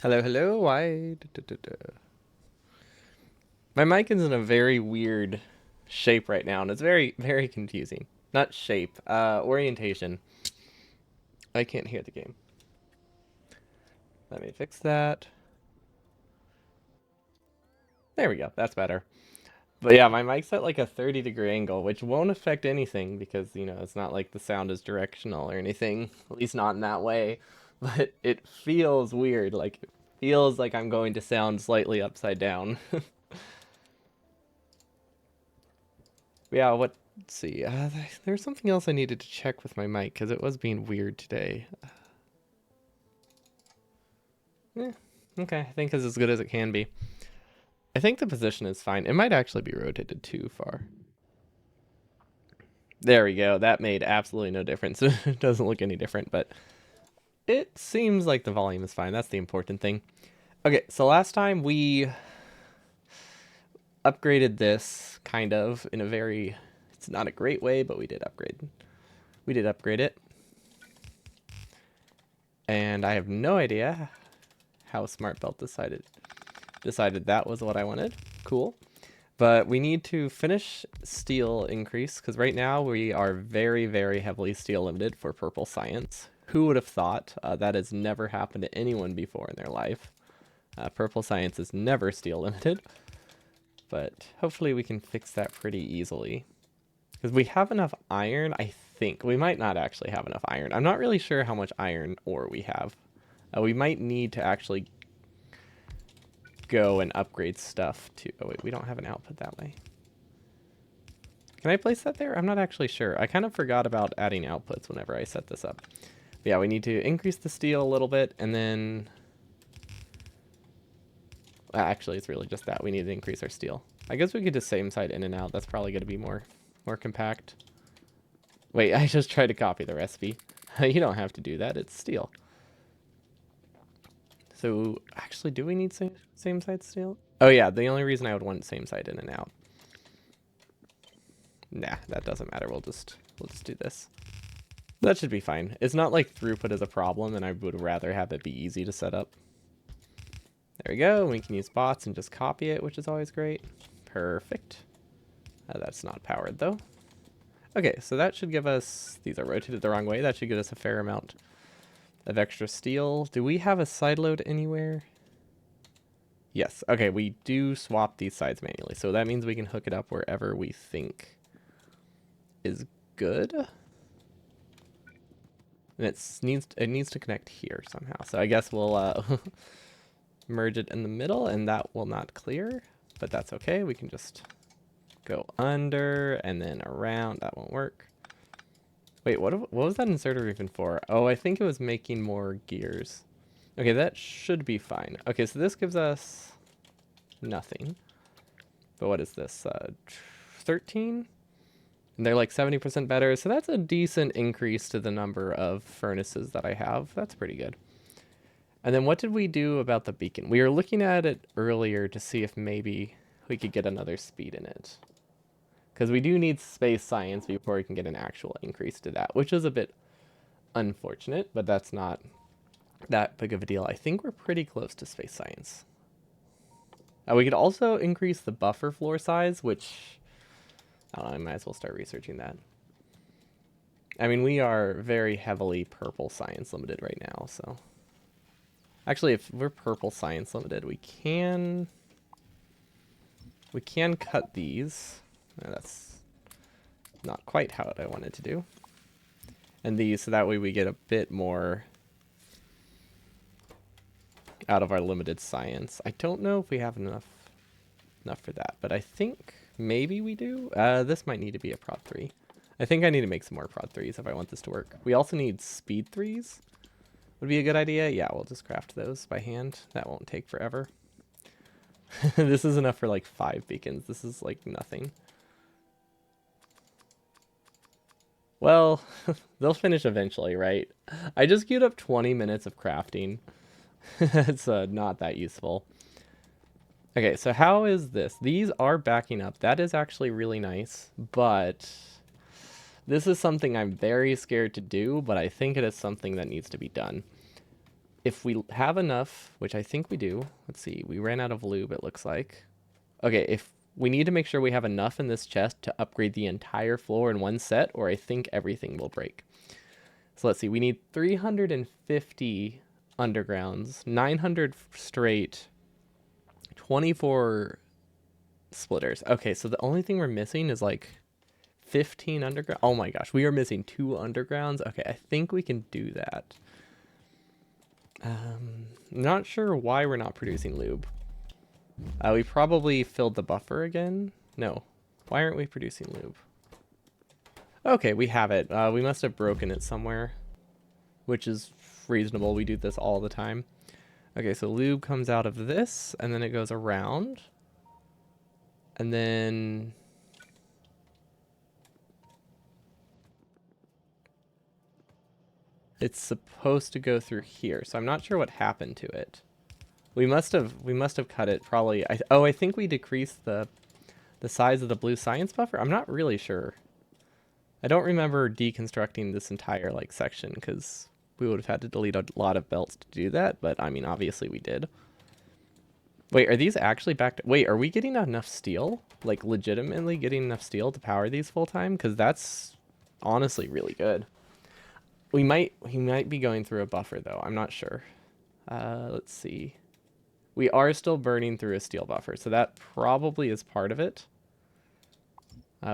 Hello, hello. Why? My mic is in a very weird shape right now, and it's very, very confusing. Not shape, orientation. I can't hear the game. Let me fix that. There we go. That's better. But yeah, my mic's at like a 30-degree angle, which won't affect anything because, it's not like the sound is directional or anything, at least not in that way. But it feels weird. Like, it feels like I'm going to sound slightly upside down. Yeah, let's see. There's something else I needed to check with my mic because it was being weird today. Eh, okay, I think it's as good as it can be. I think the position is fine. It might actually be rotated too far. There we go. That made absolutely no difference. It doesn't look any different, but it seems like the volume is fine. That's the important thing. Okay, so last time we upgraded this kind of in a very, it's not a great way, but we did upgrade. We did upgrade it. And I have no idea how Smart Belt decided that was what I wanted. Cool. But we need to finish steel increase because right now we are very, very heavily steel limited for purple science. Who would have thought? That has never happened to anyone before in their life. Purple science is never steel limited, but hopefully we can fix that pretty easily. Because we have enough iron, I think. We might not actually have enough iron. I'm not really sure how much iron ore we have. We might need to actually go and upgrade stuff to... Oh, wait, we don't have an output that way. Can I place that there? I'm not actually sure. I kind of forgot about adding outputs whenever I set this up. But yeah, we need to increase the steel a little bit, and then... Actually, it's really just that. We need to increase our steel. I guess we could just same side in and out. That's probably going to be more compact. Wait, I just tried to copy the recipe. You don't have to do that. It's steel. So, actually, do we need same side steel? Oh yeah, the only reason I would want same side in and out. Nah, that doesn't matter. We'll just do this. That should be fine. It's not like throughput is a problem, and I would rather have it be easy to set up. There we go. We can use bots and just copy it, which is always great. Perfect. That's not powered though. Okay, so that should give us, these are rotated the wrong way, that should give us a fair amount of extra steel. Do we have a side load anywhere? Yes, okay, we do swap these sides manually, so that means we can hook it up wherever we think is good. And it needs to connect here somehow, so I guess we'll merge it in the middle, and that will not clear, but that's okay, we can just go under and then around. That won't work. Wait, what was that inserter even for? Oh, I think it was making more gears. Okay, that should be fine. Okay, so this gives us nothing. But what is this? 13? And they're like 70% better, so that's a decent increase to the number of furnaces that I have. That's pretty good. And then what did we do about the beacon? We were looking at it earlier to see if maybe we could get another speed in it. Because we do need space science before we can get an actual increase to that, which is a bit unfortunate, but that's not that big of a deal. I think we're pretty close to space science. We could also increase the buffer floor size, which, I don't know, I might as well start researching that. I mean, we are very heavily purple science limited right now, so. Actually, if we're purple science limited, we can cut these. That's not quite how I wanted to do. And these, so that way we get a bit more out of our limited science. I don't know if we have enough for that, but I think maybe we do. This might need to be a prod 3. I think I need to make some more prod 3s if I want this to work. We also need speed 3s. Would be a good idea. Yeah, we'll just craft those by hand. That won't take forever. This is enough for like 5 beacons. This is like nothing. Well, they'll finish eventually, right? I just queued up 20 minutes of crafting. It's not that useful. Okay, so how is this? These are backing up. That is actually really nice, but this is something I'm very scared to do, but I think it is something that needs to be done. if we have enough, which I think we do, let's see, we ran out of lube, it looks like. Okay, if we need to make sure we have enough in this chest to upgrade the entire floor in one set, or I think everything will break. So let's see, we need 350 undergrounds, 900 straight, 24 splitters. Okay, so the only thing we're missing is like 15 underground. Oh my gosh, we are missing 2 undergrounds. Okay, I think we can do that. Not sure why we're not producing lube. We probably filled the buffer again. No, why aren't we producing lube? Okay, we have it. We must have broken it somewhere, which is reasonable. We do this all the time. Okay, so lube comes out of this, and then it goes around. And then... it's supposed to go through here, so I'm not sure what happened to it. We must have cut it probably. I think we decreased the size of the blue science buffer. I'm not really sure. I don't remember deconstructing this entire like section because we would have had to delete a lot of belts to do that, but I mean obviously we did. Wait, are these actually back to... wait, are we getting enough steel? Like legitimately getting enough steel to power these full time? Because that's honestly really good. We might be going through a buffer though. I'm not sure. Let's see. We are still burning through a steel buffer, so that probably is part of it.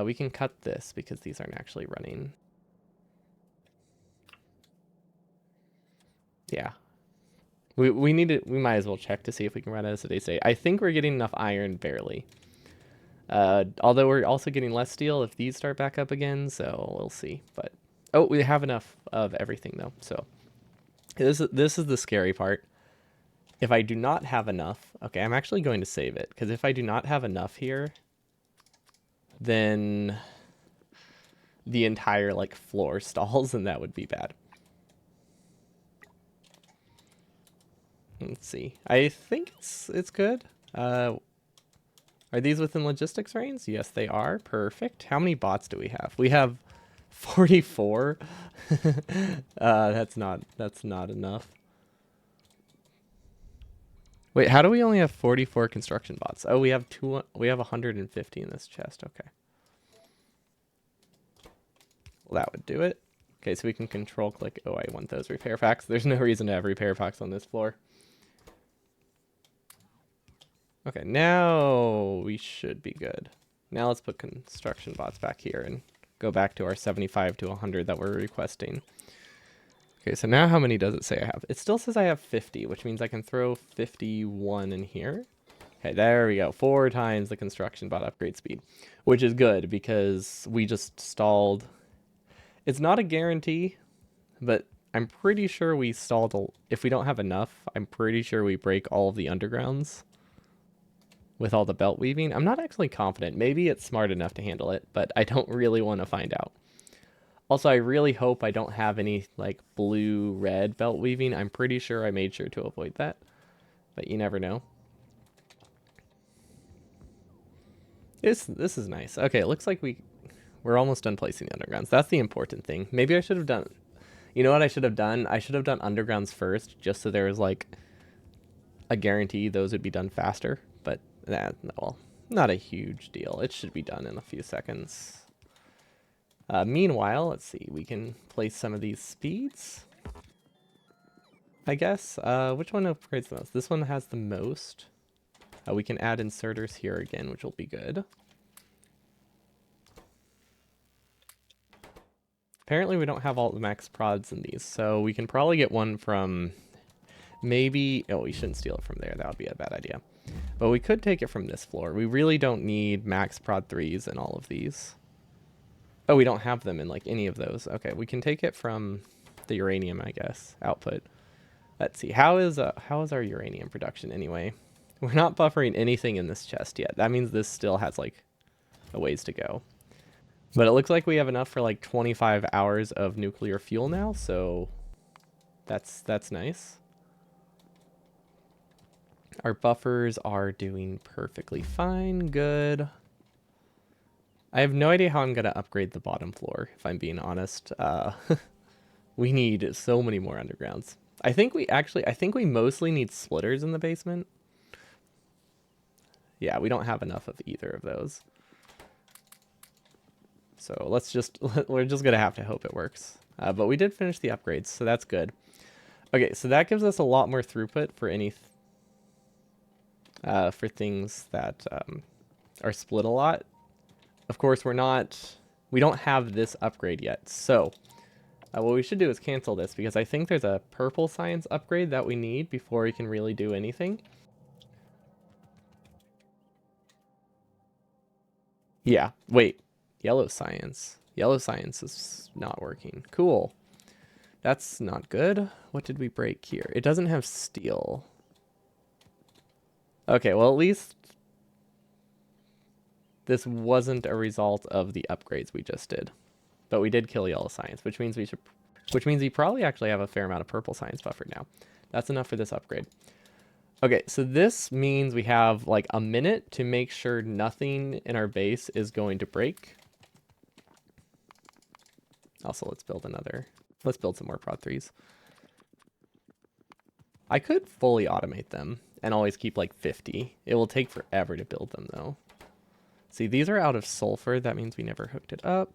We can cut this because these aren't actually running. Yeah. We need to... we might as well check to see if we can run it as a day. I think we're getting enough iron barely. Although we're also getting less steel if these start back up again, so we'll see. But oh, we have enough of everything though. So this is the scary part. If I do not have enough, okay, I'm actually going to save it because if I do not have enough here, then the entire like floor stalls and that would be bad. Let's see. I think it's good. Are these within logistics range? Yes, they are. Perfect. How many bots do we have? We have 44. That's not enough. Wait, how do we only have 44 construction bots? Oh, we have 150 in this chest. Okay. Well, that would do it. Okay, so we can control click. Oh, I want those repair packs. There's no reason to have repair packs on this floor. Okay, now we should be good. Now let's put construction bots back here and go back to our 75 to 100 that we're requesting. Okay, so now how many does it say I have? It still says I have 50, which means I can throw 51 in here. Okay, there we go. 4 times the construction bot upgrade speed, which is good because we just stalled. It's not a guarantee, but I'm pretty sure we stalled. If we don't have enough, I'm pretty sure we break all of the undergrounds with all the belt weaving. I'm not actually confident. Maybe it's smart enough to handle it, but I don't really want to find out. Also, I really hope I don't have any like blue-red belt weaving. I'm pretty sure I made sure to avoid that, but you never know. This is nice. Okay, it looks like we're almost done placing the undergrounds. That's the important thing. Maybe I should have done... you know what I should have done? I should have done undergrounds first, just so there was like a guarantee those would be done faster. But well, not a huge deal. It should be done in a few seconds. Meanwhile, let's see. We can place some of these speeds, I guess. Which one upgrades the most? This one has the most. We can add inserters here again, which will be good. Apparently we don't have all the max prods in these, so we can probably get one from maybe... oh, we shouldn't steal it from there. That would be a bad idea. But we could take it from this floor. We really don't need max prod 3s in all of these. Oh, we don't have them in like any of those. Okay, we can take it from the uranium, I guess, output. Let's see. How is our uranium production anyway? We're not buffering anything in this chest yet. That means this still has like a ways to go. But it looks like we have enough for like 25 hours of nuclear fuel now, so that's nice. Our buffers are doing perfectly fine. Good. I have no idea how I'm going to upgrade the bottom floor, if I'm being honest. We need so many more undergrounds. I think we mostly need splitters in the basement. Yeah, we don't have enough of either of those. So we're just gonna have to hope it works. But we did finish the upgrades, so that's good. Okay, so that gives us a lot more throughput for for things that are split a lot. Of course, we don't have this upgrade yet. So what we should do is cancel this because I think there's a purple science upgrade that we need before we can really do anything. Yeah, wait, yellow science. Yellow science is not working. Cool. That's not good. What did we break here? It doesn't have steel. Okay, well, at least this wasn't a result of the upgrades we just did. But we did kill yellow science, which means we probably actually have a fair amount of purple science buffered now. That's enough for this upgrade. Okay, so this means we have like a minute to make sure nothing in our base is going to break. Also, let's build some more prod 3s. I could fully automate them and always keep like 50. It will take forever to build them though. See, these are out of sulfur. That means we never hooked it up.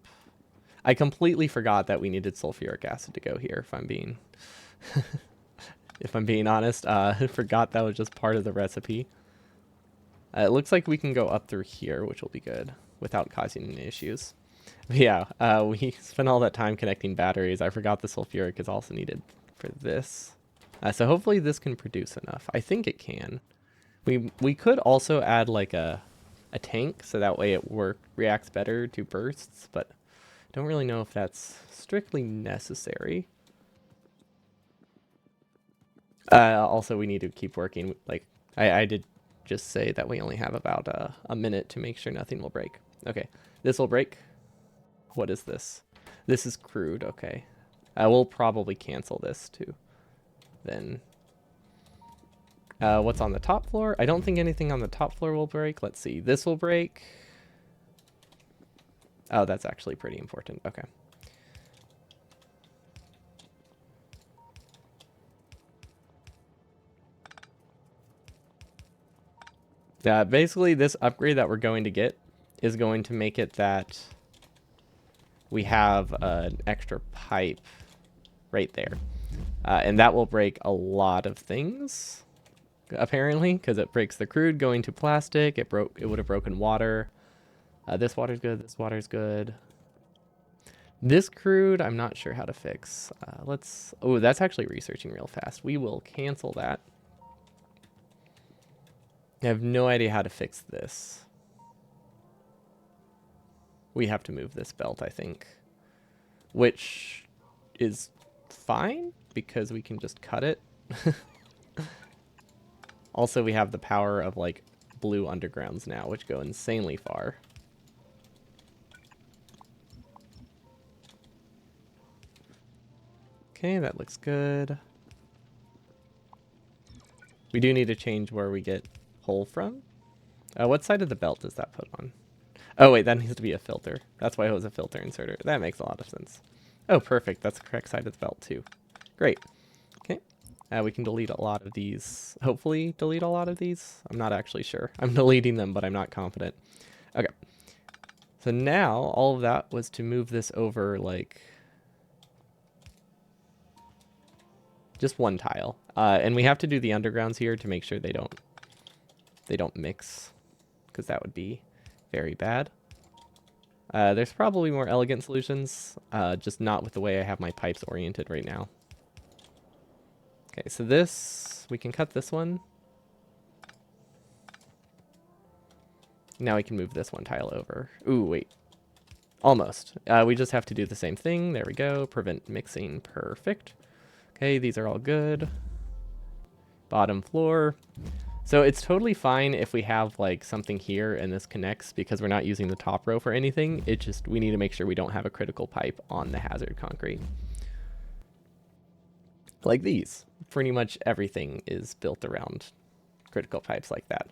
I completely forgot that we needed sulfuric acid to go here, if I'm being if I'm being honest. I forgot that was just part of the recipe. It looks like we can go up through here, which will be good without causing any issues. But yeah, we spent all that time connecting batteries. I forgot the sulfuric is also needed for this. So hopefully this can produce enough. I think it can. We could also add like a tank so that way it reacts better to bursts, but don't really know if that's strictly necessary. Also, we need to keep working. Like I did just say that we only have about a minute to make sure nothing will break. Okay, this will break. What is this? This is crude. Okay, we'll probably cancel this too. Then what's on the top floor? I don't think anything on the top floor will break. Let's see. This will break. Oh, that's actually pretty important. Okay. Basically, this upgrade that we're going to get is going to make it that we have an extra pipe right there. And that will break a lot of things, apparently, because it breaks the crude going to plastic. It would have broken water. This water's good. This water's good. This crude, I'm not sure how to fix. Oh, that's actually researching real fast. We will cancel that. I have no idea how to fix this. We have to move this belt, I think. Which is fine, because we can just cut it. Also, we have the power of, like, blue undergrounds now, which go insanely far. Okay, that looks good. We do need to change where we get coal from. What side of the belt does that put on? Oh, wait, that needs to be a filter. That's why it was a filter inserter. That makes a lot of sense. Oh, perfect. That's the correct side of the belt, too. Great. Okay. We can delete a lot of these. Hopefully delete a lot of these. I'm not actually sure. I'm deleting them, but I'm not confident. Okay. So now, all of that was to move this over, like, just one tile. And we have to do the undergrounds here to make sure they don't mix, because that would be very bad. There's probably more elegant solutions, just not with the way I have my pipes oriented right now. Okay, so we can cut this one. Now we can move this one tile over. Ooh, wait. Almost. We just have to do the same thing. There we go. Prevent mixing. Perfect. Okay, these are all good. Bottom floor. So it's totally fine if we have like something here and this connects because we're not using the top row for anything. It just, we need to make sure we don't have a critical pipe on the hazard concrete. Like these. Pretty much everything is built around critical pipes like that,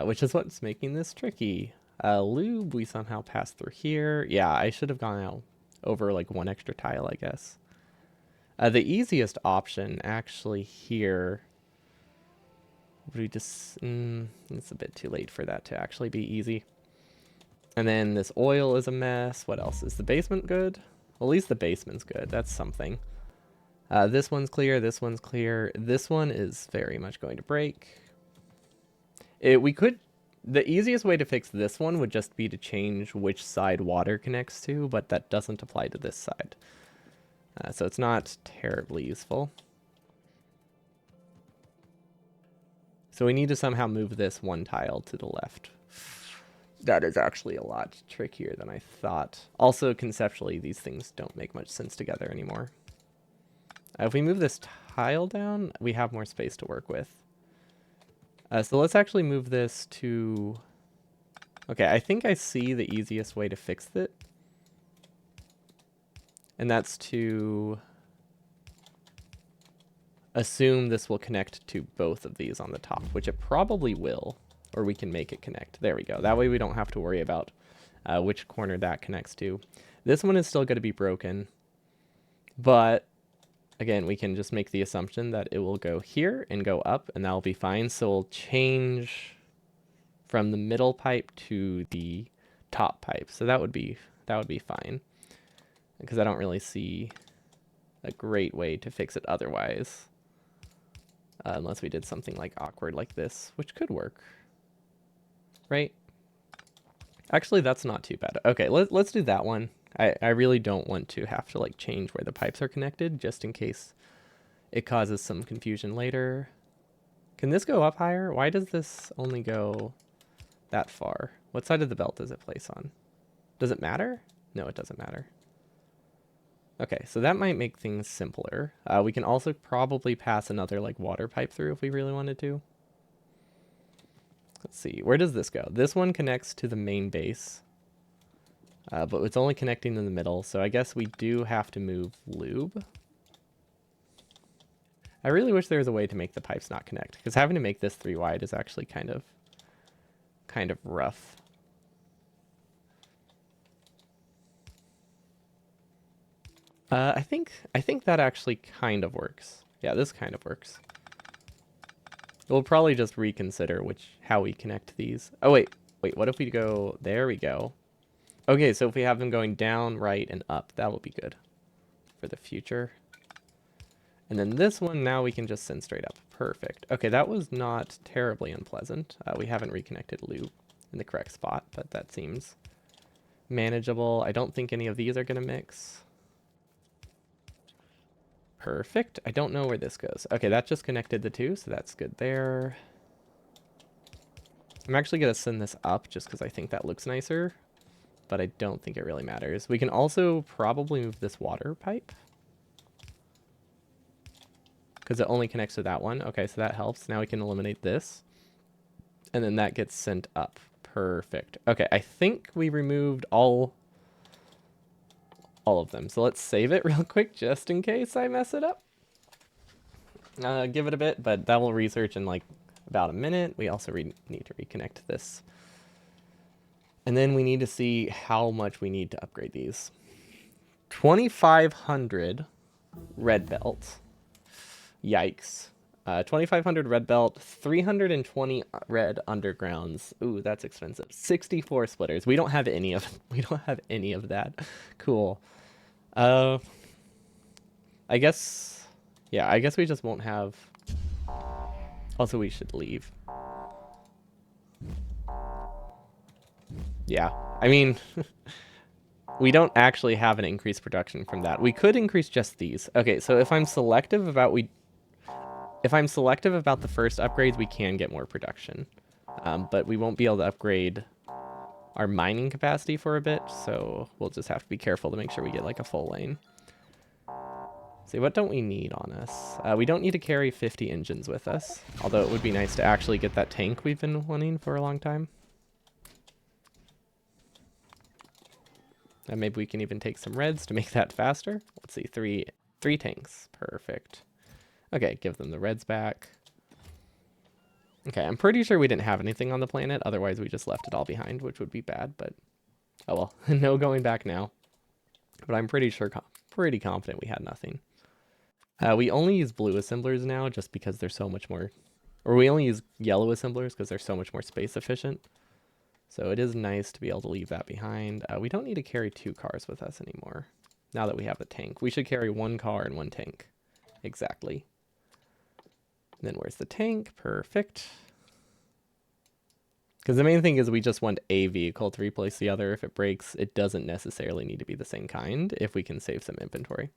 which is what's making this tricky. Lube, we somehow passed through here. Yeah, I should have gone out over like one extra tile, I guess. The easiest option actually here, we just, it's a bit too late for that to actually be easy. And then this oil is a mess. What else? Is the basement good? Well, at least the basement's good. That's something. This one's clear. This one's clear. This one is very much going to break. The easiest way to fix this one would just be to change which side water connects to, but that doesn't apply to this side. So it's not terribly useful. So we need to somehow move this one tile to the left. That is actually a lot trickier than I thought. Also, conceptually, these things don't make much sense together anymore. If we move this tile down, we have more space to work with. So let's actually move this to... Okay, I think I see the easiest way to fix it. And that's to assume this will connect to both of these on the top, which it probably will, or we can make it connect. There we go. That way we don't have to worry about which corner that connects to. This one is still going to be broken, but again, we can just make the assumption that it will go here and go up, and that'll be fine. So we'll change from the middle pipe to the top pipe. So that would be fine, because I don't really see a great way to fix it otherwise, unless we did something like awkward like this, which could work, right? Actually, that's not too bad. Okay, let's do that one. I really don't want to have to like change where the pipes are connected, just in case it causes some confusion later. Can this go up higher? Why does this only go that far? What side of the belt does it place on? Does it matter? No, it doesn't matter. Okay, so that might make things simpler. We can also probably pass another like water pipe through if we really wanted to. Let's see, where does this go? This one connects to the main base, but it's only connecting in the middle, so I guess we do have to move lube. I really wish there was a way to make the pipes not connect, because having to make this 3 wide is actually kind of rough. I think that actually kind of works. Yeah, this kind of works. We'll probably just reconsider how we connect these. Oh wait, what if we go, there we go. Okay, so if we have them going down, right, and up, that will be good for the future. And then this one, now we can just send straight up. Perfect. Okay, that was not terribly unpleasant. We haven't reconnected loop in the correct spot, but that seems manageable. I don't think any of these are going to mix. Perfect. I don't know where this goes. Okay, that just connected the two, so that's good there. I'm actually going to send this up just because I think that looks nicer, but I don't think it really matters. We can also probably move this water pipe, because it only connects to that one. Okay, so that helps. Now we can eliminate this, and then that gets sent up. Perfect. Okay, I think we removed all of them. So let's save it real quick just in case I mess it up. Give it a bit, but that will research in like about a minute. We also need to reconnect this. And then we need to see how much we need to upgrade these. 2,500 red belt. Yikes. 2,500 red belt, 320 red undergrounds. Ooh, that's expensive. 64 splitters. We don't have any of that. Cool. I guess we just won't have. Also, we should leave. Yeah, I mean, we don't actually have an increased production from that. We could increase just these. Okay, so if I'm selective about the first upgrades, we can get more production, but we won't be able to upgrade our mining capacity for a bit, so we'll just have to be careful to make sure we get like a full lane. See, what don't we need on us? We don't need to carry 50 engines with us, although it would be nice to actually get that tank we've been wanting for a long time. And maybe we can even take some reds to make that faster. Let's see, three tanks. Perfect. Okay, give them the reds back. Okay, I'm pretty sure we didn't have anything on the planet. Otherwise, we just left it all behind, which would be bad. But, oh well. No going back now. But I'm pretty sure, pretty confident we had nothing. We only use blue assemblers now just because they're so much more, or we only use yellow assemblers because they're so much more space efficient. So it is nice to be able to leave that behind. We don't need to carry 2 cars with us anymore now that we have the tank. We should carry 1 car and 1 tank. Exactly. And then where's the tank? Perfect. Because the main thing is we just want a vehicle to replace the other. If it breaks, it doesn't necessarily need to be the same kind if we can save some inventory.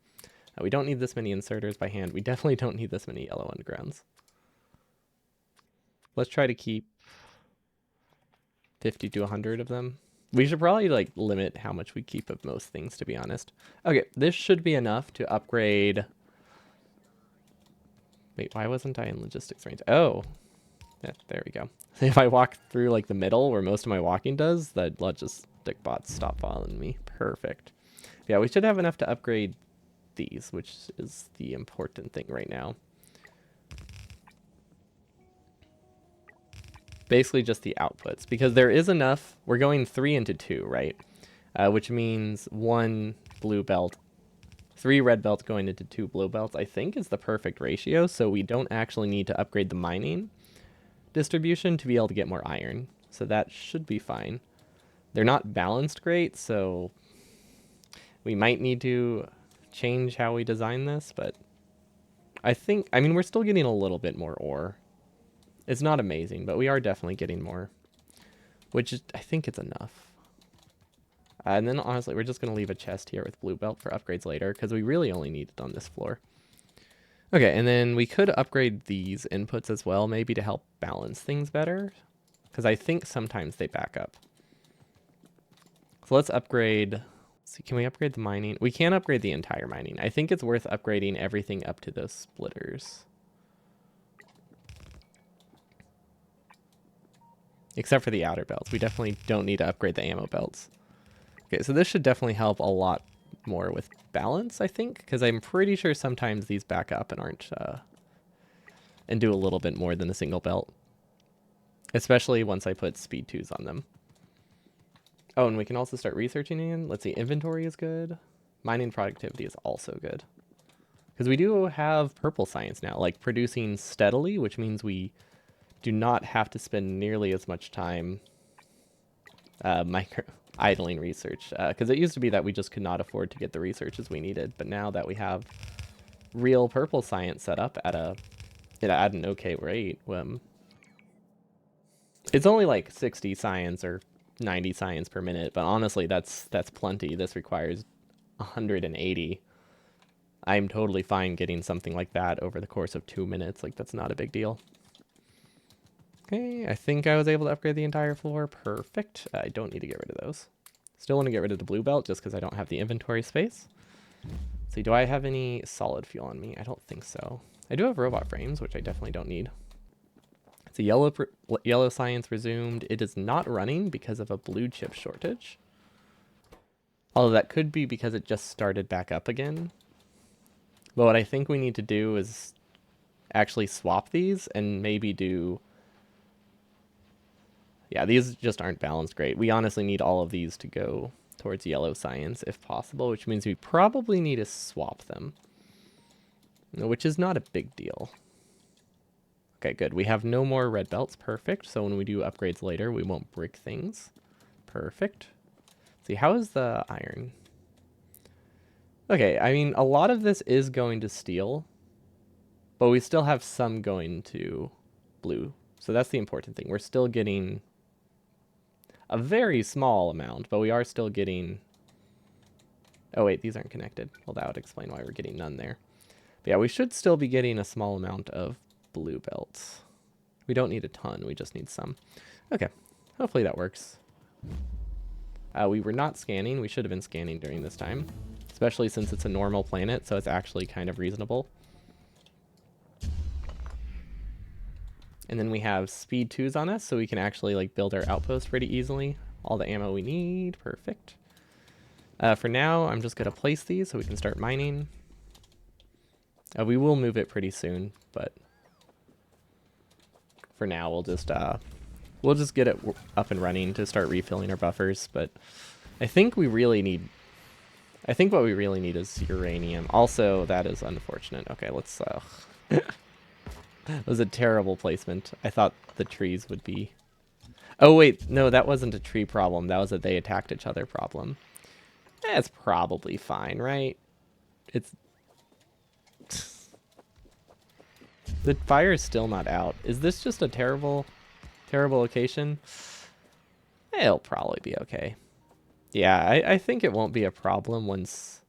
We don't need this many inserters by hand. We definitely don't need this many yellow undergrounds. Let's try to keep 50 to 100 of them. We should probably like limit how much we keep of most things, to be honest. Okay, this should be enough to upgrade. Wait, why wasn't I in logistics range? Oh, yeah, there we go. If I walk through like the middle where most of my walking does, that logistic bots stop following me. Perfect. Yeah, we should have enough to upgrade these, which is the important thing right now. Basically just the outputs, because there is enough. We're going 3 into 2, right? Which means 1 blue belt, 3 red belts going into 2 blue belts, I think is the perfect ratio. So we don't actually need to upgrade the mining distribution to be able to get more iron. So that should be fine. They're not balanced great, so we might need to change how we design this, but I mean, we're still getting a little bit more ore. It's not amazing, but we are definitely getting more, which is, I think it's enough. And then honestly, we're just going to leave a chest here with blue belt for upgrades later, because we really only need it on this floor. Okay, and then we could upgrade these inputs as well, maybe to help balance things better, because I think sometimes they back up. So let's upgrade. See, can we upgrade the mining? We can't upgrade the entire mining. I think it's worth upgrading everything up to those splitters. Except for the outer belts. We definitely don't need to upgrade the ammo belts. Okay, so this should definitely help a lot more with balance, I think, because I'm pretty sure sometimes these back up and aren't, and do a little bit more than a single belt. Especially once I put speed 2s on them. Oh, and we can also start researching again. Let's see, inventory is good. Mining productivity is also good. Because we do have purple science now, like producing steadily, which means we do not have to spend nearly as much time idling research. Because it used to be that we just could not afford to get the researches we needed. But now that we have real purple science set up at an okay rate, it's only like 60 science or 90 science per minute, but honestly, that's plenty. This requires 180. I'm totally fine getting something like that over the course of 2 minutes. Like, that's not a big deal. Okay, I think I was able to upgrade the entire floor. Perfect. I don't need to get rid of those. Still want to get rid of the blue belt just because I don't have the inventory space. See, do I have any solid fuel on me? I don't think so. I do have robot frames, which I definitely don't need. It's a yellow science resumed. It is not running because of a blue chip shortage. Although that could be because it just started back up again. But what I think we need to do is actually swap these and maybe do... Yeah, these just aren't balanced great. We honestly need all of these to go towards yellow science if possible, which means we probably need to swap them. Which is not a big deal. Okay, good. We have no more red belts. Perfect. So when we do upgrades later, we won't break things. Perfect. See, how is the iron? Okay, I mean, a lot of this is going to steel, but we still have some going to blue. So that's the important thing. We're still getting a very small amount, but we are still getting... Oh, wait, these aren't connected. Well, that would explain why we're getting none there. But yeah, we should still be getting a small amount of blue belts. We don't need a ton, we just need some. Okay, hopefully that works. We were not scanning. We should have been scanning during this time, especially since it's a normal planet, so it's actually kind of reasonable. And then we have speed 2s on us, so we can actually like build our outpost pretty easily. All the ammo we need, perfect. For now, I'm just gonna place these so we can start mining. We will move it pretty soon, but for now we'll just get it up and running to start refilling our buffers. But I think we really need I think what we really need is uranium. Also, that is unfortunate. Okay, let's... That was a terrible placement. I thought the trees would be... Oh, wait. No, that wasn't a tree problem. That was a they attacked each other problem. It's probably fine, right? It's... The fire is still not out. Is this just a terrible, terrible location? It'll probably be okay. Yeah, I think it won't be a problem once...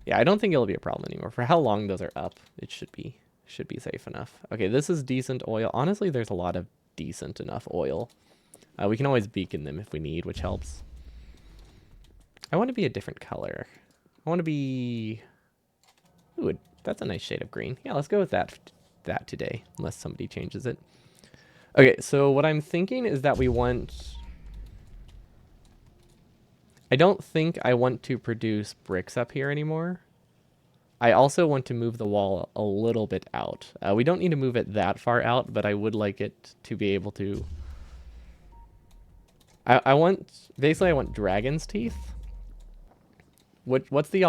Yeah, I don't think it'll be a problem anymore. For how long those are up, it should be safe enough. Okay, this is decent oil. Honestly, there's a lot of decent enough oil. We can always beacon them if we need, which helps. I want to be a different color. I want to be... Ooh, that's a nice shade of green. Yeah, let's go with that today, unless somebody changes it. Okay, so what I'm thinking is that we want... I don't think I want to produce bricks up here anymore. I also want to move the wall a little bit out. We don't need to move it that far out, but I would like it to be able to... I want... Basically, I want dragon's teeth. What's the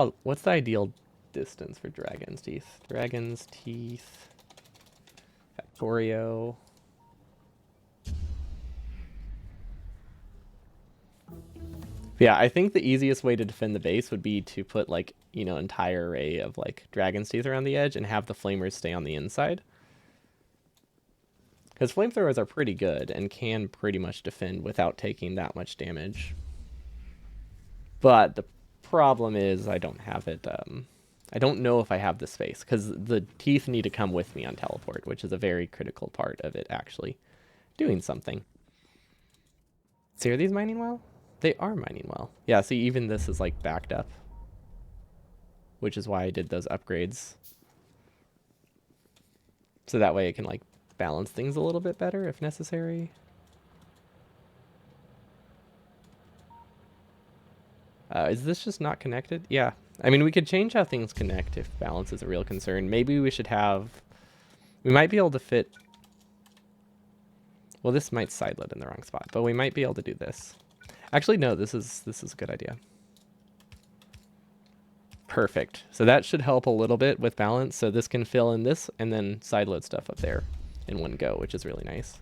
ideal distance for dragon's teeth? Dragon's teeth... Factorio... Yeah, I think the easiest way to defend the base would be to put, like, you know, entire array of, like, dragon's teeth around the edge and have the flamers stay on the inside. Because flamethrowers are pretty good and can pretty much defend without taking that much damage. But the problem is I don't have it, I don't know if I have the space, because the teeth need to come with me on teleport, which is a very critical part of it actually doing something. See, are these mining well? They are mining well. Yeah, see, even this is, like, backed up. Which is why I did those upgrades. So that way it can, like, balance things a little bit better if necessary. Is this just not connected? Yeah. I mean, we could change how things connect if balance is a real concern. Maybe we should have... We might be able to fit... Well, this might sideload in the wrong spot, but we might be able to do this. Actually, no, this is a good idea. Perfect. So that should help a little bit with balance. So this can fill in this and then sideload stuff up there in one go, which is really nice.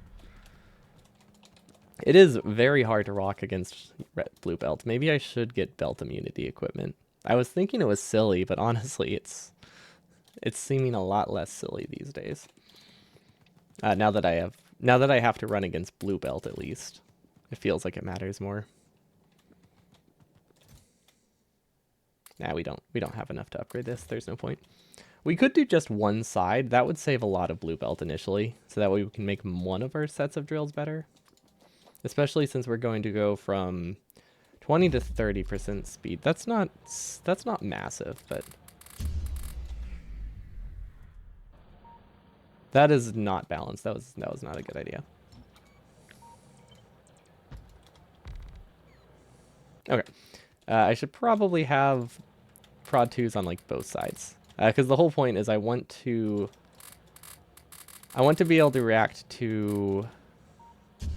It is very hard to rock against blue belt. Maybe I should get belt immunity equipment. I was thinking it was silly, but honestly, it's seeming a lot less silly these days. Now that I have to run against blue belt, at least, it feels like it matters more. Nah, we don't have enough to upgrade this. There's no point. We could do just one side. That would save a lot of blue belt initially, so that way we can make one of our sets of drills better. Especially since we're going to go from 20 to 30% speed. That's not massive, but that is not balanced. That was not a good idea. Okay. I should probably have prod 2s on, like, both sides. Because the whole point is I want to be able to react to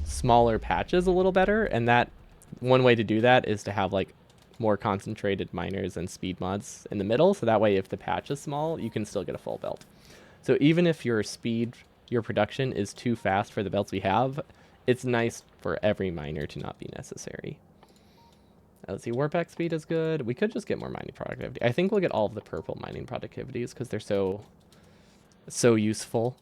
smaller patches a little better, and that one way to do that is to have, like, more concentrated miners and speed mods in the middle, so that way if the patch is small, you can still get a full belt. So even if your production is too fast for the belts we have, it's nice for every miner to not be necessary. Let's see, warpack speed is good. We could just get more mining productivity. I think we'll get all of the purple mining productivities because they're so useful.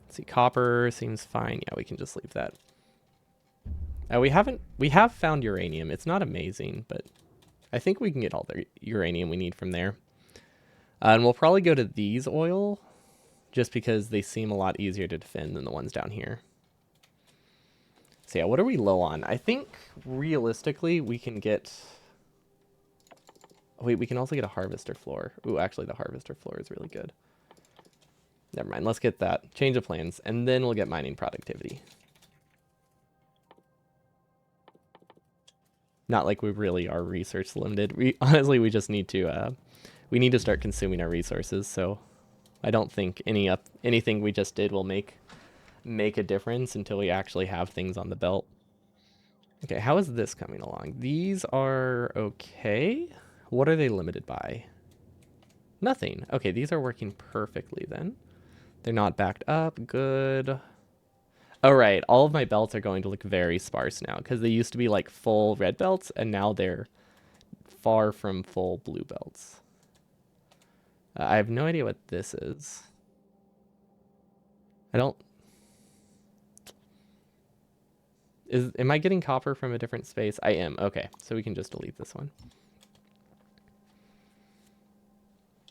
Let's see, copper seems fine. Yeah, we can just leave that. We have found uranium. It's not amazing, but I think we can get all the uranium we need from there. And we'll probably go to these oil just because they seem a lot easier to defend than the ones down here. So yeah, what are we low on? I think realistically we can get... Wait, we can also get a harvester floor. Ooh, actually the harvester floor is really good. Never mind, let's get that. Change of plans, and then we'll get mining productivity. Not like we really are resource limited. Honestly, we just need to... we need to start consuming our resources, so I don't think anything we just did will make a difference until we actually have things on the belt. Okay, how is this coming along? These are okay. What are they limited by? Nothing. Okay, these are working perfectly then. They're not backed up. Good. All right, all of my belts are going to look very sparse now because they used to be like full red belts and now they're far from full blue belts. I have no idea what this is. I don't... Am I getting copper from a different space? I am. Okay, so we can just delete this one.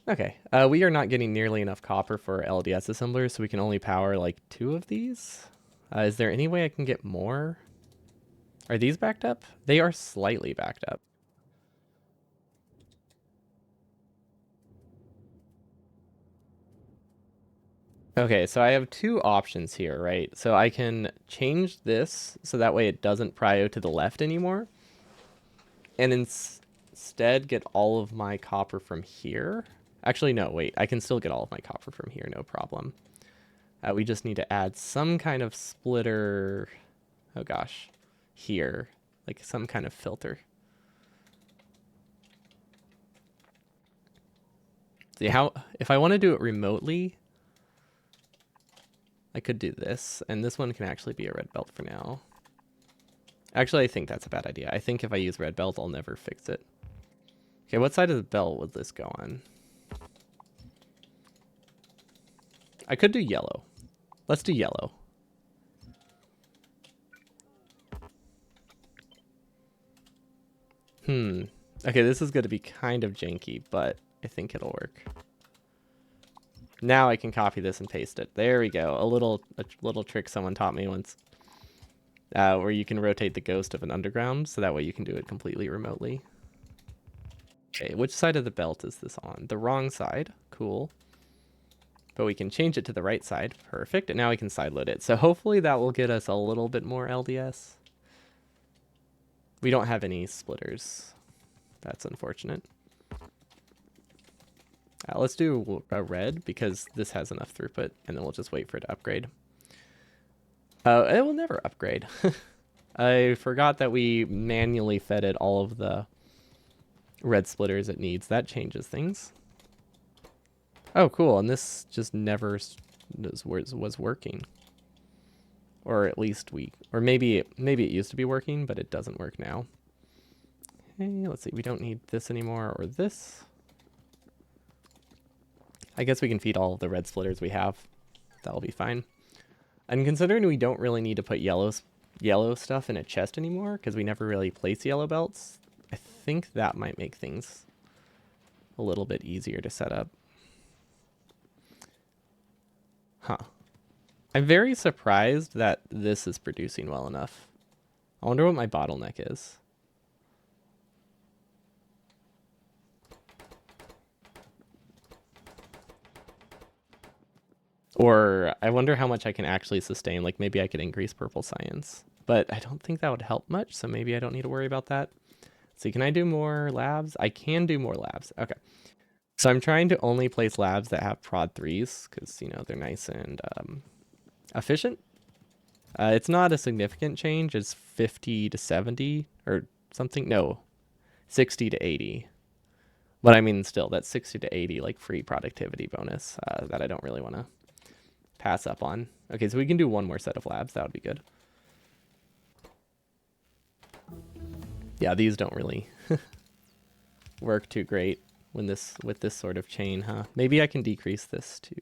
Okay, we are not getting nearly enough copper for LDS assemblers, so we can only power like 2 of these. Is there any way I can get more? Are these backed up? They are slightly backed up. Okay, so I have 2 options here, right? So I can change this so that way it doesn't prio to the left anymore. And instead get all of my copper from here. Actually, no, wait. I can still get all of my copper from here, no problem. We just need to add some kind of splitter. Oh gosh, here, like some kind of filter. See how, if I want to do it remotely, I could do this, and this one can actually be a red belt for now. Actually, I think that's a bad idea. I think if I use red belt, I'll never fix it. Okay, what side of the belt would this go on? I could do yellow. Let's do yellow. Okay, this is going to be kind of janky, but I think it'll work. Now I can copy this and paste it. There we go. A little trick someone taught me once. Where you can rotate the ghost of an underground, so that way you can do it completely remotely. Okay, which side of the belt is this on? The wrong side. Cool. But we can change it to the right side. Perfect. And now we can sideload it. So hopefully that will get us a little bit more LDS. We don't have any splitters. That's unfortunate. Let's do a red because this has enough throughput, and then we'll just wait for it to upgrade. It will never upgrade. I forgot that we manually fed it all of the red splitters it needs. That changes things. Oh, cool. And this just never was working. Or at least or maybe it used to be working, but it doesn't work now. Hey, let's see. We don't need this anymore or this. I guess we can feed all of the red splitters we have. That'll be fine. And considering we don't really need to put yellow stuff in a chest anymore, because we never really place yellow belts, I think that might make things a little bit easier to set up. Huh. I'm very surprised that this is producing well enough. I wonder what my bottleneck is. Or I wonder how much I can actually sustain. Like maybe I could increase purple science. But I don't think that would help much, so maybe I don't need to worry about that. See, can I do more labs? I can do more labs. Okay. So I'm trying to only place labs that have prod 3s, because, you know, they're nice and efficient. It's not a significant change. It's 50 to 70 or something. No, 60 to 80. But I mean, still, that's 60 to 80, like, free productivity bonus that I don't really want to pass up on. Okay, so we can do one more set of labs. That would be good. Yeah, these don't really work too great when with this sort of chain, huh? Maybe I can decrease this to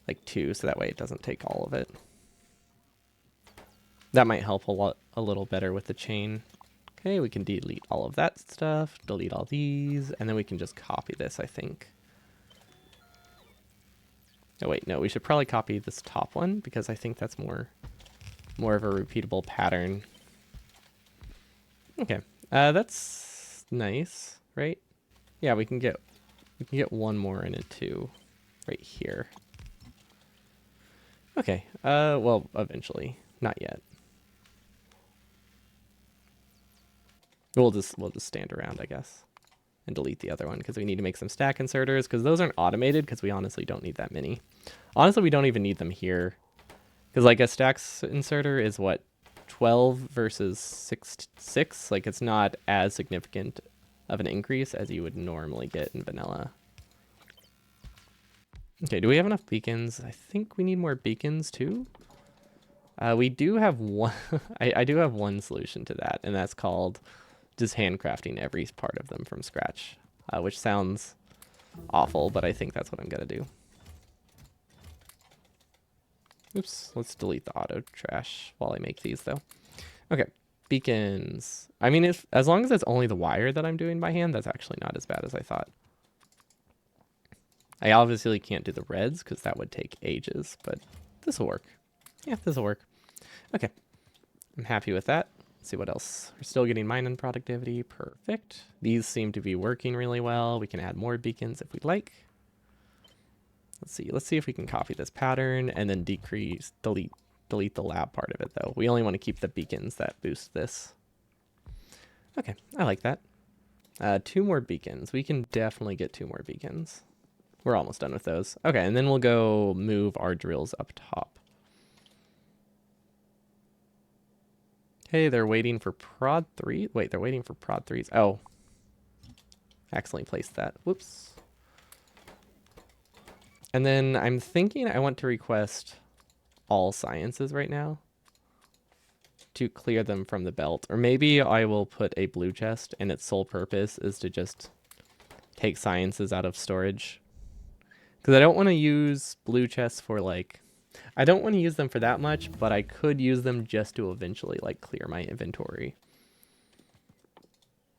like 2, so that way it doesn't take all of it. That might help a little better with the chain. Okay, we can delete all of that stuff, delete all these, and then we can just copy this, I think. Oh wait, no, we should probably copy this top one because I think that's more of a repeatable pattern. Okay, that's nice, right? Yeah, we can get one more in it too, right here. Okay, well, eventually, not yet. We'll just stand around, I guess, and delete the other one because we need to make some stack inserters because those aren't automated because we honestly don't need that many. Honestly, we don't even need them here because like a stacks inserter is what 12 versus 6, like it's not as significant of an increase as you would normally get in vanilla. Okay, do we have enough beacons? I think we need more beacons too. We do have one. I do have one solution to that, and that's called just handcrafting every part of them from scratch, which sounds awful, but I think that's what I'm gonna do. Oops, let's delete the auto trash while I make these though. Okay, beacons. I mean, as long as it's only the wire that I'm doing by hand, that's actually not as bad as I thought. I obviously can't do the reds because that would take ages, but this will work. Yeah, this will work. Okay, I'm happy with that. Let's see what else. We're still getting mining productivity. Perfect. These seem to be working really well. We can add more beacons if we'd like. Let's see if we can copy this pattern and then delete the lab part of it though. We only want to keep the beacons that boost this. Okay, I like that. 2 more beacons. We can definitely get 2 more beacons. We're almost done with those. Okay, and then we'll go move our drills up top. Okay, they're waiting for prod 3. Wait, they're waiting for prod 3s. Oh, accidentally placed that. Whoops. And then I'm thinking I want to request all sciences right now to clear them from the belt. Or maybe I will put a blue chest and its sole purpose is to just take sciences out of storage. Because I don't want to use blue chests for like... I don't want to use them for that much, but I could use them just to eventually like clear my inventory.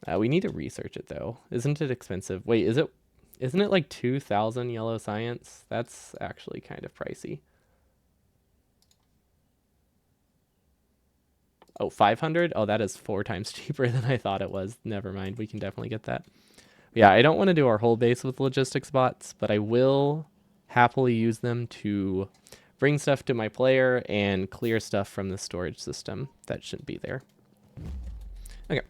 We need to research it though. Isn't it expensive? Wait, isn't it like 2,000 yellow science? That's actually kind of pricey. Oh, 500? Oh, that is 4 times cheaper than I thought it was. Never mind. We can definitely get that. Yeah, I don't want to do our whole base with logistics bots, but I will happily use them to bring stuff to my player and clear stuff from the storage system that shouldn't be there. Okay.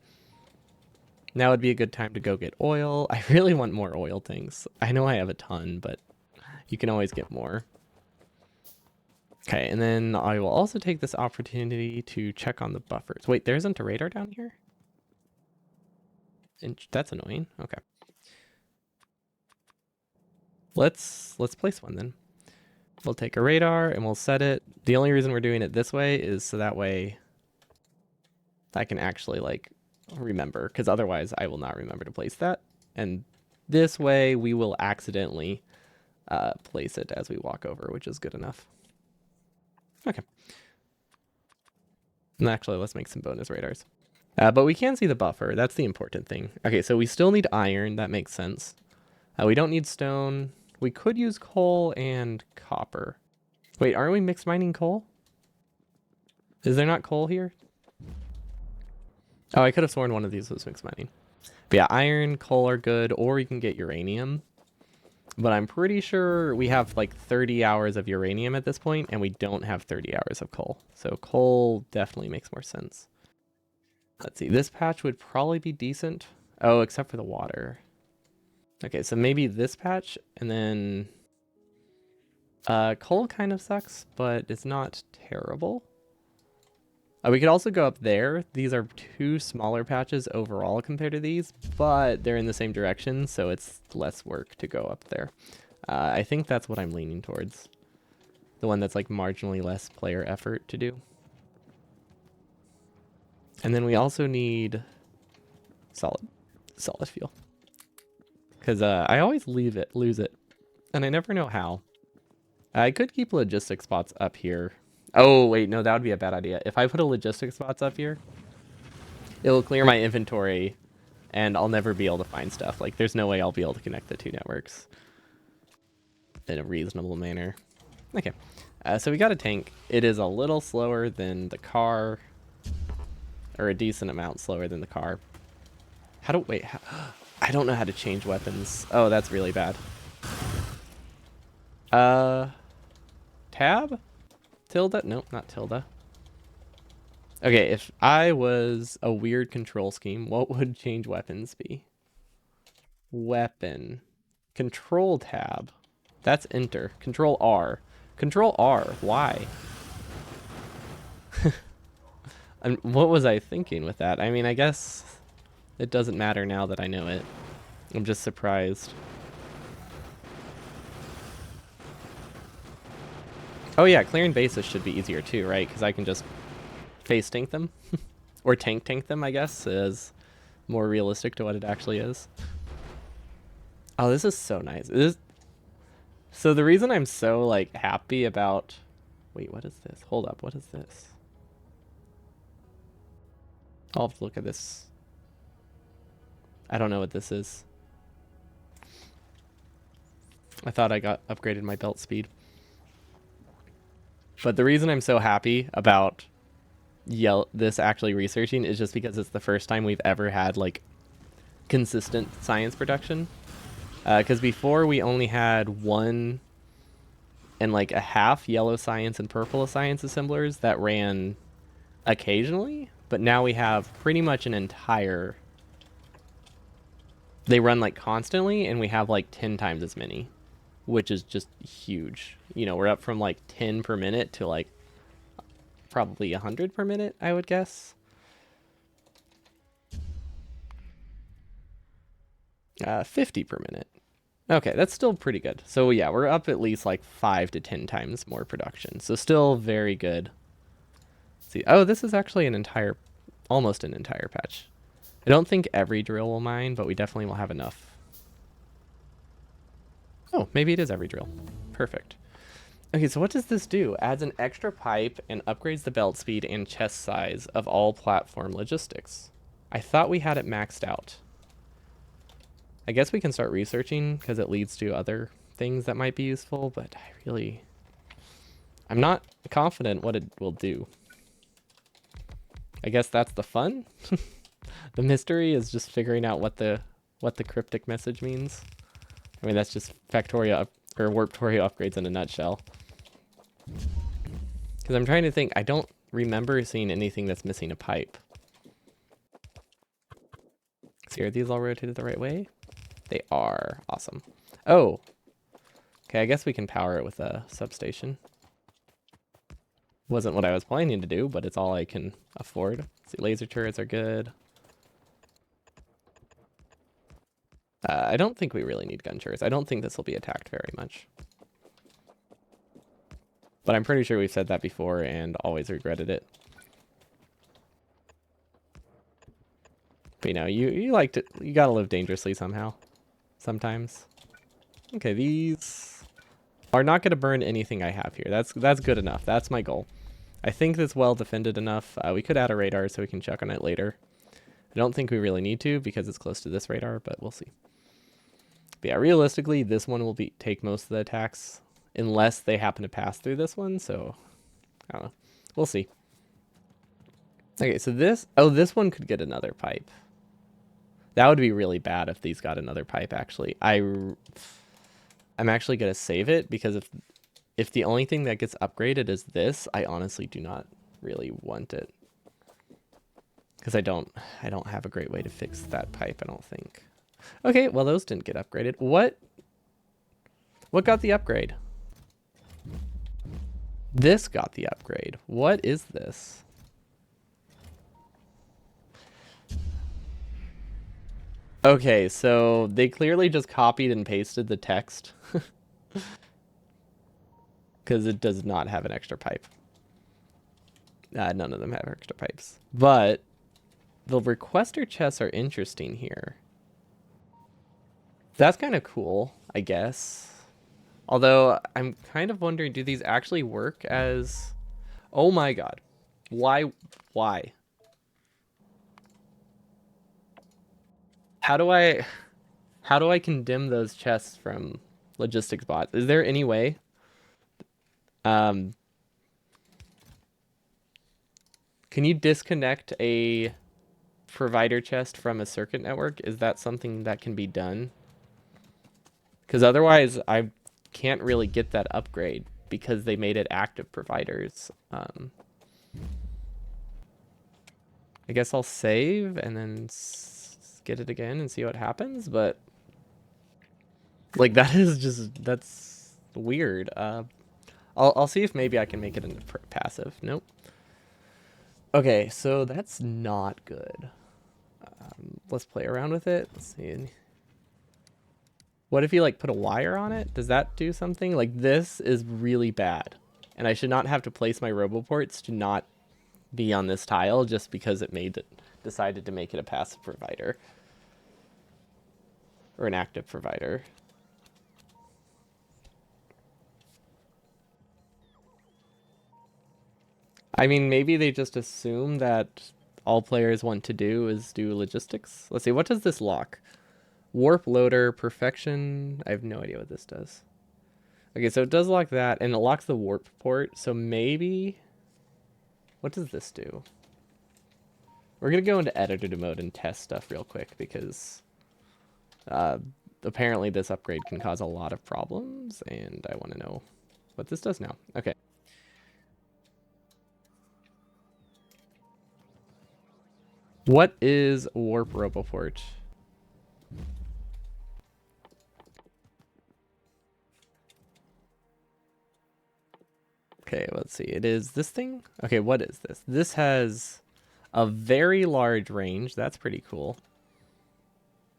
Now would be a good time to go get oil. I really want more oil things. I know I have a ton, but you can always get more. Okay, and then I will also take this opportunity to check on the buffers. Wait, there isn't a radar down here? And that's annoying. Okay. Let's place one then. We'll take a radar and we'll set it. The only reason we're doing it this way is so that way I can actually like remember, because otherwise I will not remember to place that. And this way we will accidentally place it as we walk over, which is good enough. Okay. And actually, let's make some bonus radars. But we can see the buffer. That's the important thing. Okay, so we still need iron. That makes sense. We don't need stone. We could use coal and copper. Wait, aren't we mixed mining coal? Is there not coal here? Oh, I could have sworn one of these was mixed mining. But yeah, iron, coal are good, or you can get uranium. But I'm pretty sure we have like 30 hours of uranium at this point, and we don't have 30 hours of coal. So coal definitely makes more sense. Let's see, this patch would probably be decent. Oh, except for the water. Okay, so maybe this patch, and then... coal kind of sucks, but it's not terrible. We could also go up there. These are 2 smaller patches overall compared to these, but they're in the same direction, so it's less work to go up there. I think that's what I'm leaning towards. The one that's like marginally less player effort to do. And then we also need solid fuel. Because I always lose it, and I never know how. I could keep logistics spots up here. Oh, wait, no, that would be a bad idea. If I put a logistics spots up here, it'll clear my inventory, and I'll never be able to find stuff. Like, there's no way I'll be able to connect the 2 networks in a reasonable manner. Okay, so we got a tank. It is a little slower than the car, or a decent amount slower than the car. Wait, I don't know how to change weapons. Oh, that's really bad. Tab? Tilde? Nope, not tilde. Okay, if I was a weird control scheme, what would change weapons be? Weapon. Control tab. That's enter. Control R. Control R. Why? And what was I thinking with that? I mean, I guess it doesn't matter now that I know it. I'm just surprised. Oh yeah, clearing bases should be easier too, right? Because I can just face tank them. Or tank them, I guess, is more realistic to what it actually is. Oh, this is so nice. So the reason I'm so, like, happy about... Wait, what is this? Hold up, what is this? I'll have to look at this. I don't know what this is. I thought I got upgraded my belt speed. But the reason I'm so happy about this actually researching is just because it's the first time we've ever had, like, consistent science production. Because before we only had 1 and like a half yellow science and purple science assemblers that ran occasionally, but now we have pretty much an entire... They run like constantly, and we have like 10 times as many, which is just huge. You know, we're up from like 10 per minute to like probably 100 per minute, I would guess. 50 per minute. Okay, that's still pretty good. So yeah, we're up at least like 5 to 10 times more production. So still very good. Let's see, oh, this is actually almost an entire patch. I don't think every drill will mine, but we definitely will have enough. Oh, maybe it is every drill. Perfect. Okay, so what does this do? Adds an extra pipe and upgrades the belt speed and chest size of all platform logistics. I thought we had it maxed out. I guess we can start researching because it leads to other things that might be useful, but I'm not confident what it will do. I guess that's the fun. The mystery is just figuring out what the cryptic message means. I mean, that's just Factorio or Warptorio upgrades in a nutshell. Because I'm trying to think, I don't remember seeing anything that's missing a pipe. See, are these all rotated the right way? They are. Awesome. Oh. Okay, I guess we can power it with a substation. Wasn't what I was planning to do, but it's all I can afford. See, laser turrets are good. I don't think we really need gun turrets. I don't think this will be attacked very much. But I'm pretty sure we've said that before and always regretted it. But you know, you gotta live dangerously somehow. Sometimes. Okay, these are not gonna burn anything I have here. That's good enough. That's my goal. I think that's well defended enough. We could add a radar so we can check on it later. I don't think we really need to because it's close to this radar, but we'll see. But yeah, realistically, this one will take most of the attacks unless they happen to pass through this one. So, I don't know. We'll see. Okay, so this one could get another pipe. That would be really bad if these got another pipe, actually. I'm actually going to save it because if the only thing that gets upgraded is this, I honestly do not really want it. Because I don't have a great way to fix that pipe, I don't think. Okay, well, those didn't get upgraded. What got the upgrade? This got the upgrade. What is this? Okay, so they clearly just copied and pasted the text. Because it does not have an extra pipe. None of them have extra pipes. But the requester chests are interesting here. That's kind of cool, I guess. Although, I'm kind of wondering, do these actually work as... Oh my god. Why? How do I condemn those chests from logistics bots? Is there any way? Can you disconnect a provider chest from a circuit network? Is that something that can be done? Because otherwise, I can't really get that upgrade because they made it active providers. I guess I'll save and then get it again and see what happens, but like that's weird. I'll see if maybe I can make it into passive. Nope. Okay, so that's not good. Let's play around with it. Let's see. What if you like put a wire on it? Does that do something? Like this is really bad. And I should not have to place my roboports to not be on this tile just because decided to make it a passive provider. Or an active provider. I mean, maybe they just assume that all players want to do is do logistics. Let's see, what does this lock? Warp loader, perfection. I have no idea what this does. Okay, so it does lock that, and it locks the warp port. So maybe... What does this do? We're going to go into editor mode and test stuff real quick because apparently this upgrade can cause a lot of problems, and I want to know what this does now. Okay. What is warp roboport? Okay, let's see. It is this thing? Okay, what is this? This has a very large range. That's pretty cool.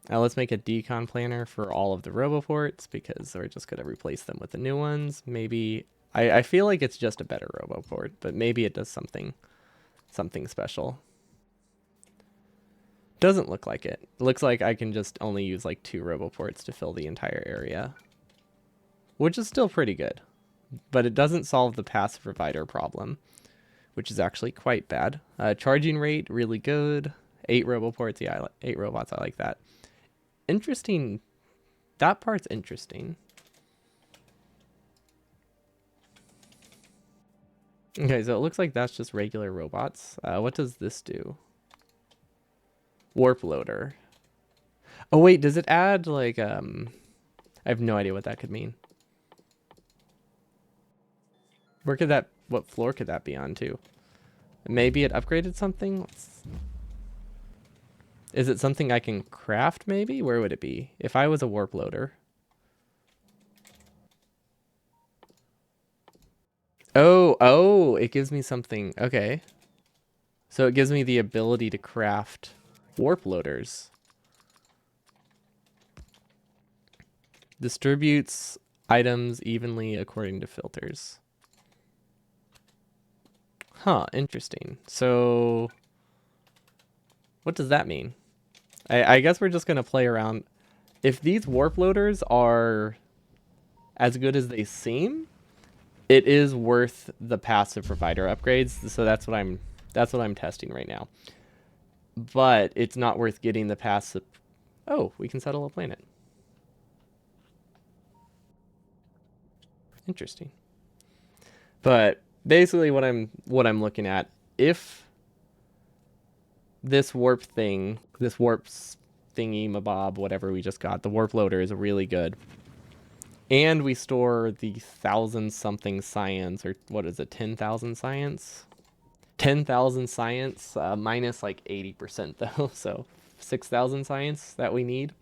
Now let's make a decon planner for all of the roboports because we're just going to replace them with the new ones. Maybe... I feel like it's just a better roboport, but maybe it does something special. Doesn't look like it. It looks like I can just only use like 2 roboports to fill the entire area, which is still pretty good. But it doesn't solve the passive provider problem, which is actually quite bad. Charging rate, really good. 8 roboports, yeah, 8 robots, I like that. Interesting. That part's interesting. Okay, so it looks like that's just regular robots. What does this do? Warp loader. Oh wait, does it add like I have no idea what that could mean. Where could that, what floor could that be on too? Maybe it upgraded something? Is it something I can craft maybe? Where would it be? If I was a warp loader. Oh, it gives me something. Okay. So it gives me the ability to craft warp loaders. Distributes items evenly according to filters. Huh, interesting. So what does that mean? I guess we're just going to play around. If these warp loaders are as good as they seem, it is worth the passive provider upgrades. So that's what I'm testing right now. But it's not worth getting the passive. Oh, we can settle a planet. Interesting. But basically what I'm looking at, if this warp thingy mabob, whatever we just got, the warp loader is really good. And we store the 1,000 something science, or what is it, 10,000 science? 10,000 science, minus like 80% though, so 6,000 science that we need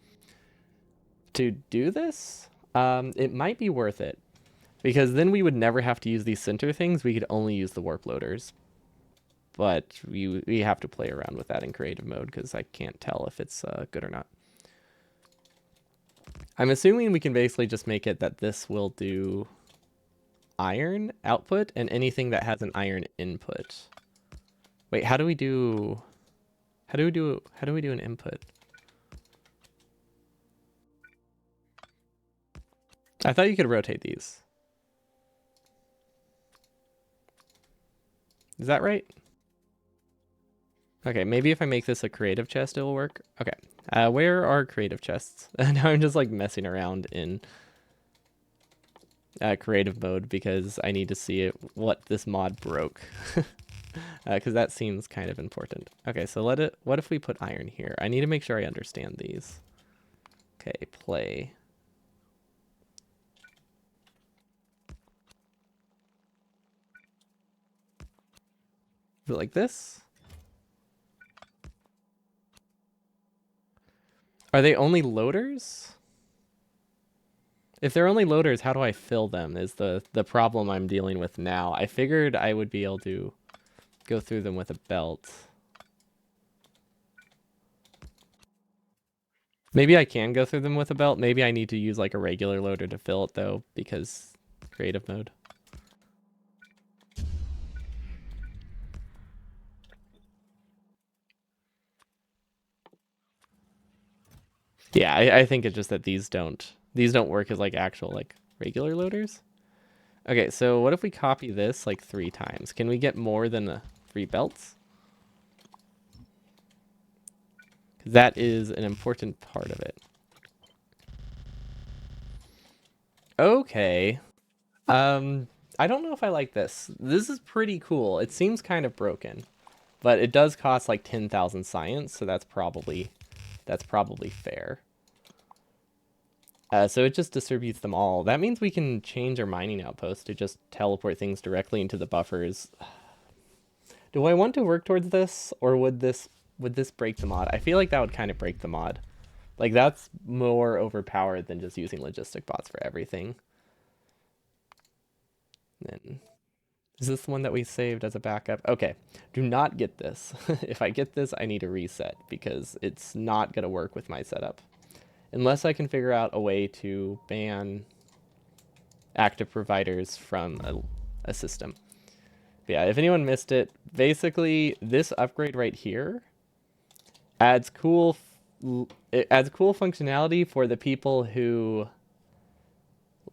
to do this. It might be worth it, because then we would never have to use these center things. We could only use the warp loaders. But we have to play around with that in creative mode because I can't tell if it's good or not. I'm assuming we can basically just make it that this will do iron output and anything that has an iron input. Wait, how do we do an input? I thought you could rotate these. Is that right? Okay, maybe if I make this a creative chest, it'll work. Okay, where are creative chests? Now I'm just like messing around in creative mode because I need to see what this mod broke. Because that seems kind of important. Okay, so what if we put iron here? I need to make sure I understand these. Okay, play. Is it like this? Are they only loaders? If they're only loaders, how do I fill them is the problem I'm dealing with now. I figured I would be able to go through them with a belt. Maybe I can go through them with a belt. Maybe I need to use like a regular loader to fill it though, because creative mode. Yeah, I think it's just that these don't work as like actual like regular loaders. Okay, so what if we copy this like 3 times? Can we get more than the 3 belts? Because that is an important part of it. Okay. I don't know if I like this. This is pretty cool. It seems kind of broken, but it does cost like 10,000 science, so that's probably fair. So it just distributes them all. That means we can change our mining outpost to just teleport things directly into the buffers. Do I want to work towards this, or would this break the mod? I feel like that would kind of break the mod. Like, that's more overpowered than just using logistic bots for everything. Then, is this the one that we saved as a backup? Okay, do not get this. If I get this, I need a reset because it's not going to work with my setup. Unless I can figure out a way to ban active providers from a system. But yeah, if anyone missed it, basically this upgrade right here adds cool functionality for the people who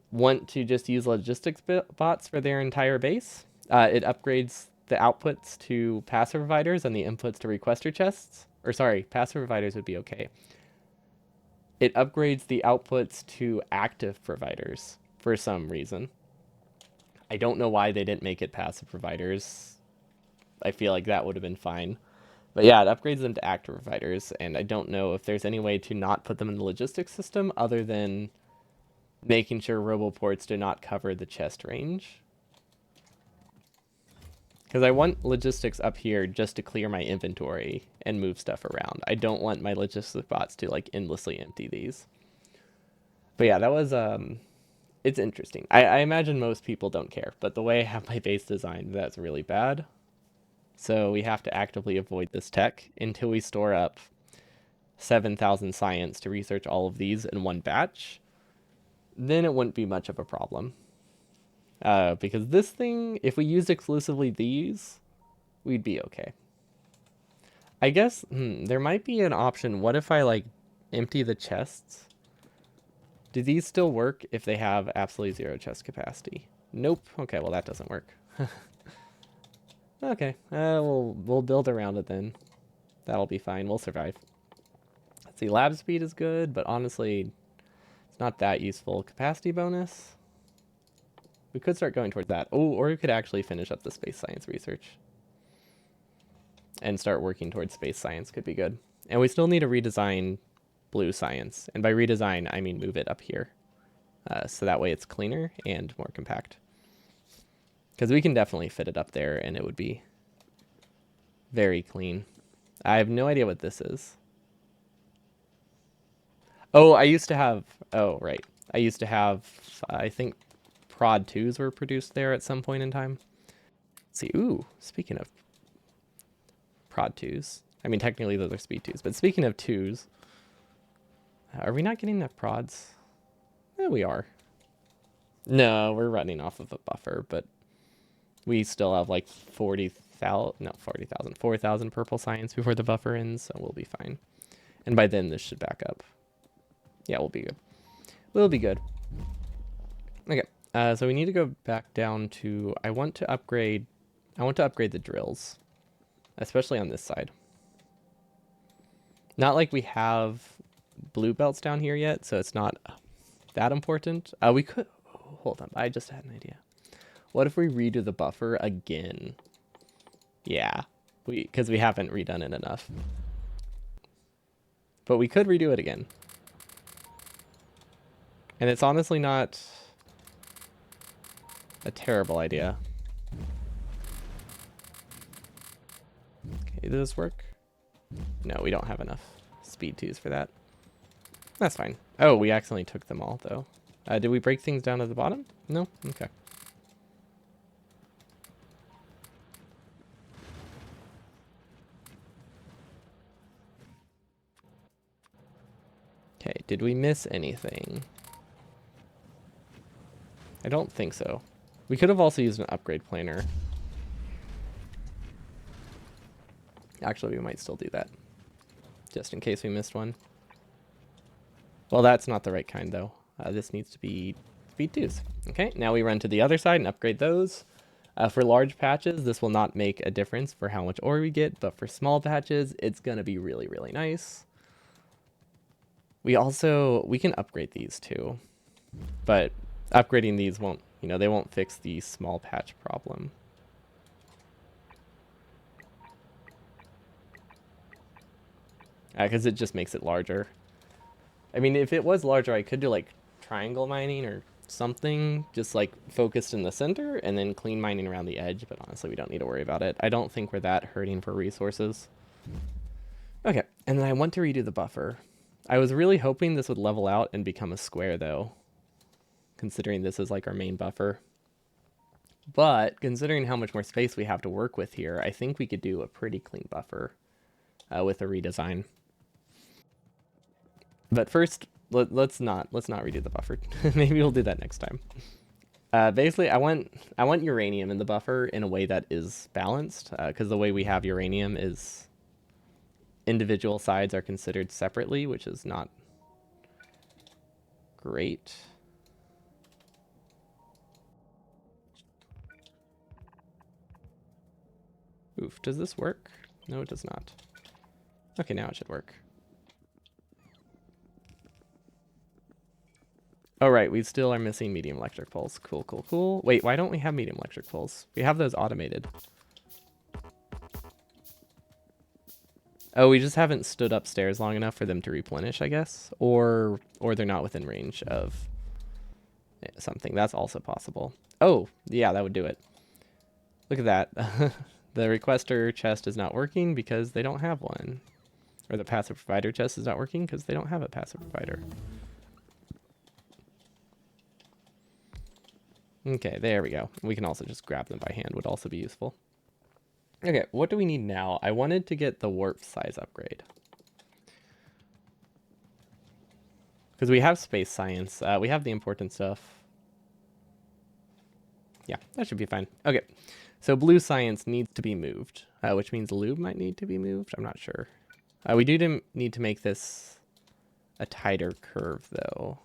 want to just use logistics bots for their entire base. It upgrades the outputs to passive providers and the inputs to requester chests. Or sorry, passive providers would be okay. It upgrades the outputs to active providers for some reason. I don't know why they didn't make it passive providers. I feel like that would have been fine. But yeah, it upgrades them to active providers, and I don't know if there's any way to not put them in the logistics system other than making sure roboports do not cover the chest range. Because I want logistics up here just to clear my inventory and move stuff around. I don't want my logistics bots to like endlessly empty these. But yeah, that was it's interesting. I imagine most people don't care, but the way I have my base designed, that's really bad. So we have to actively avoid this tech until we store up 7,000 science to research all of these in one batch. Then it wouldn't be much of a problem. Because this thing, if we used exclusively these, we'd be okay. I guess there might be an option. What if I like empty the chests? Do these still work if they have absolutely 0 chest capacity? Nope. Okay, well that doesn't work. Okay, we'll build around it then. That'll be fine. We'll survive. Let's see, lab speed is good, but honestly, it's not that useful. Capacity bonus? We could start going towards that. Oh, or we could actually finish up the space science research. And start working towards space science could be good. And we still need to redesign blue science. And by redesign, I mean move it up here. So that way it's cleaner and more compact. Because we can definitely fit it up there and it would be very clean. I have no idea what this is. Oh, I used to have... Oh, right. I used to have, I think, prod 2s were produced there at some point in time. Let's see, ooh, speaking of prod 2s. I mean, technically those are speed 2s. But speaking of 2s, are we not getting enough prods? Yeah, we are. No, we're running off of a buffer, but we still have like 40,000, no, 40,000, 4,000 purple science before the buffer ends, so we'll be fine. And by then this should back up. Yeah, we'll be good. We'll be good. Okay, so we need to go back down to, I want to upgrade the drills, especially on this side. Not like we have blue belts down here yet, so it's not that important. We could, hold on, I just had an idea. What if we redo the buffer again? Yeah, because we haven't redone it enough. But we could redo it again. And it's honestly not a terrible idea. Okay, does this work? No, we don't have enough speed 2s for that. That's fine. Oh, we accidentally took them all, though. Did we break things down at the bottom? No? Okay. Did we miss anything? I don't think so. We could have also used an upgrade planner. Actually, we might still do that. Just in case we missed one. Well, that's not the right kind, though. This needs to be speed 2s. Okay, now we run to the other side and upgrade those. For large patches, this will not make a difference for how much ore we get, but for small patches, it's going to be really, really nice. We can upgrade these too, but upgrading these won't, they won't fix the small patch problem. Because it just makes it larger. I mean, if it was larger, I could do like triangle mining or something, just like focused in the center and then clean mining around the edge, but honestly, we don't need to worry about it. I don't think we're that hurting for resources. Okay, and then I want to redo the buffer. I was really hoping this would level out and become a square though, considering this is like our main buffer. But considering how much more space we have to work with here, I think we could do a pretty clean buffer with a redesign. But first, let's not redo the buffer. Maybe we'll do that next time. Basically, I want uranium in the buffer in a way that is balanced, because the way we have uranium is individual sides are considered separately, which is not great. Oof, does this work? No, it does not. Okay, now it should work. Oh, right, we still are missing medium electric poles. Cool, cool, cool. Wait, why don't we have medium electric poles? We have those automated. Oh, we just haven't stood upstairs long enough for them to replenish, I guess. Or they're not within range of something. That's also possible. Oh, yeah, that would do it. Look at that. The requester chest is not working because they don't have one. Or the passive provider chest is not working because they don't have a passive provider. Okay, there we go. We can also just grab them by hand, would also be useful. Okay, what do we need now? I wanted to get the warp size upgrade. Because we have space science. We have the important stuff. Yeah, that should be fine. Okay, so blue science needs to be moved, which means lube might need to be moved. I'm not sure. We do need to make this a tighter curve, though.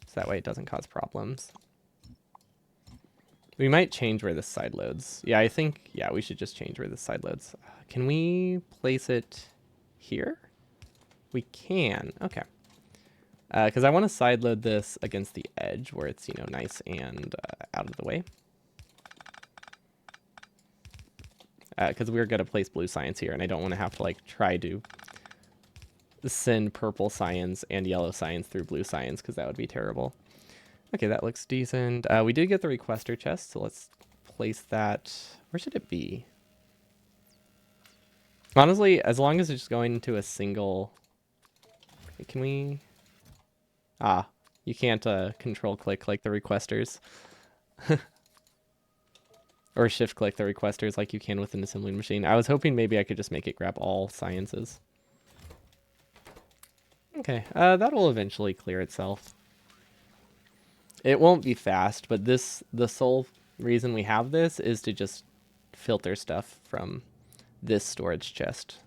So that way it doesn't cause problems. We might change where this side loads. Yeah, I think, we should just change where this side loads. Can we place it here? We can, okay. Because I want to side load this against the edge where it's, nice and out of the way. Because we're going to place blue science here, and I don't want to have to, try to send purple science and yellow science through blue science, because that would be terrible. Okay, that looks decent. We did get the requester chest, so let's place that. Where should it be? Honestly, as long as it's just going into a single... Can we... Ah, you can't control click like the requesters. Or shift click the requesters like you can with an assembly machine. I was hoping maybe I could just make it grab all sciences. Okay, that will eventually clear itself. It won't be fast, but the sole reason we have this is to just filter stuff from this storage chest.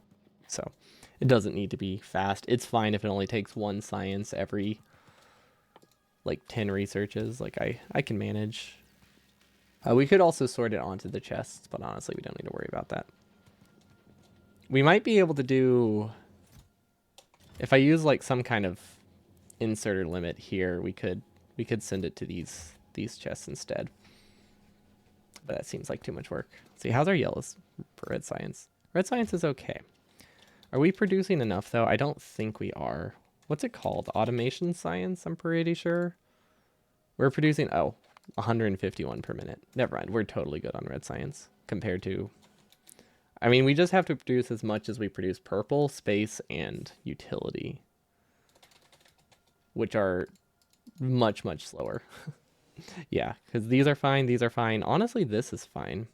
So it doesn't need to be fast. It's fine if it only takes one science every 10 researches. I can manage. We could also sort it onto the chests, but honestly we don't need to worry about that. We might be able to do, if I use some kind of inserter limit here, we could send it to these chests instead. But that seems like too much work. Let's see, how's our yellows for red science? Red science is okay. Are we producing enough though? I don't think we are. What's it called? Automation science, I'm pretty sure. We're producing, 151 per minute. Never mind, we're totally good on red science compared to... I mean, we just have to produce as much as we produce purple, space, and utility. Which are much, much slower. Yeah, because these are fine, these are fine. Honestly, this is fine.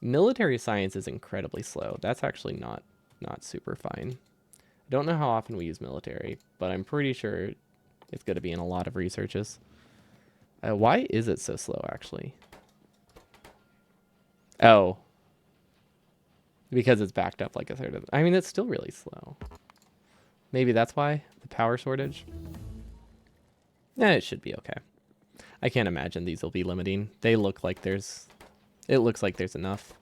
Military science is incredibly slow. That's actually not super fine. I don't know how often we use military, but I'm pretty sure it's going to be in a lot of researches. Why is it so slow, actually? Oh. Because it's backed up like a third of... I mean, it's still really slow. Maybe that's why? The power shortage? Yeah, it should be okay. I can't imagine these will be limiting. They look like there's... It looks like there's enough.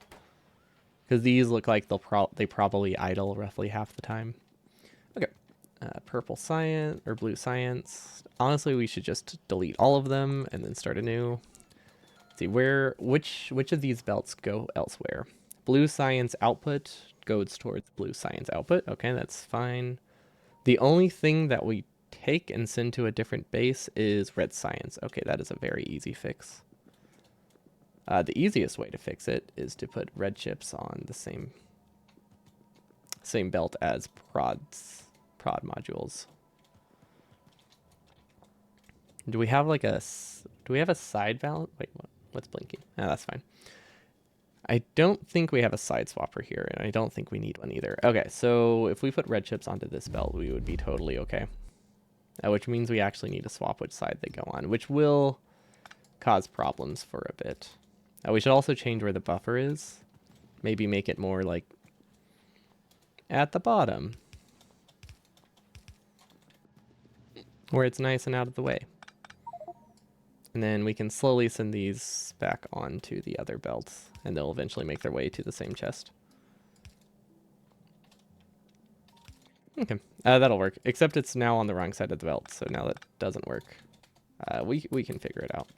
Because these look like they probably idle roughly half the time. Okay. Purple science, or blue science. Honestly, we should just delete all of them and then start anew. Let's see, which of these belts go elsewhere? Blue science output goes towards blue science output. Okay, that's fine. The only thing that we take and send to a different base is red science. Okay, that is a very easy fix. The easiest way to fix it is to put red chips on the same belt as prod modules. Do we have like a side valve? Wait, what's blinking? Ah, that's fine. I don't think we have a side swapper here, and I don't think we need one either. Okay, so if we put red chips onto this belt, we would be totally okay. Which means we actually need to swap which side they go on, which will cause problems for a bit. We should also change where the buffer is. Maybe make it more like at the bottom, where it's nice and out of the way. And then we can slowly send these back onto the other belts, and they'll eventually make their way to the same chest. Okay, that'll work, except it's now on the wrong side of the belt, so now that doesn't work. We can figure it out.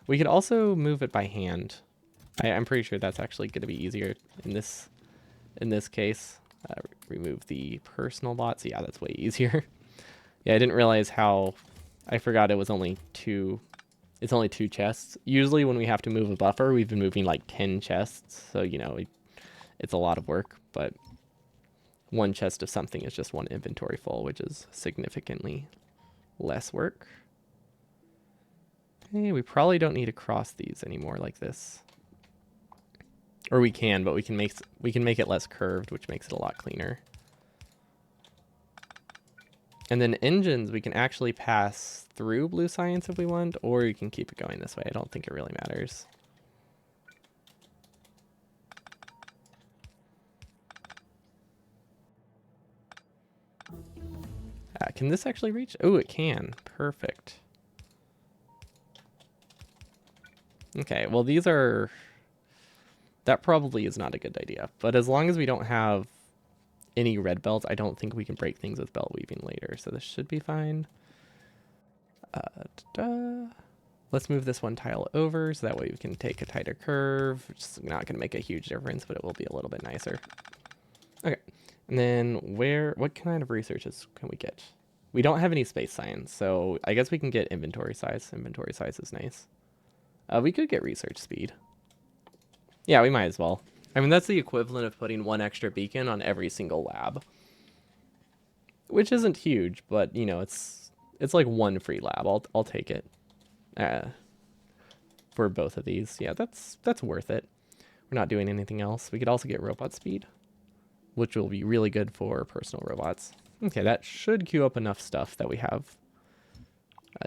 We could also move it by hand. I'm pretty sure that's actually going to be easier in this case. Remove the personal bots. Yeah, that's way easier. Yeah, I didn't realize how... I forgot it was only two... It's only 2 chests. Usually when we have to move a buffer, we've been moving like 10 chests. So, you know, it's a lot of work, but 1 chest of something is just 1 inventory full, which is significantly less work. Okay, we probably don't need to cross these anymore like this. Or we can, but we can make it less curved, which makes it a lot cleaner. And then engines, we can actually pass through blue science if we want, or you can keep it going this way. I don't think it really matters. Can this actually reach? Oh, it can. Perfect. Okay, well these are... That probably is not a good idea. But as long as we don't have any red belts, I don't think we can break things with belt weaving later. So this should be fine. Let's move this 1 tile over so that way we can take a tighter curve. It's not going to make a huge difference, but it will be a little bit nicer. Okay. And then what kind of researches can we get? We don't have any space science, so I guess we can get inventory size. Inventory size is nice. We could get research speed. Yeah, we might as well. I mean, that's the equivalent of putting 1 extra beacon on every single lab. Which isn't huge, but, you know, it's like 1 free lab. I'll take it. For both of these. Yeah, that's worth it. We're not doing anything else. We could also get robot speed, which will be really good for personal robots. Okay, that should queue up enough stuff that we have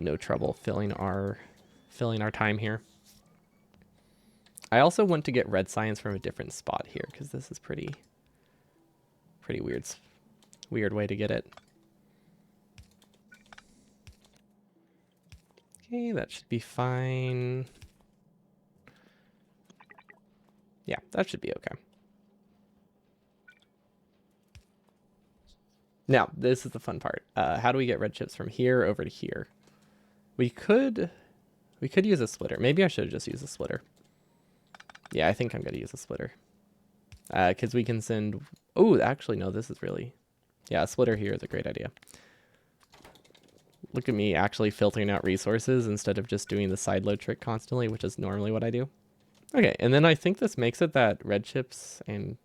no trouble filling our time here. I also want to get red science from a different spot here, because this is pretty weird way to get it. Okay, that should be fine. Yeah, that should be okay. Now, this is the fun part. How do we get red chips from here over to here? We could use a splitter. Maybe I should just use a splitter. Yeah, I think I'm going to use a splitter. Because we can send... Oh, actually, no, this is really... Yeah, a splitter here is a great idea. Look at me actually filtering out resources instead of just doing the sideload trick constantly, which is normally what I do. Okay, and then I think this makes it that red chips and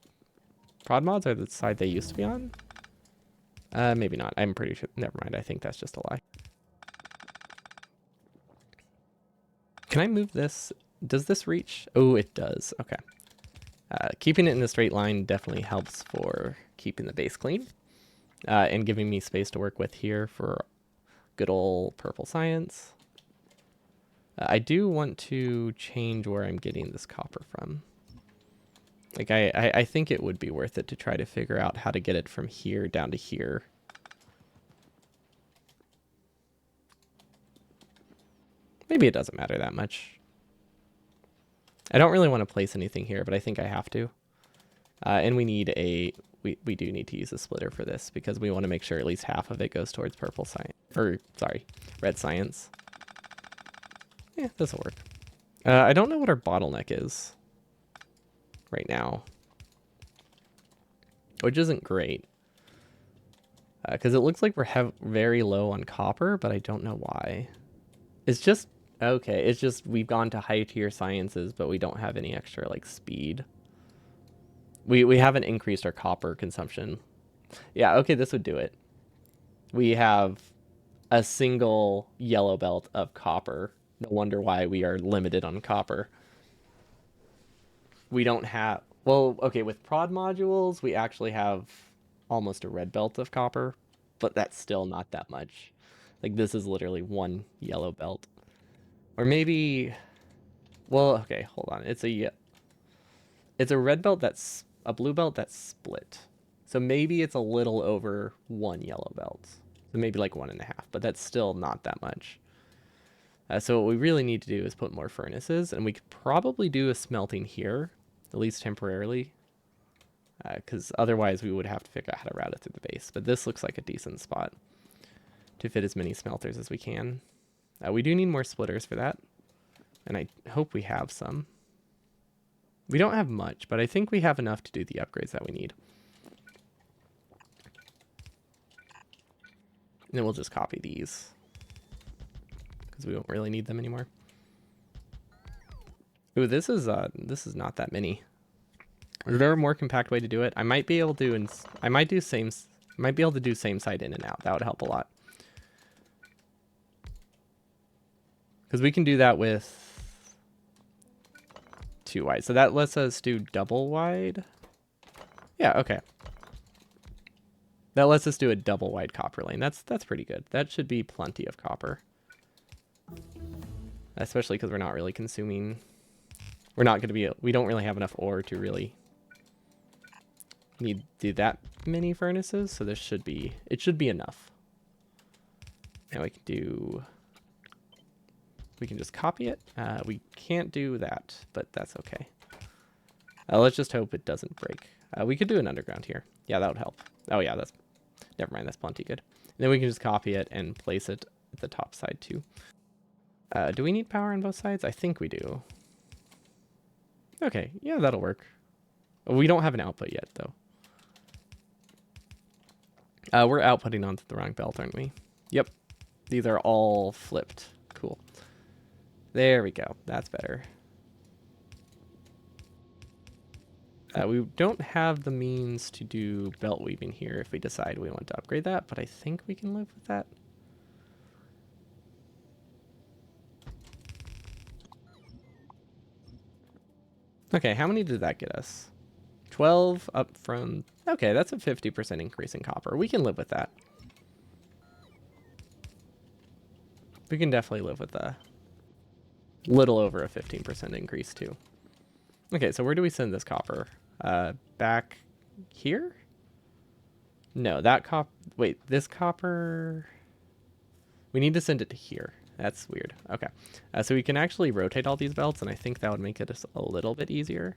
prod mods are the side they used to be on. Maybe not. I'm pretty sure. Never mind. I think that's just a lie. Can I move this? Does this reach? Oh, it does. Okay. Keeping it in a straight line definitely helps for keeping the base clean. and giving me space to work with here for good old purple science. I do want to change where I'm getting this copper from. Like, I think it would be worth it to try to figure out how to get it from here down to here. Maybe it doesn't matter that much. I don't really want to place anything here, but I think I have to. And we need we do need to use a splitter for this because we want to make sure at least half of it goes towards purple science. Or, sorry, red science. Yeah, this will work. I don't know what our bottleneck is right now, which isn't great. Because it looks like we're very low on copper, but I don't know why. It's just, okay, it's just we've gone to high tier sciences, but we don't have any extra, like, speed. We haven't increased our copper consumption. Yeah, okay, this would do it. We have a single yellow belt of copper. No wonder why we are limited on copper. We don't have... Well, okay, with prod modules, we actually have almost a red belt of copper, but that's still not that much. Like, this is literally one yellow belt. Or maybe... Well, okay, hold on. It's a red belt that's... a blue belt that's split. So maybe it's a little over one yellow belt. So maybe like 1.5, but that's still not that much. So what we really need to do is put more furnaces, and we could probably do a smelting here, at least temporarily, because otherwise we would have to figure out how to route it through the base. But this looks like a decent spot to fit as many smelters as we can. We do need more splitters for that, and I hope we have some. We don't have much, but I think we have enough to do the upgrades that we need. And then we'll just copy these, because we don't really need them anymore. Ooh, this is not that many. Is there a more compact way to do it? I might be able to, I might be able to do same side in and out. That would help a lot. Because we can do that with 2 wide. So that lets us do double wide. Yeah, okay. That lets us do a double wide copper lane. That's pretty good. That should be plenty of copper. Especially because we're not really consuming... We're not going to be... We don't really have enough ore to really need to do that many furnaces. So this should be... It should be enough. Now we can do... We can just copy it. We can't do that, but that's okay. Let's just hope it doesn't break. We could do an underground here. Yeah, that would help. Oh yeah, that's... Never mind, that's plenty good. And then we can just copy it and place it at the top side too. Do we need power on both sides? I think we do. Okay, yeah, that'll work. We don't have an output yet, though. We're outputting onto the wrong belt, aren't we? Yep. These are all flipped. Cool. There we go. That's better. We don't have the means to do belt weaving here if we decide we want to upgrade that, but I think we can live with that. Okay, how many did that get us? 12 up from... Okay, that's a 50% increase in copper. We can live with that. We can definitely live with a little over a 15% increase too. Okay, so where do we send this copper? Back here? No, that wait, this copper... We need to send it to here. That's weird. Okay. So we can actually rotate all these belts, and I think that would make it a little bit easier.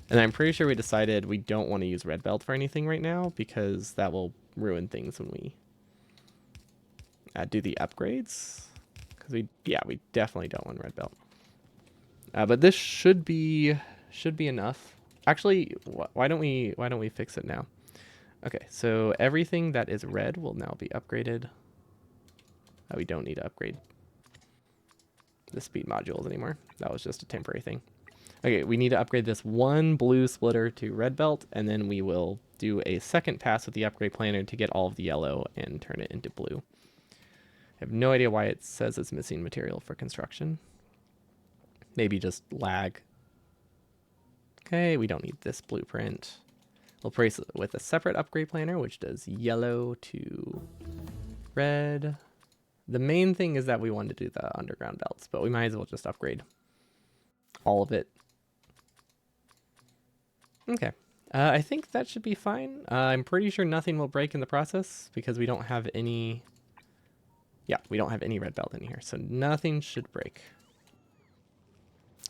And I'm pretty sure we decided we don't want to use red belt for anything right now, because that will ruin things when we do the upgrades. Because we definitely don't want red belt. But this should be enough. Actually, why don't we fix it now? Okay, so everything that is red will now be upgraded. We don't need to upgrade the speed modules anymore. That was just a temporary thing. Okay, we need to upgrade this one blue splitter to red belt, and then we will do a second pass with the upgrade planner to get all of the yellow and turn it into blue. I have no idea why it says it's missing material for construction. Maybe just lag. Okay, we don't need this blueprint. We'll place it with a separate upgrade planner, which does yellow to red. The main thing is that we want to do the underground belts, but we might as well just upgrade all of it. Okay. I think that should be fine. I'm pretty sure nothing will break in the process because we don't have any... Yeah, we don't have any red belt in here, so nothing should break.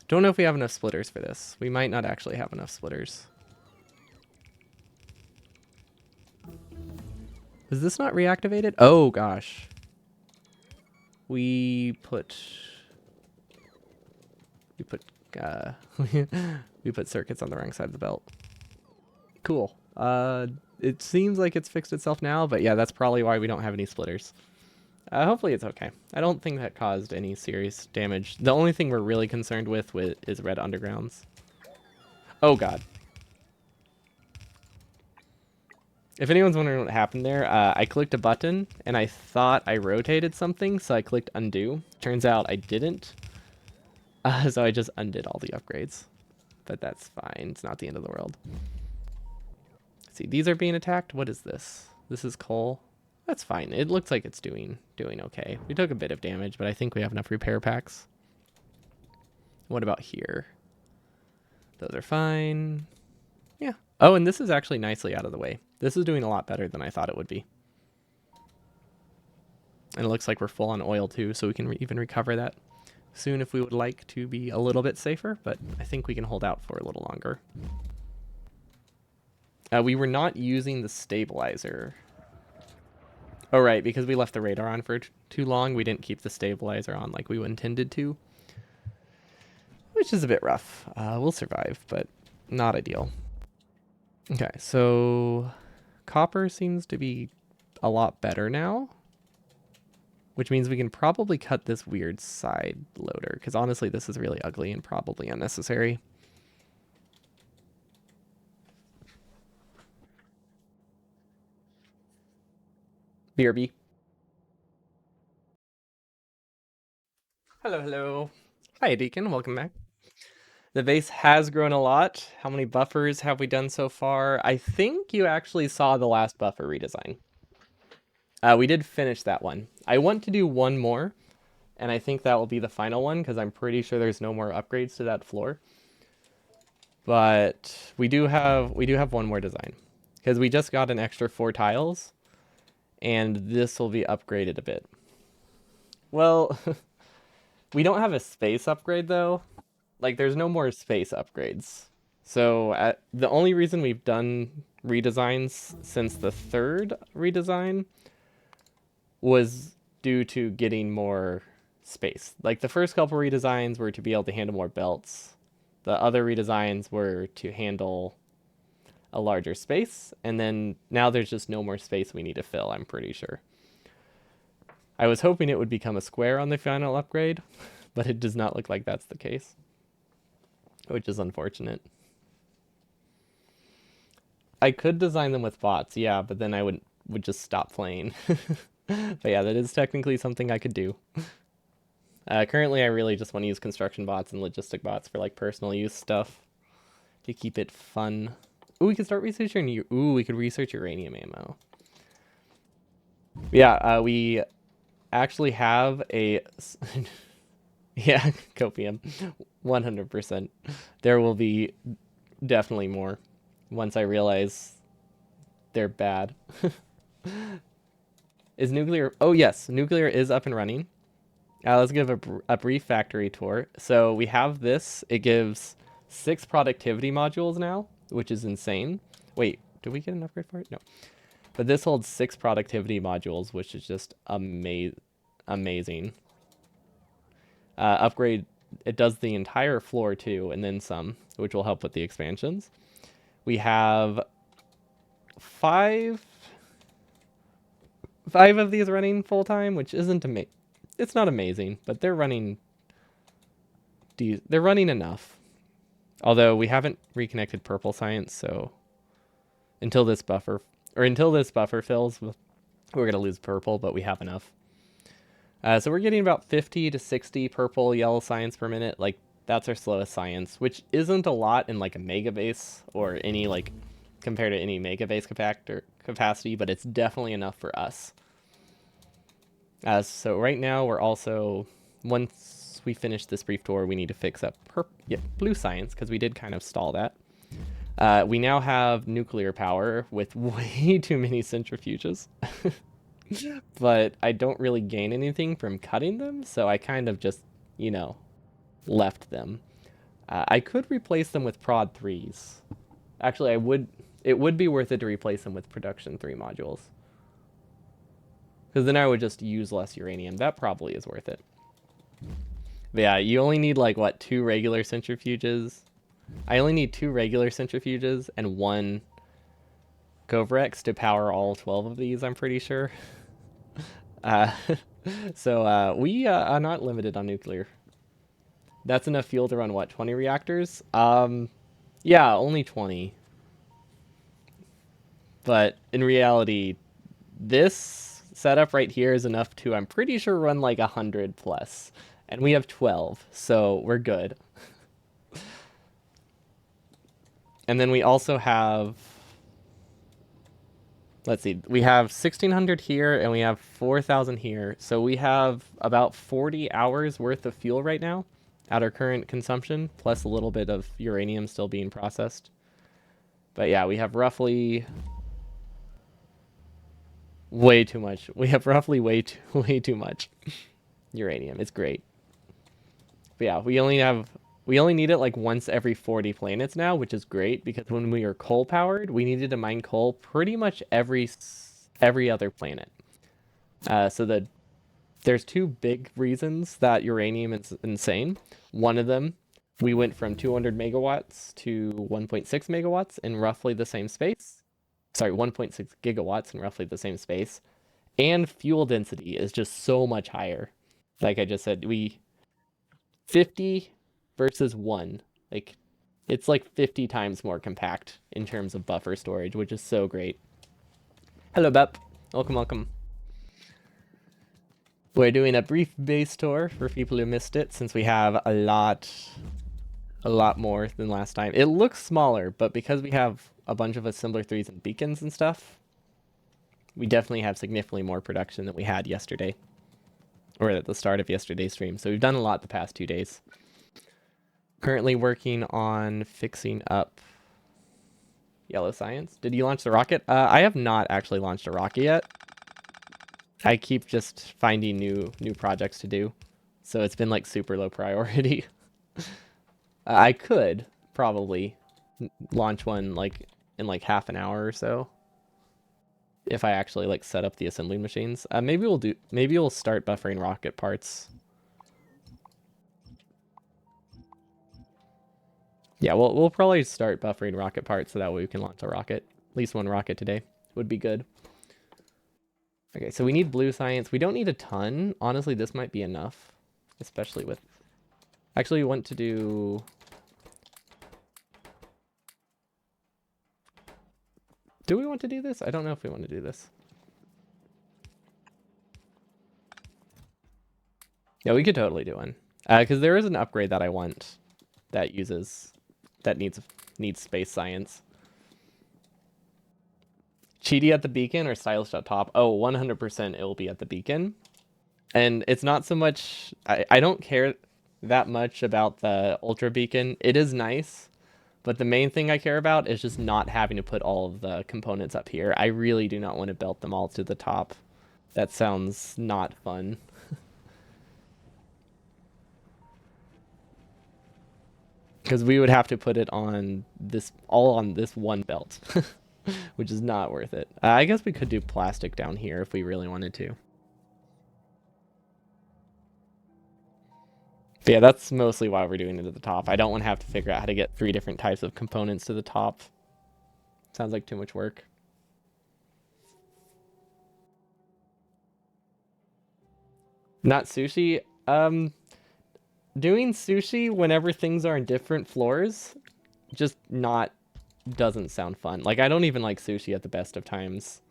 Don't know if we have enough splitters for this. We might not actually have enough splitters. Is this not reactivated? Oh, gosh. We put we put circuits on the wrong side of the belt. Cool. It seems like it's fixed itself now, but yeah, that's probably why we don't have any splitters. Hopefully it's okay. I don't think that caused any serious damage. The only thing we're really concerned with is red undergrounds. Oh god. If anyone's wondering what happened there, I clicked a button and I thought I rotated something, so I clicked undo. Turns out I didn't. So I just undid all the upgrades. But that's fine. It's not the end of the world. Let's see, these are being attacked. What is this? This is coal. That's fine. It looks like it's doing okay. We took a bit of damage, but I think we have enough repair packs. What about here? Those are fine. Yeah. Oh, and this is actually nicely out of the way. This is doing a lot better than I thought it would be. And it looks like we're full on oil too, so we can even recover that soon if we would like to be a little bit safer, but I think we can hold out for a little longer. We were not using the stabilizer. Oh, right, because we left the radar on for too long, we didn't keep the stabilizer on like we intended to. Which is a bit rough. We'll survive, but not ideal. Okay, so copper seems to be a lot better now. Which means we can probably cut this weird side loader, because honestly this is really ugly and probably unnecessary. BRB. Hello, hello. Hi, Deacon. Welcome back. The base has grown a lot. How many buffers have we done so far? I think you actually saw the last buffer redesign. We did finish that one. I want to do one more, and I think that will be the final one, because I'm pretty sure there's no more upgrades to that floor. But we do have one more design, because we just got an extra 4 tiles, and this will be upgraded a bit. Well, we don't have a space upgrade though. Like, there's no more space upgrades. So the only reason we've done redesigns since the 3rd redesign was due to getting more space. Like, the first couple redesigns were to be able to handle more belts. The other redesigns were to handle a larger space, and then now there's just no more space we need to fill, I'm pretty sure. I was hoping it would become a square on the final upgrade, but it does not look like that's the case, which is unfortunate. I could design them with bots, yeah, but then I would just stop playing. But yeah, that is technically something I could do. Currently, I really just want to use construction bots and logistic bots for like personal use stuff to keep it fun. Ooh, we could start researching. Ooh, we could research uranium ammo. Yeah, we actually have a. Yeah, copium, 100%. There will be definitely more once I realize they're bad. Is nuclear? Oh yes, nuclear is up and running. Let's give a brief factory tour. So we have this. It gives 6 productivity modules now, which is insane. Wait, did we get an upgrade for it? No. But this holds 6 productivity modules, which is just amazing. Upgrade, it does the entire floor too, and then some, which will help with the expansions. We have 5 of these running full time, which isn't amazing. It's not amazing, but they're running. They're running enough. Although we haven't reconnected purple science, so until this buffer fills, we're gonna lose purple, but we have enough. So we're getting about 50 to 60 purple yellow science per minute. Like, that's our slowest science, which isn't a lot in like a mega base or any like compared to any mega base capacity, but it's definitely enough for us. So right now we're also, once we finish this brief tour, we need to fix up blue science, because we did kind of stall that. We now have nuclear power with way too many centrifuges. But I don't really gain anything from cutting them, so I kind of just, you know, left them. I could replace them with prod 3s. Actually, it would be worth it to replace them with production 3 modules. Because then I would just use less uranium. That probably is worth it. But yeah, you only need like, what, 2 regular centrifuges? I only need 2 regular centrifuges and 1 Govrex to power all 12 of these, I'm pretty sure. So we are not limited on nuclear. That's enough fuel to run, what, 20 reactors? Yeah, only 20. But in reality, this setup right here is enough to, I'm pretty sure, run like 100 plus. And we have 12, so we're good. And then we also have, let's see, we have 1,600 here and we have 4,000 here. So we have about 40 hours worth of fuel right now at our current consumption, plus a little bit of uranium still being processed. But yeah, we have roughly way too much. We have roughly way too much uranium. It's great. But yeah, we only need it like once every 40 planets now, which is great, because when we were coal powered, we needed to mine coal pretty much every other planet. So there's 2 big reasons that uranium is insane. One of them, we went from 200 megawatts to 1.6 megawatts in roughly the same space. Sorry, 1.6 gigawatts in roughly the same space. And fuel density is just so much higher. Like I just said, 50 versus 1. Like, it's like 50 times more compact in terms of buffer storage, which is so great. Hello, Bep. Welcome, welcome. We're doing a brief base tour for people who missed it, since we have a lot more than last time. It looks smaller, but because we have a bunch of assembler 3s and beacons and stuff, we definitely have significantly more production than we had yesterday, or at the start of yesterday's stream. So we've done a lot the past 2 days. Currently working on fixing up yellow science. Did you launch the rocket? I have not actually launched a rocket yet. I keep just finding new projects to do, so it's been like super low priority. I could probably launch one like in like half an hour or so, if I actually like set up the assembly machines. Maybe we'll start buffering rocket parts. Yeah, we'll probably start buffering rocket parts so that way we can launch a rocket. At least 1 rocket today would be good. Okay, so we need blue science. We don't need a ton. Honestly, this might be enough, especially with... Actually, we want to do... Do we want to do this? I don't know if we want to do this. Yeah, we could totally do one. Because there is an upgrade that I want that needs space science. Cheaty at the beacon or stylish at top? Oh, 100% it will be at the beacon. And it's not so much... I don't care that much about the ultra beacon. It is nice, but the main thing I care about is just not having to put all of the components up here. I really do not want to belt them all to the top. That sounds not fun. Because we would have to put it on all on this one belt, which is not worth it. I guess we could do plastic down here if we really wanted to. But yeah, that's mostly why we're doing it at the top. I don't want to have to figure out how to get 3 different types of components to the top. Sounds like too much work. Not sushi. Doing sushi whenever things are in different floors just doesn't sound fun. Like, I don't even like sushi at the best of times.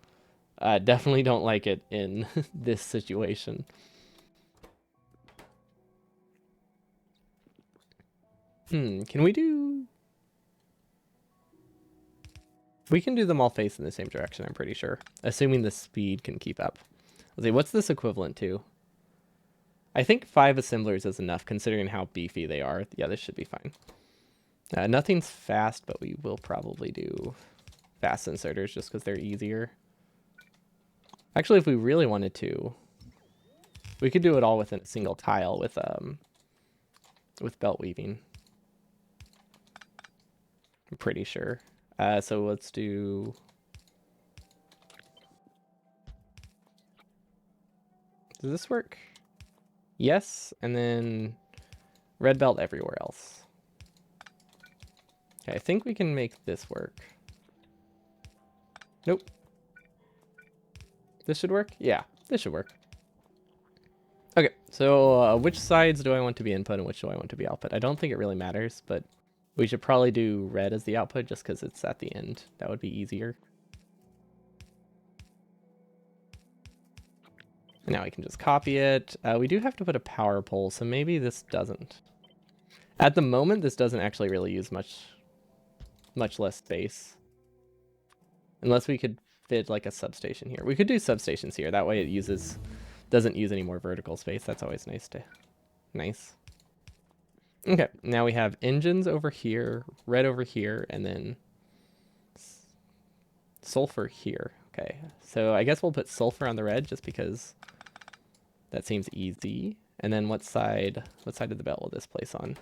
Definitely don't like it in this situation. Can we do... We can do them all facing the same direction, I'm pretty sure. Assuming the speed can keep up. Let's see, what's this equivalent to? I think 5 assemblers is enough considering how beefy they are. Yeah, this should be fine. Nothing's fast, but we will probably do fast inserters just because they're easier. Actually, if we really wanted to, we could do it all within a single tile with belt weaving. I'm pretty sure. So let's do... Does this work? Yes, and then red belt everywhere else. Okay, I think we can make this work. Nope. This should work? Yeah, this should work. Okay, so which sides do I want to be input and which do I want to be output? I don't think it really matters, but we should probably do red as the output just because it's at the end. That would be easier. And now we can just copy it. We do have to put a power pole, so maybe this doesn't. At the moment, this doesn't actually really use much less space. Unless we could fit like a substation here. We could do substations here. That way it doesn't use any more vertical space. That's always nice. Okay, now we have engines over here, red over here, and then sulfur here. Okay, so I guess we'll put sulfur on the red just because that seems easy. And then what side of the belt will this place on?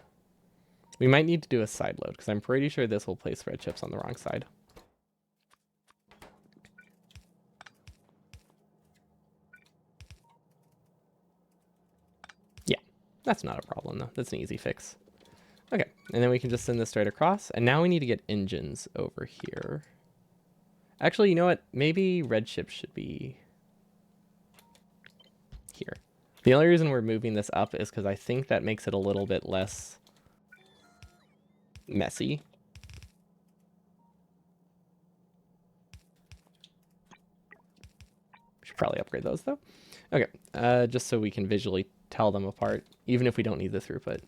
We might need to do a side load because I'm pretty sure this will place red chips on the wrong side. Yeah, that's not a problem though. That's an easy fix. Okay, and then we can just send this straight across. And now we need to get engines over here. Actually, you know what? Maybe red chips should be here. The only reason we're moving this up is because I think that makes it a little bit less messy. Should probably upgrade those though. Okay, just so we can visually tell them apart, even if we don't need the throughput.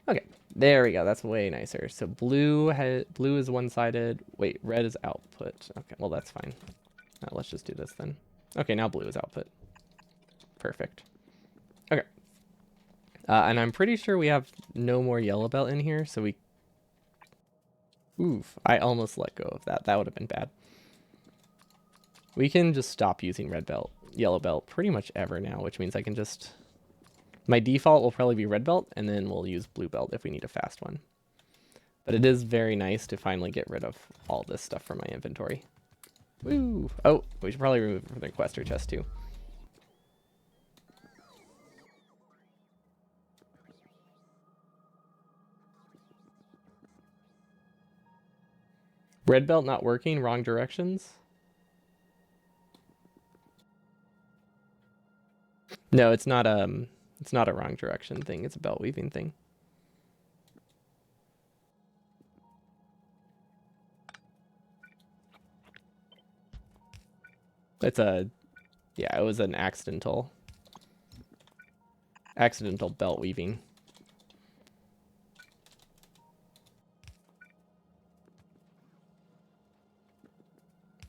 Okay, there we go. That's way nicer. So blue is one-sided. Wait, red is output. Okay, well that's fine. Now let's just do this then. Okay, now blue is output. Perfect. Okay. And I'm pretty sure we have no more yellow belt in here, so we... Oof, I almost let go of that. That would have been bad. We can just stop using red belt, yellow belt pretty much ever now, which means I can just... My default will probably be red belt, and then we'll use blue belt if we need a fast one. But it is very nice to finally get rid of all this stuff from my inventory. Woo! Oh, we should probably remove the requester chest too. Red belt not working, wrong directions. No, it's not a wrong direction thing. It's a belt weaving thing. Yeah, it was an accidental belt weaving.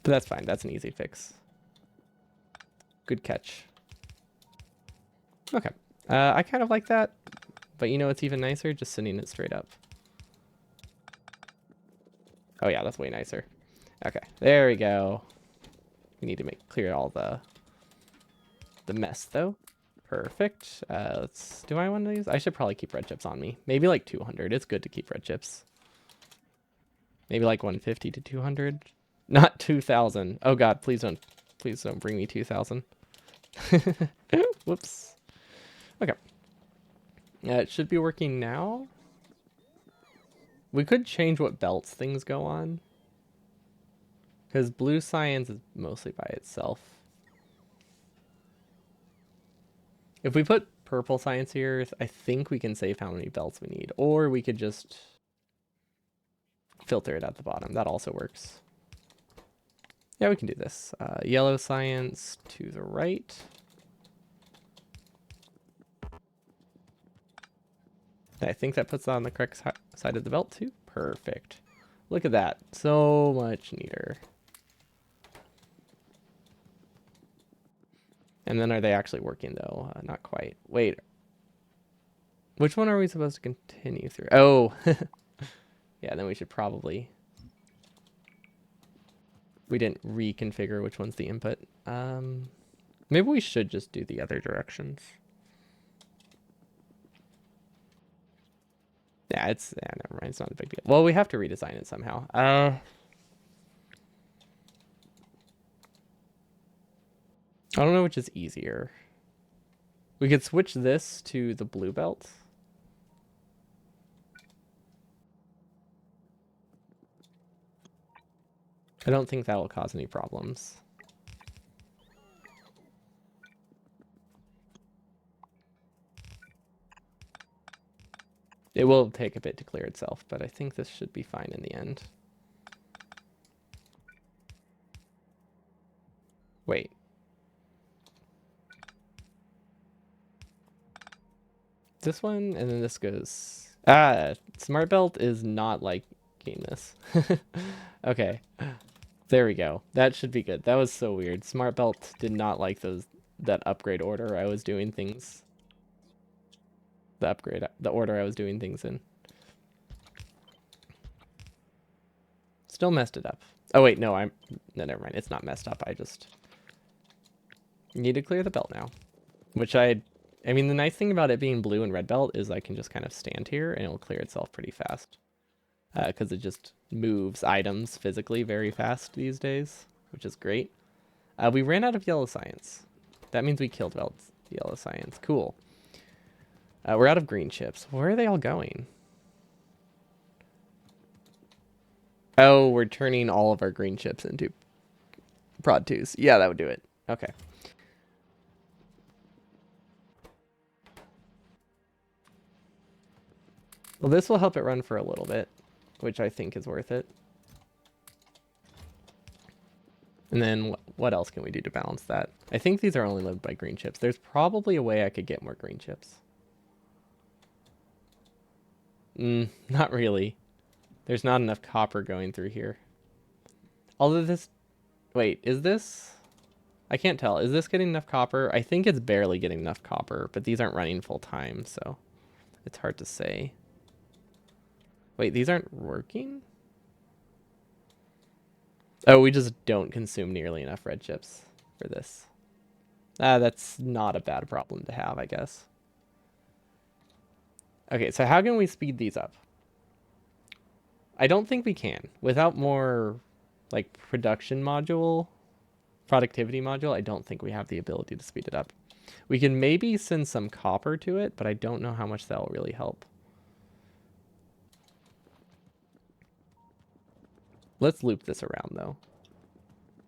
But that's fine. That's an easy fix. Good catch. Okay. I kind of like that, but you know it's even nicer? Just sending it straight up. Oh yeah, that's way nicer. Okay, there we go. We need to clear all the mess though. Perfect. Do I want to use? I should probably keep red chips on me. Maybe like 200. It's good to keep red chips. Maybe like 150 to 200. Not 2,000. Oh god, please don't bring me 2,000. Whoops. Okay. It should be working now. We could change what belts things go on. Because blue science is mostly by itself. If we put purple science here, I think we can save how many belts we need. Or we could just filter it at the bottom. That also works. Yeah, we can do this. Yellow science to the right. I think that puts it on the correct side of the belt too. Perfect. Look at that. So much neater. And then are they actually working though? Not quite. Wait. Which one are we supposed to continue through? Oh. Yeah, then we should probably... We didn't reconfigure which one's the input. Maybe we should just do the other directions. Yeah, never mind. It's not a big deal. Well, we have to redesign it somehow. I don't know which is easier. We could switch this to the blue belt. I don't think that'll cause any problems. It will take a bit to clear itself, but I think this should be fine in the end. Wait. This one, and then this goes... Smart Belt is not liking this. Okay. There we go. That should be good. That was so weird. Smart Belt did not like that upgrade order I was doing things. The order I was doing things in. Still messed it up. Oh wait, no, no, never mind. It's not messed up. I just need to clear the belt now. Which I mean, the nice thing about it being blue and red belt is I can just kind of stand here and it'll clear itself pretty fast. Because it just moves items physically very fast these days, which is great. We ran out of yellow science. That means we killed yellow science. Cool. We're out of green chips. Where are they all going? Oh, we're turning all of our green chips into prod 2s. Yeah, that would do it. Okay. Well, this will help it run for a little bit, which I think is worth it. And then what else can we do to balance that? I think these are only lived by green chips. There's probably a way I could get more green chips. Not really. There's not enough copper going through here. Although this... Wait, is this... I can't tell. Is this getting enough copper? I think it's barely getting enough copper, but these aren't running full time, so it's hard to say. Wait, these aren't working? Oh, we just don't consume nearly enough red chips for this. That's not a bad problem to have, I guess. Okay, so how can we speed these up? I don't think we can. Without more, like, productivity module, I don't think we have the ability to speed it up. We can maybe send some copper to it, but I don't know how much that will really help. Let's loop this around, though.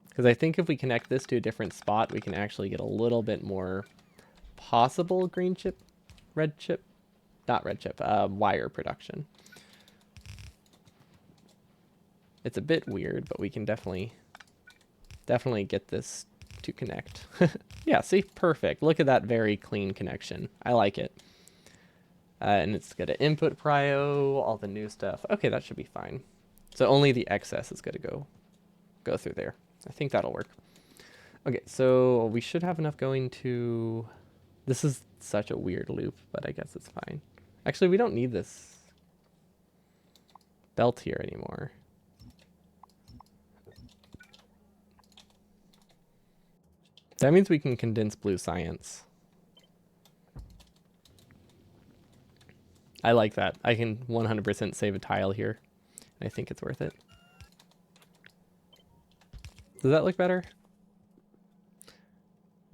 Because I think if we connect this to a different spot, we can actually get a little bit more possible green chip, red chip, not red chip, wire production. It's a bit weird, but we can definitely get this to connect. Yeah, see? Perfect. Look at that very clean connection. I like it. And it's got an input prio, all the new stuff. Okay, that should be fine. So only the excess is going to go through there. I think that'll work. Okay, so we should have enough going to... This is such a weird loop, but I guess it's fine. Actually, we don't need this belt here anymore. That means we can condense blue science. I like that. I can 100% save a tile here. I think it's worth it. Does that look better?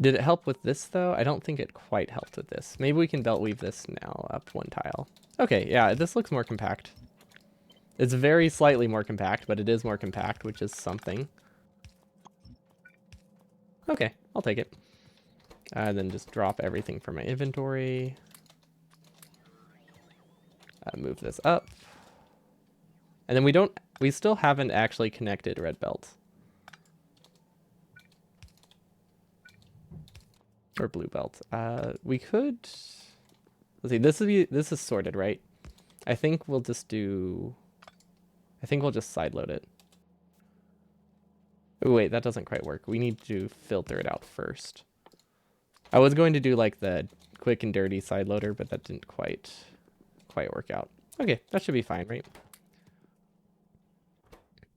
Did it help with this, though? I don't think it quite helped with this. Maybe we can belt weave this now up one tile. Okay, yeah, this looks more compact. It's very slightly more compact, but it is more compact, which is something. Okay, I'll take it. Then just drop everything from my inventory. Move this up. And then we still haven't actually connected red belt. Or blue belt. We could, let's see, this is sorted, right? I think we'll just do I think we'll just sideload it. Oh, wait, that doesn't quite work. We need to filter it out first. I was going to do like the quick and dirty sideloader, but that didn't quite work out. Okay, that should be fine, right?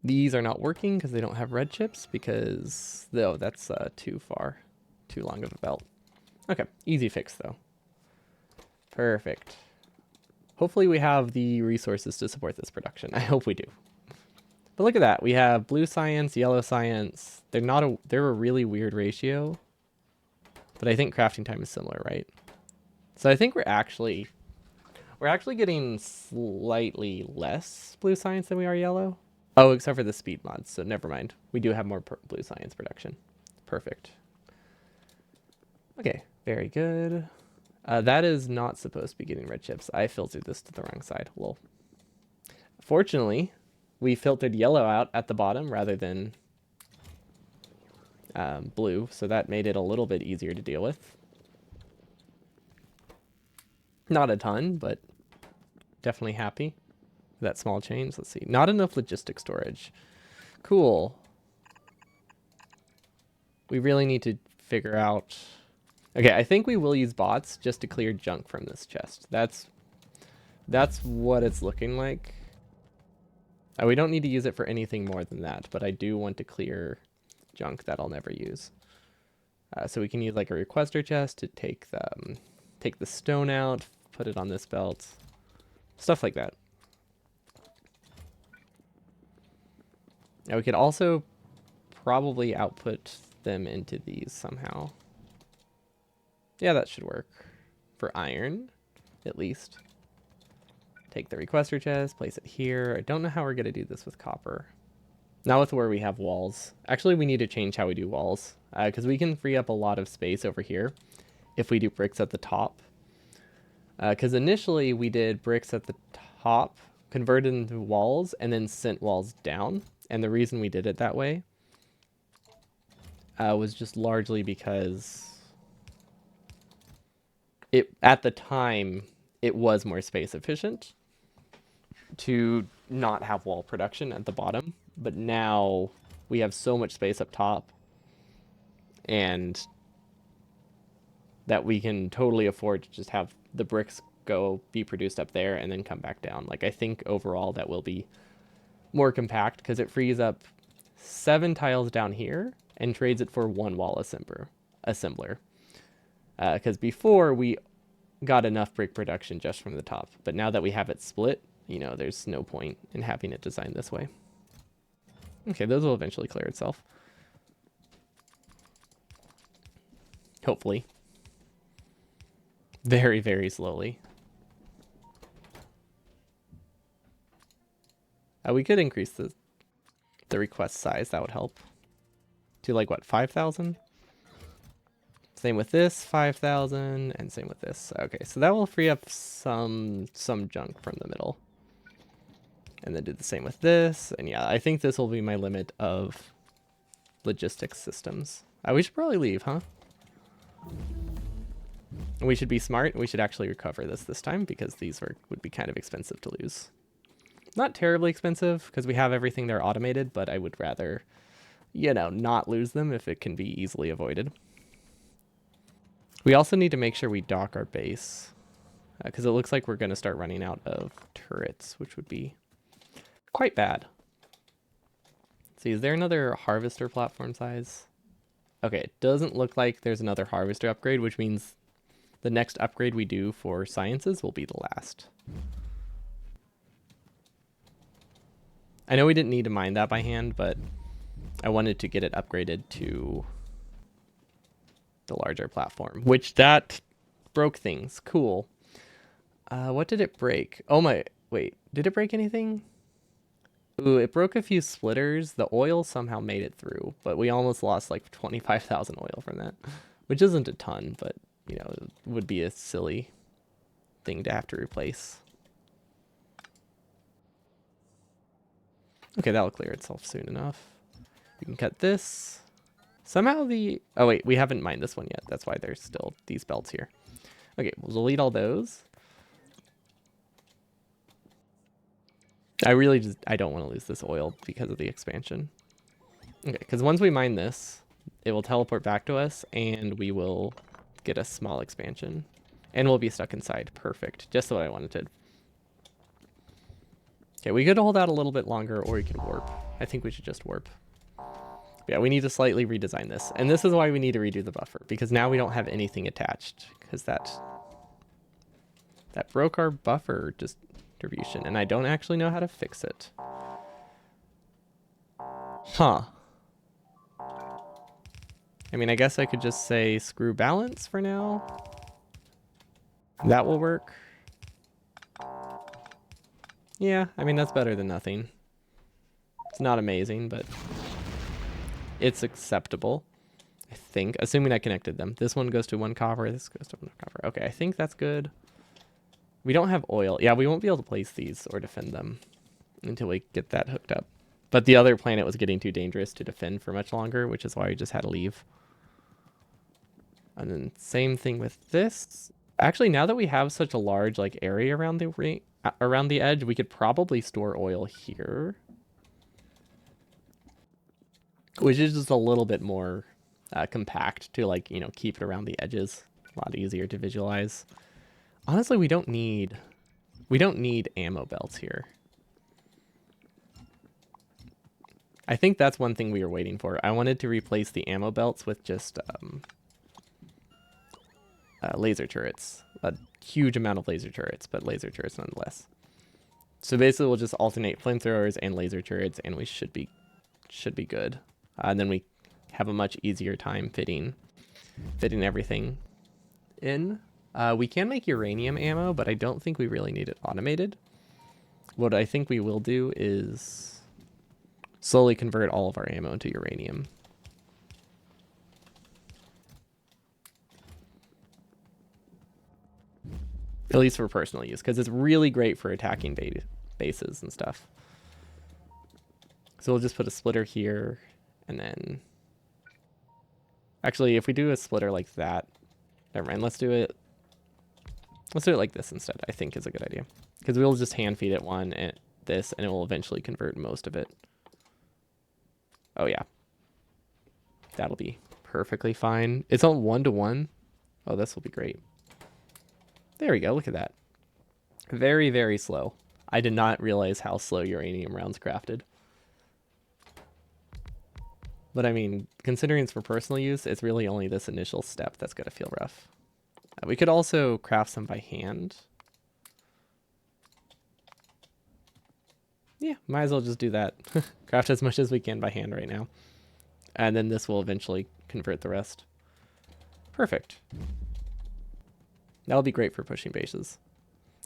These are not working because they don't have red chips because, no, that's too long of a belt. Okay, easy fix though. Perfect. Hopefully we have the resources to support this production. I hope we do. But look at that. We have blue science, yellow science. They're a really weird ratio. But I think crafting time is similar, right? So I think we're actually getting slightly less blue science than we are yellow. Oh, except for the speed mods. So never mind. We do have more blue science production. Perfect. Okay, very good. That is not supposed to be getting red chips. I filtered this to the wrong side. Lol. Fortunately, we filtered yellow out at the bottom rather than blue, so that made it a little bit easier to deal with. Not a ton, but definitely happy with that small change. Let's see. Not enough logistic storage. Cool. We really need to figure out... Okay, I think we will use bots just to clear junk from this chest. That's what it's looking like. We don't need to use it for anything more than that, but I do want to clear junk that I'll never use. So we can use like a requester chest to take the stone out, put it on this belt, stuff like that. Now we could also probably output them into these somehow. Yeah, that should work. For iron, at least. Take the requester chest, place it here. I don't know how we're going to do this with copper. Not with where we have walls. Actually, we need to change how we do walls. Because we can free up a lot of space over here if we do bricks at the top. Because initially we did bricks at the top, converted into walls, and then sent walls down. And the reason we did it that way was just largely because at the time it was more space efficient to not have wall production at the bottom. But now we have so much space up top and that we can totally afford to just have the bricks be produced up there and then come back down. Like, I think overall that will be more compact because it frees up 7 tiles down here and trades it for 1 wall assembler. Because before we got enough brick production just from the top, but now that we have it split, you know, there's no point in having it designed this way. Okay, those will eventually clear itself. Hopefully. Very, very slowly. We could increase the request size. That would help. To like, what, 5,000? Same with this, 5,000, and same with this. Okay, so that will free up some junk from the middle. And then do the same with this. And yeah, I think this will be my limit of logistics systems. We should probably leave, huh? We should be smart. We should actually recover this time because these would be kind of expensive to lose. Not terribly expensive because we have everything there automated, but I would rather, you know, not lose them if it can be easily avoided. We also need to make sure we dock our base because it looks like we're going to start running out of turrets, which would be quite bad. Let's see, is there another harvester platform size? Okay, it doesn't look like there's another harvester upgrade, which means the next upgrade we do for sciences will be the last. I know we didn't need to mine that by hand, but I wanted to get it upgraded to the larger platform, which that broke things. Cool. What did it break? Oh my, wait, did it break anything? Ooh, it broke a few splitters. The oil somehow made it through, but we almost lost like 25,000 oil from that, which isn't a ton, but you know, it would be a silly thing to have to replace. Okay, that'll clear itself soon enough. We can cut this. Somehow oh wait, we haven't mined this one yet. That's why there's still these belts here. Okay, we'll delete all those. I don't want to lose this oil because of the expansion. Okay, because once we mine this, it will teleport back to us, and we will get a small expansion. And we'll be stuck inside. Perfect. Just what I wanted. Okay, we could hold out a little bit longer, or we could warp. I think we should just warp. Yeah, we need to slightly redesign this. And this is why we need to redo the buffer, because now we don't have anything attached, because that broke our buffer distribution, and I don't actually know how to fix it. Huh. I mean, I guess I could just say screw balance for now. That will work. Yeah, I mean, that's better than nothing. It's not amazing, but it's acceptable, I think. Assuming I connected them. This one goes to 1 copper, this goes to 1 copper. Okay, I think that's good. We don't have oil. Yeah, we won't be able to place these or defend them until we get that hooked up. But the other planet was getting too dangerous to defend for much longer, which is why we just had to leave. And then same thing with this. Actually, now that we have such a large like area around the edge, we could probably store oil here, which is just a little bit more compact to, like, you know, keep it around the edges. A lot easier to visualize. Honestly, we don't need ammo belts here. I think that's one thing we were waiting for. I wanted to replace the ammo belts with just laser turrets. A huge amount of laser turrets, but laser turrets nonetheless. So basically, we'll just alternate flamethrowers and laser turrets, and we should be good. And then we have a much easier time fitting everything in. We can make uranium ammo, but I don't think we really need it automated. What I think we will do is slowly convert all of our ammo into uranium. At least for personal use, because it's really great for attacking bases and stuff. So we'll just put a splitter here, and then... Actually, if we do a splitter like that... Never mind, let's do it like this instead, I think is a good idea. Because we'll just hand feed it one and this, and it will eventually convert most of it. Oh yeah. That'll be perfectly fine. It's on 1-to-1. Oh, this will be great. There we go, look at that. Very, very slow. I did not realize how slow uranium rounds crafted. But I mean, considering it's for personal use, it's really only this initial step that's going to feel rough. We could also craft some by hand. Yeah, might as well just do that. Craft as much as we can by hand right now. And then this will eventually convert the rest. Perfect. That'll be great for pushing bases.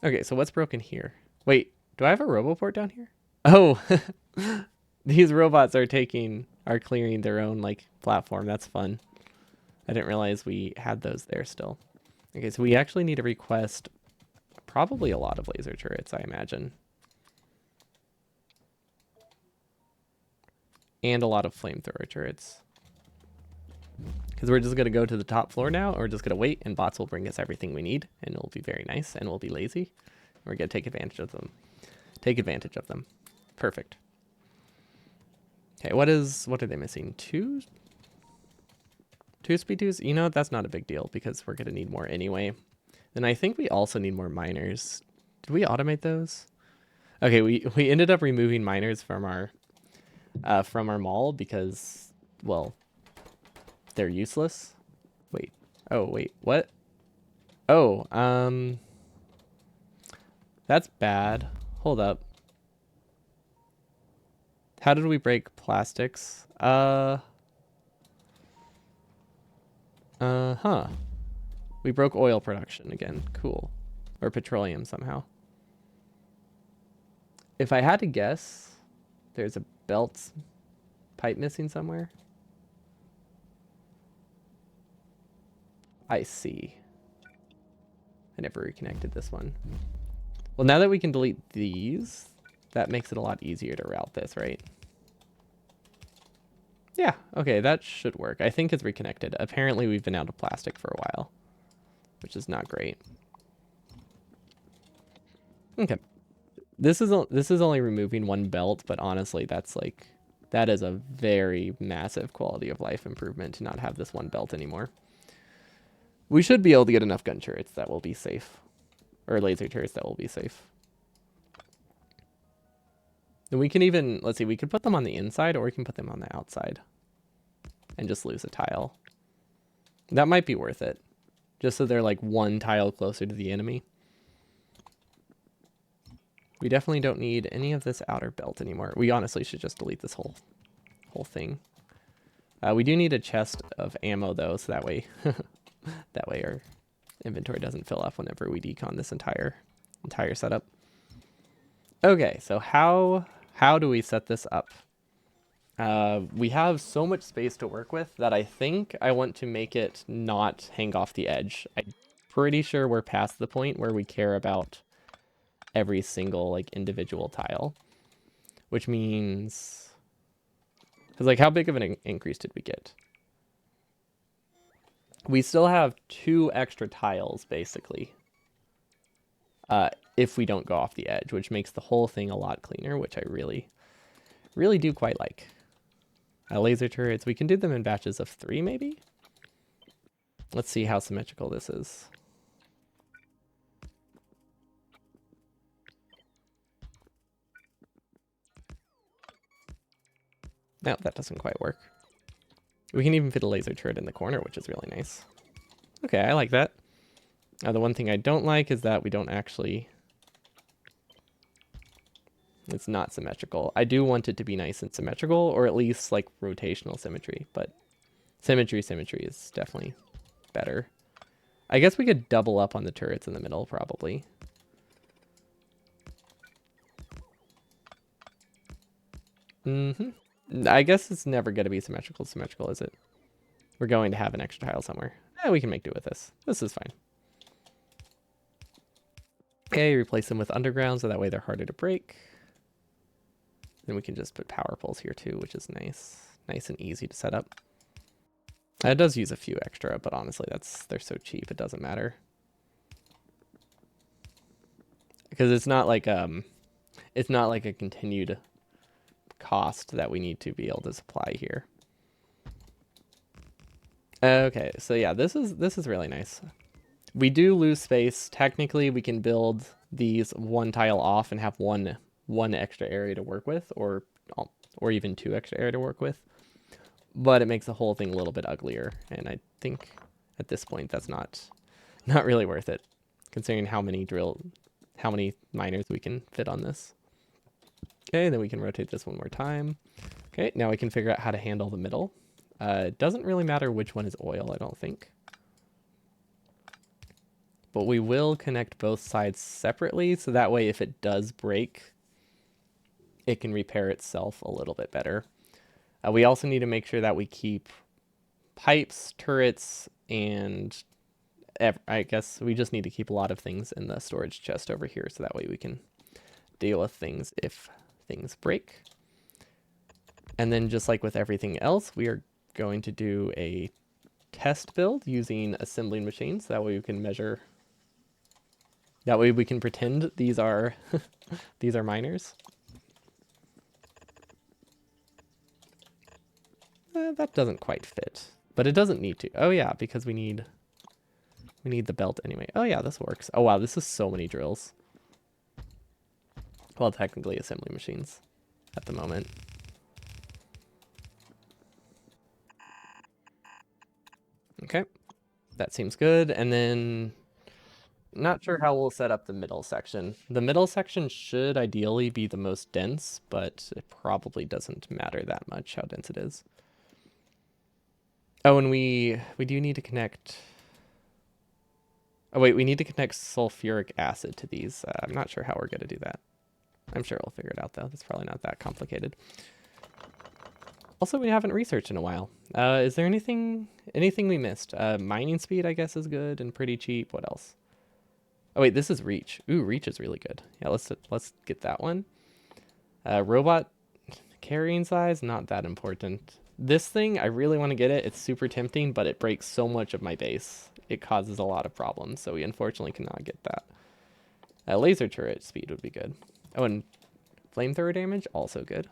Okay, so what's broken here? Wait, do I have a roboport down here? Oh, these robots are clearing their own, like, platform. That's fun. I didn't realize we had those there still. Okay, so we actually need to request probably a lot of laser turrets, I imagine. And a lot of flamethrower turrets. Because we're just going to go to the top floor now, or we're just going to wait, and bots will bring us everything we need, and it'll be very nice, and we'll be lazy. We're going to take advantage of them. Perfect. Okay, what are they missing? Two speed 2s? You know, that's not a big deal, because we're going to need more anyway. Then I think we also need more miners. Did we automate those? Okay, we ended up removing miners from our mall because, well, they're useless. Wait. Oh, wait. What? Oh, that's bad. Hold up. How did we break plastics? Huh. We broke oil production again. Cool. Or petroleum somehow. If I had to guess, there's a belt pipe missing somewhere. I see. I never reconnected this one. Well, now that we can delete these, that makes it a lot easier to route this, right? Yeah, okay, that should work. I think it's reconnected. Apparently we've been out of plastic for a while, which is not great. Okay. This is only removing one belt, but honestly, that is a very massive quality of life improvement to not have this one belt anymore. We should be able to get enough gun turrets that will be safe, or laser turrets that will be safe. And we can even, let's see, we could put them on the inside or we can put them on the outside and just lose a tile. That might be worth it, just so they're like one tile closer to the enemy. We definitely don't need any of this outer belt anymore. We honestly should just delete this whole thing. We do need a chest of ammo though, so that way our inventory doesn't fill up whenever we decon this entire setup. Okay, so how do we set this up? We have so much space to work with that I think I want to make it not hang off the edge. I'm pretty sure we're past the point where we care about every single like individual tile, which means, because like how big of an increase did we get? We still have 2 extra tiles basically, if we don't go off the edge, which makes the whole thing a lot cleaner, which I really do quite like. Laser turrets, we can do them in batches of 3 maybe. Let's see how symmetrical this is. No, that doesn't quite work. We can even fit a laser turret in the corner, which is really nice. Okay, I like that. The one thing I don't like is that we don't actually... It's not symmetrical. I do want it to be nice and symmetrical, or at least like rotational symmetry, but symmetry is definitely better. I guess we could double up on the turrets in the middle, probably. I guess it's never going to be symmetrical, is it? We're going to have an extra tile somewhere. We can make do with this. This is fine. Okay, replace them with underground so that way they're harder to break. Then we can just put power poles here too, which is nice. Nice and easy to set up. It does use a few extra, but honestly, they're so cheap, it doesn't matter. Because it's not like a continued cost that we need to be able to supply here. Okay, so yeah, this is really nice. We do lose space. Technically, we can build these one tile off and have one extra area to work with, or even 2 extra area to work with. But it makes the whole thing a little bit uglier, and I think at this point that's not really worth it, considering how many miners we can fit on this. Okay, then we can rotate this one more time. Okay, now we can figure out how to handle the middle. It doesn't really matter which one is oil, I don't think. But we will connect both sides separately, so that way if it does break, it can repair itself a little bit better. We also need to make sure that we keep pipes, turrets, and I guess we just need to keep a lot of things in the storage chest over here, so that way we can deal with things if things break. And then just like with everything else, we are going to do a test build using assembling machines. That way we can measure. That way we can pretend these are these are miners. That doesn't quite fit, but it doesn't need to. Oh yeah, because we need the belt anyway. Oh yeah, this works. Oh wow, this is so many drills. Well, technically assembly machines at the moment. Okay, that seems good. And then, not sure how we'll set up the middle section. The middle section should ideally be the most dense, but it probably doesn't matter that much how dense it is. Oh, and we do need to connect... Oh wait, we need to connect sulfuric acid to these. I'm not sure how we're going to do that. I'm sure we'll figure it out though. It's probably not that complicated. Also, we haven't researched in a while. Is there anything we missed? Mining speed, I guess, is good and pretty cheap. What else? Oh wait, this is reach. Ooh, reach is really good. Yeah, let's get that one. Robot carrying size, not that important. This thing, I really want to get it. It's super tempting, but it breaks so much of my base. It causes a lot of problems, so we unfortunately cannot get that. Laser turret speed would be good. Oh, and flamethrower damage, also good.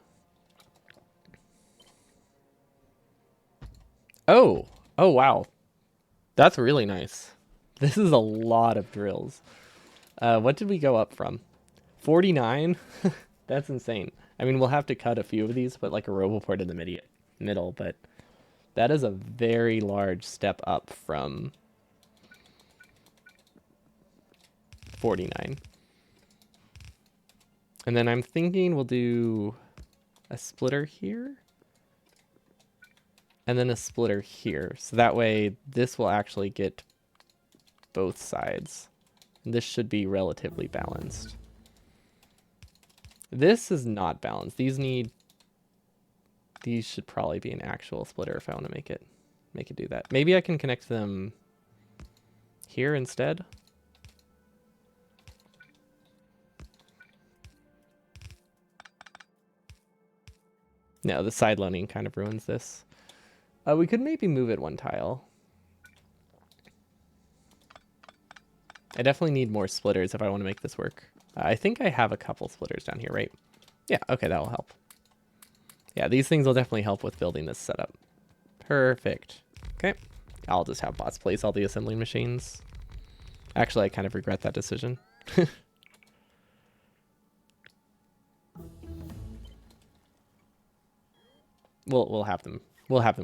Oh, oh wow. That's really nice. This is a lot of drills. What did we go up from? 49? That's insane. I mean, we'll have to cut a few of these, put like a roboport in the middle, but that is a very large step up from 49. And then I'm thinking we'll do a splitter here. And then a splitter here. So that way this will actually get both sides. And this should be relatively balanced. This is not balanced. These should probably be an actual splitter if I want to make it do that. Maybe I can connect them here instead. No, the side loading kind of ruins this. We could maybe move it one tile. I definitely need more splitters if I want to make this work. I think I have a couple splitters down here, right? Yeah, okay, that will help. Yeah, these things will definitely help with building this setup. Perfect. Okay, I'll just have bots place all the assembling machines. Actually, I kind of regret that decision. We'll have them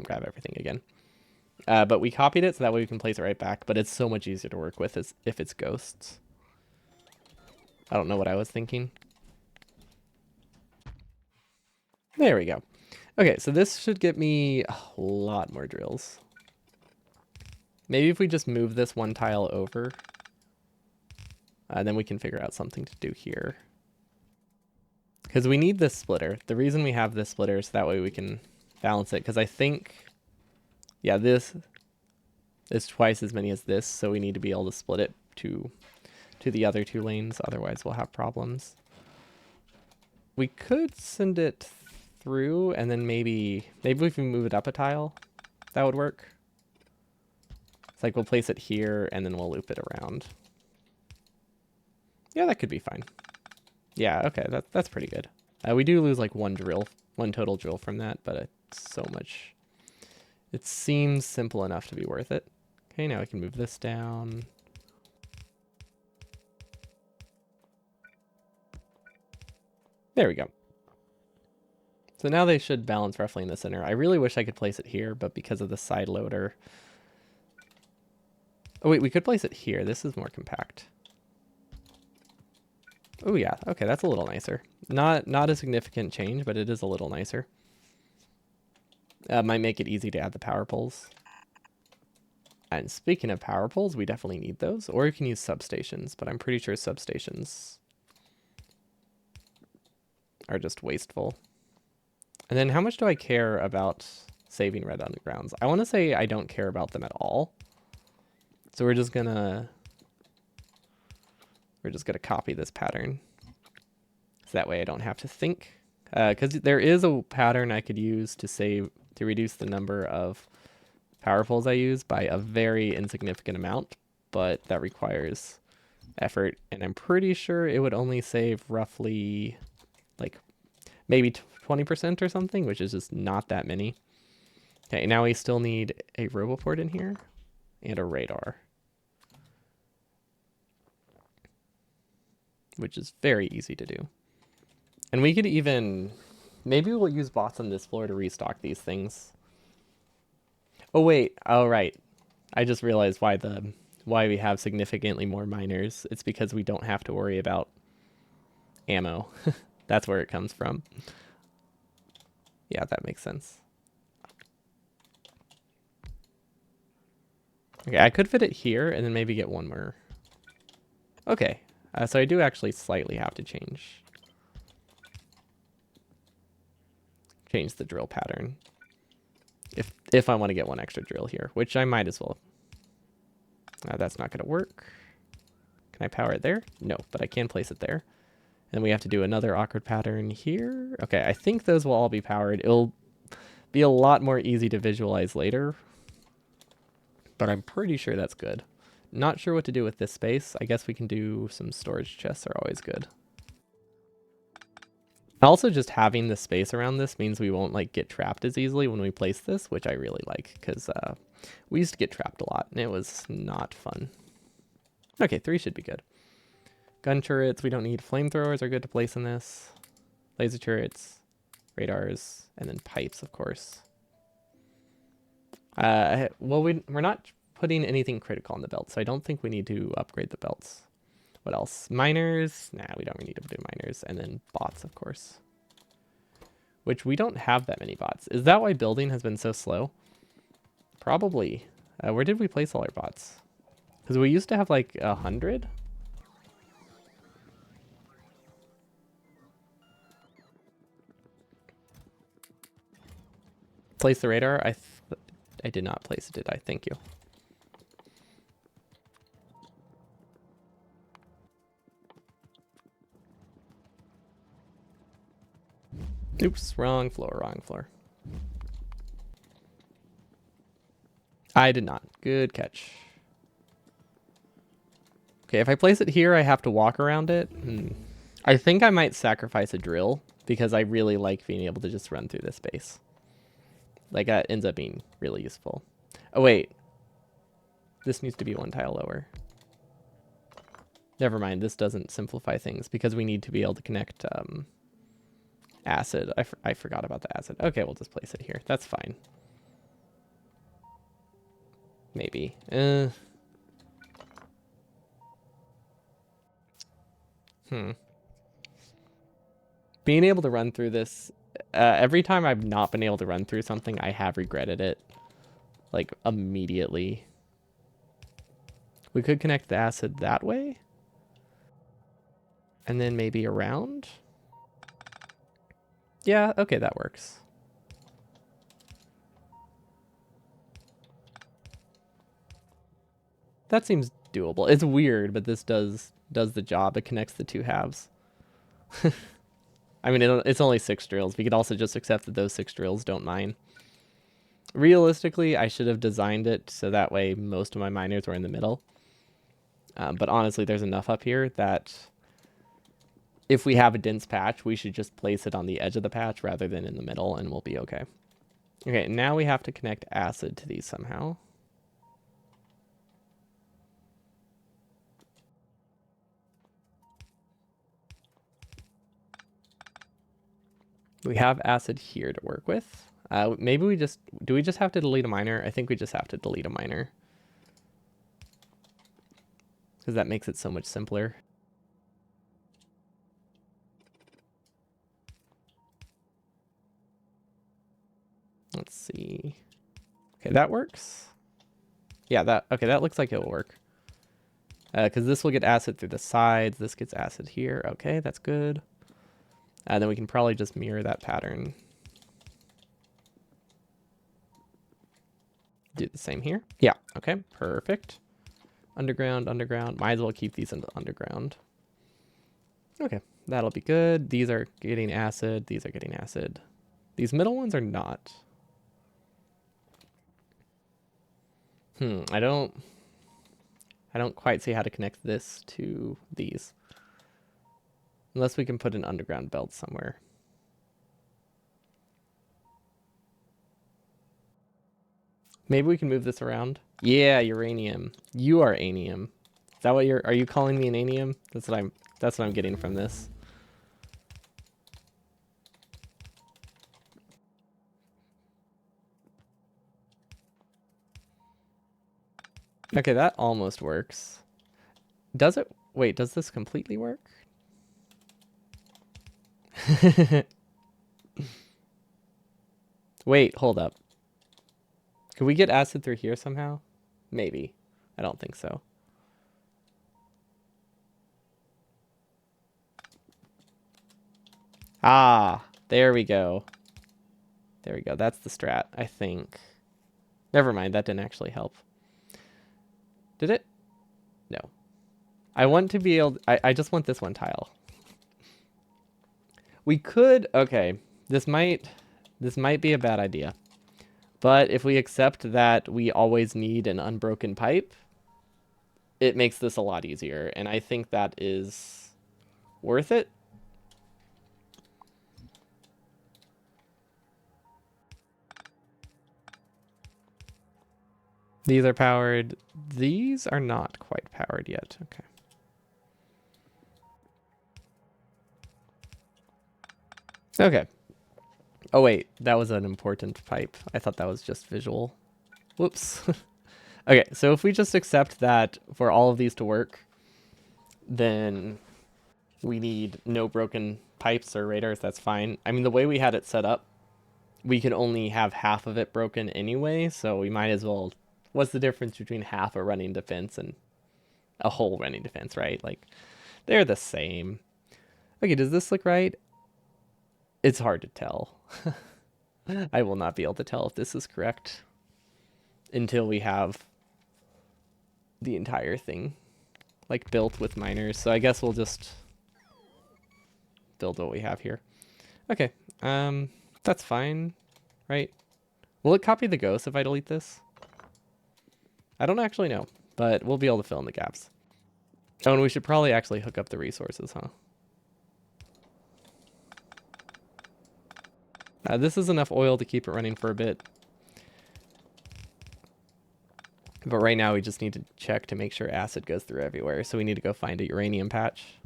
grab everything again. But we copied it so that way we can place it right back, but it's so much easier to work with if it's ghosts. I don't know what I was thinking. There we go. Okay, so this should get me a lot more drills. Maybe if we just move this one tile over, then we can figure out something to do here. Because we need this splitter. The reason we have this splitter is so that way we can balance it. Because I think, yeah, this is twice as many as this, so we need to be able to split it to the other two lanes. Otherwise, we'll have problems. We could send it through, and then maybe if we move it up a tile, that would work. It's like we'll place it here, and then we'll loop it around. Yeah, that could be fine. Yeah, okay, that's pretty good. We do lose like one total drill from that, but it's so much. It seems simple enough to be worth it. Okay, now we can move this down. There we go. So now they should balance roughly in the center. I really wish I could place it here, but because of the side loader. Oh wait, we could place it here. This is more compact. Oh yeah, okay, that's a little nicer. Not a significant change, but it is a little nicer. Might make it easy to add the power poles. And speaking of power poles, we definitely need those. Or you can use substations, but I'm pretty sure substations are just wasteful. And then how much do I care about saving red undergrounds? I want to say I don't care about them at all. So we're just gonna copy this pattern. So that way I don't have to think. Because there is a pattern I could use to reduce the number of power poles I use by a very insignificant amount, but that requires effort, and I'm pretty sure it would only save roughly like maybe 20% or something, which is just not that many. Okay, now we still need a roboport in here and a radar, which is very easy to do. And we could even, maybe we'll use bots on this floor to restock these things. Oh wait, oh right. I just realized why we have significantly more miners. It's because we don't have to worry about ammo. That's where it comes from. Yeah, that makes sense. Okay, I could fit it here and then maybe get one more. Okay, so I do actually slightly have to change the drill pattern. If I want to get one extra drill here, which I might as well. That's not going to work. Can I power it there? No, but I can place it there. And we have to do another awkward pattern here. Okay, I think those will all be powered. It'll be a lot more easy to visualize later, but I'm pretty sure that's good. Not sure what to do with this space. I guess we can do some storage chests are always good. Also, just having the space around this means we won't like get trapped as easily when we place this, which I really like because we used to get trapped a lot and it was not fun. Okay, 3 should be good. Gun turrets, we don't need. Flamethrowers are good to place in this. Laser turrets, radars, and then pipes, of course. Well, we're not putting anything critical on the belt, so I don't think we need to upgrade the belts. What else? Miners? Nah, we don't really need to do miners. And then bots, of course. Which we don't have that many bots. Is that why building has been so slow? Probably. Where did we place all our bots? Because we used to have like 100. Place the radar? I did not place it, did I? Thank you. Oops, wrong floor, wrong floor. I did not. Good catch. Okay, if I place it here, I have to walk around it. I think I might sacrifice a drill because I really like being able to just run through this space. Like, that ends up being really useful. Oh, wait. This needs to be 1 tile lower. Never mind, this doesn't simplify things because we need to be able to connect acid. I forgot about the acid. Okay, we'll just place it here. That's fine. Maybe. Being able to run through this, every time I've not been able to run through something, I have regretted it. Like, immediately. We could connect the acid that way. And then maybe around. Yeah, okay, that works. That seems doable. It's weird, but this does the job. It connects the 2 halves. I mean, it's only 6 drills. We could also just accept that those 6 drills don't mine. Realistically, I should have designed it so that way most of my miners were in the middle. But honestly, there's enough up here that if we have a dense patch, we should just place it on the edge of the patch rather than in the middle, and we'll be okay. Okay, now we have to connect acid to these somehow. We have acid here to work with. Maybe do we just have to delete a miner? I think we just have to delete a miner. Because that makes it so much simpler. Let's see. Okay, that works. Yeah, okay, that looks like it'll work. Because this will get acid through the sides. This gets acid here. Okay, that's good. And then we can probably just mirror that pattern. Do the same here. Yeah, okay, perfect. Underground, underground. Might as well keep these in the underground. Okay, that'll be good. These are getting acid. These are getting acid. These middle ones are not. I don't quite see how to connect this to these. Unless we can put an underground belt somewhere. Maybe we can move this around. Yeah, uranium. You are anium. Is that what are you calling me an anium? That's what I'm getting from this. Okay, that almost works. Does it? Wait, does this completely work? Wait, hold up. Could we get acid through here somehow? Maybe. I don't think so. Ah, there we go. There we go. That's the strat, I think. Never mind, that didn't actually help. Did it? No. I want to be able... I just want this 1 tile. We could... Okay, this might be a bad idea. But if we accept that we always need an unbroken pipe, it makes this a lot easier. And I think that is worth it. These are powered. These are not quite powered yet. Okay. Okay. Oh wait, that was an important pipe. I thought that was just visual. Whoops. Okay, so if we just accept that for all of these to work, then we need no broken pipes or radars. That's fine. I mean, the way we had it set up, we could only have half of it broken anyway, so we might as well... What's the difference between half a running defense and a whole running defense, right? Like, they're the same. Okay, does this look right? It's hard to tell. I will not be able to tell if this is correct until we have the entire thing like built with miners. So I guess we'll just build what we have here. Okay, that's fine, right? Will it copy the ghost if I delete this? I don't actually know, but we'll be able to fill in the gaps. Oh, and we should probably actually hook up the resources, huh? This is enough oil to keep it running for a bit. But right now we just need to check to make sure acid goes through everywhere. So we need to go find a uranium patch.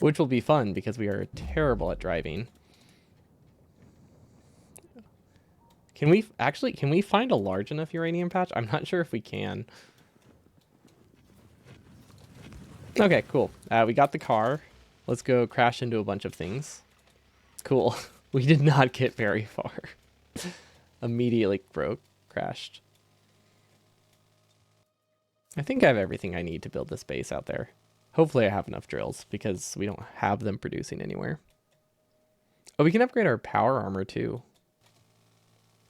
Which will be fun because we are terrible at driving. Can we find a large enough uranium patch? I'm not sure if we can. Okay, cool. We got the car. Let's go crash into a bunch of things. Cool. We did not get very far. Immediately crashed. I think I have everything I need to build this base out there. Hopefully I have enough drills because we don't have them producing anywhere. Oh, we can upgrade our power armor too.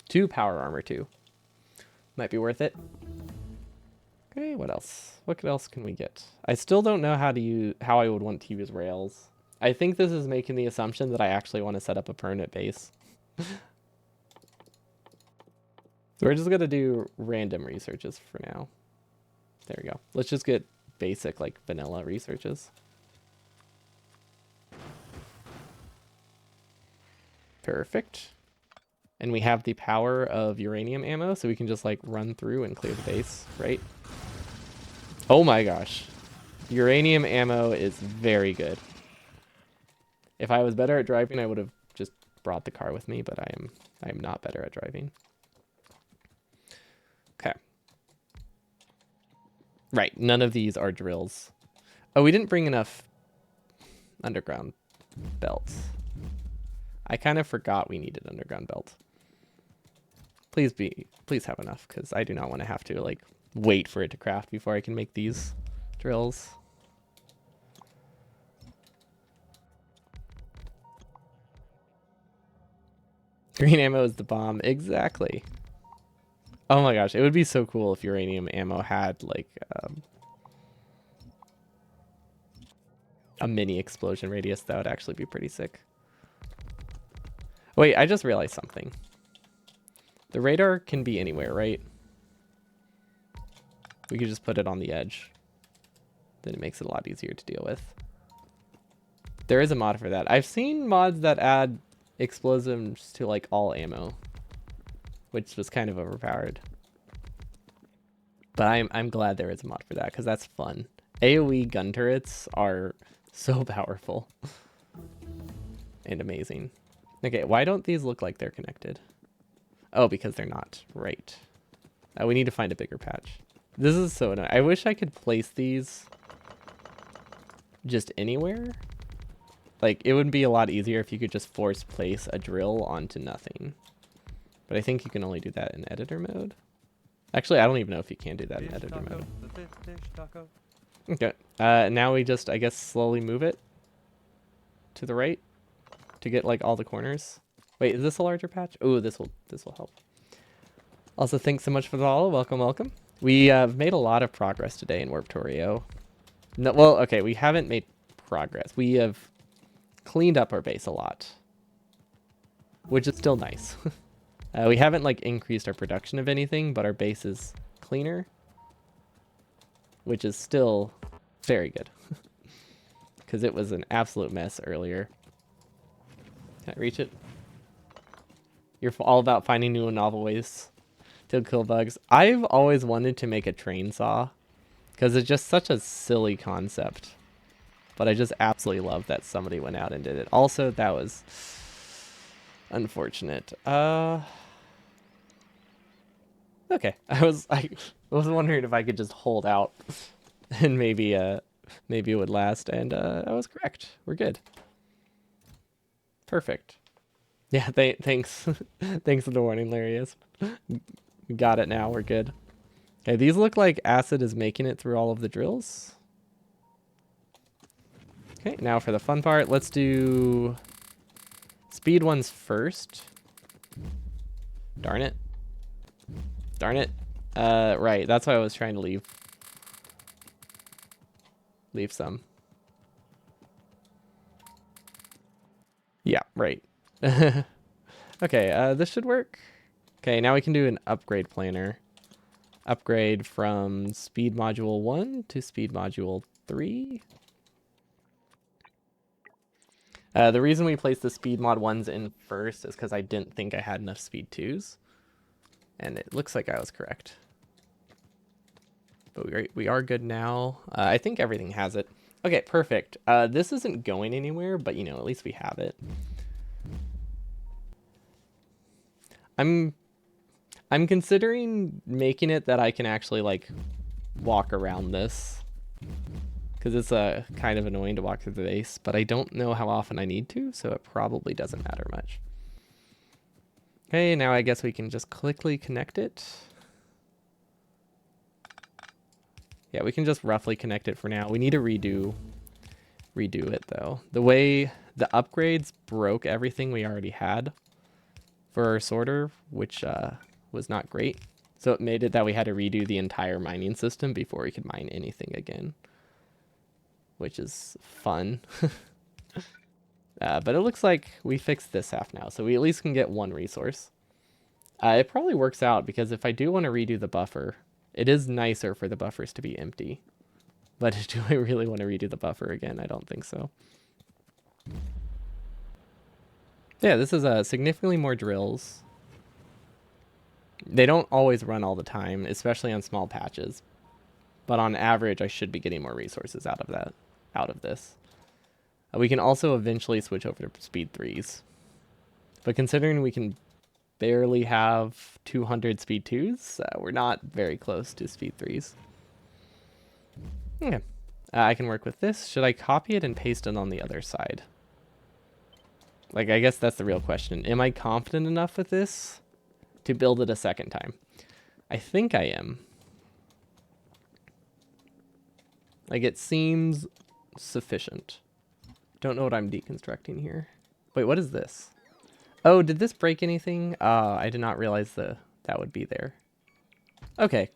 2 power armor too. Might be worth it. Okay, what else? What else can we get? I still don't know how I would want to use rails. I think this is making the assumption that I actually want to set up a permanent base. We're just gonna do random researches for now. There we go. Let's just get basic, like, vanilla researches. Perfect. And we have the power of uranium ammo, so we can just, like, run through and clear the base, right? Oh my gosh. Uranium ammo is very good. If I was better at driving, I would have just brought the car with me, but I am not better at driving. Okay. Right, none of these are drills. Oh, we didn't bring enough underground belts. I kind of forgot we needed underground belt. Please have enough, because I do not want to have to, like, wait for it to craft before I can make these drills. Green ammo is the bomb. Exactly. Oh my gosh, it would be so cool if uranium ammo had, like, a mini explosion radius. That would actually be pretty sick. Wait, I just realized something. The radar can be anywhere, right? We could just put it on the edge. Then it makes it a lot easier to deal with. There is a mod for that. I've seen mods that add explosives to, like, all ammo, which was kind of overpowered. But I'm glad there is a mod for that, because that's fun. AoE gun turrets are so powerful and amazing. Okay, why don't these look like they're connected? Oh, because they're not. Right. We need to find a bigger patch. This is so annoying. I wish I could place these just anywhere. Like, it would be a lot easier if you could just force place a drill onto nothing. But I think you can only do that in editor mode. Actually, I don't even know if you can do that in editor mode. Okay. Now we just, I guess, slowly move it to the right to get, like, all the corners. Wait, is this a larger patch? Oh, this will help. Also, thanks so much for the follow. Welcome, welcome. We have made a lot of progress today in Warp Torio. No, well, okay, we haven't made progress. We have cleaned up our base a lot, which is still nice. We haven't, like, increased our production of anything, but our base is cleaner, which is still very good because it was an absolute mess earlier. Can I reach it? You're all about finding new and novel ways to kill bugs. I've always wanted to make a train saw because it's just such a silly concept. But I just absolutely love that somebody went out and did it. Also, that was unfortunate. Okay. I was wondering if I could just hold out and maybe it would last, and I was correct. We're good. Perfect. Yeah, thanks. Thanks for the warning, Larius. We got it now. We're good. Okay, these look like acid is making it through all of the drills. Okay, now for the fun part, let's do speed ones first. Darn it. Darn it. Right, that's why I was trying to leave some. Yeah, right. Okay, this should work. Okay, now we can do an upgrade planner. Upgrade from speed module 1 to speed module 3. The reason we placed the speed mod 1s in first is because I didn't think I had enough speed 2s. And it looks like I was correct. But we are good now. I think everything has it. Okay, perfect. This isn't going anywhere, but at least we have it. I'm considering making it that I can actually like walk around this, because it's kind of annoying to walk through the base, but I don't know how often I need to, so it probably doesn't matter much. Okay, now I guess we can just quickly connect it. Yeah, we can just roughly connect it for now. We need to redo it though. The way the upgrades broke everything we already had for our sorter, which was not great. So it made it that we had to redo the entire mining system before we could mine anything again, which is fun. But it looks like we fixed this half now, so we at least can get one resource. It probably works out, because if I do want to redo the buffer, it is nicer for the buffers to be empty. But do I really want to redo the buffer again? I don't think so. Yeah, this is significantly more drills. They don't always run all the time, especially on small patches. But on average, I should be getting more resources out of this. We can also eventually switch over to speed 3s. But considering we can barely have 200 speed 2s, we're not very close to speed 3s. Okay. I can work with this. Should I copy it and paste it on the other side? Like, I guess that's the real question. Am I confident enough with this to build it a second time? I think I am. Like, it seems sufficient. Don't know what I'm deconstructing here. Wait, what is this? Oh, did this break anything? I did not realize that would be there. Okay.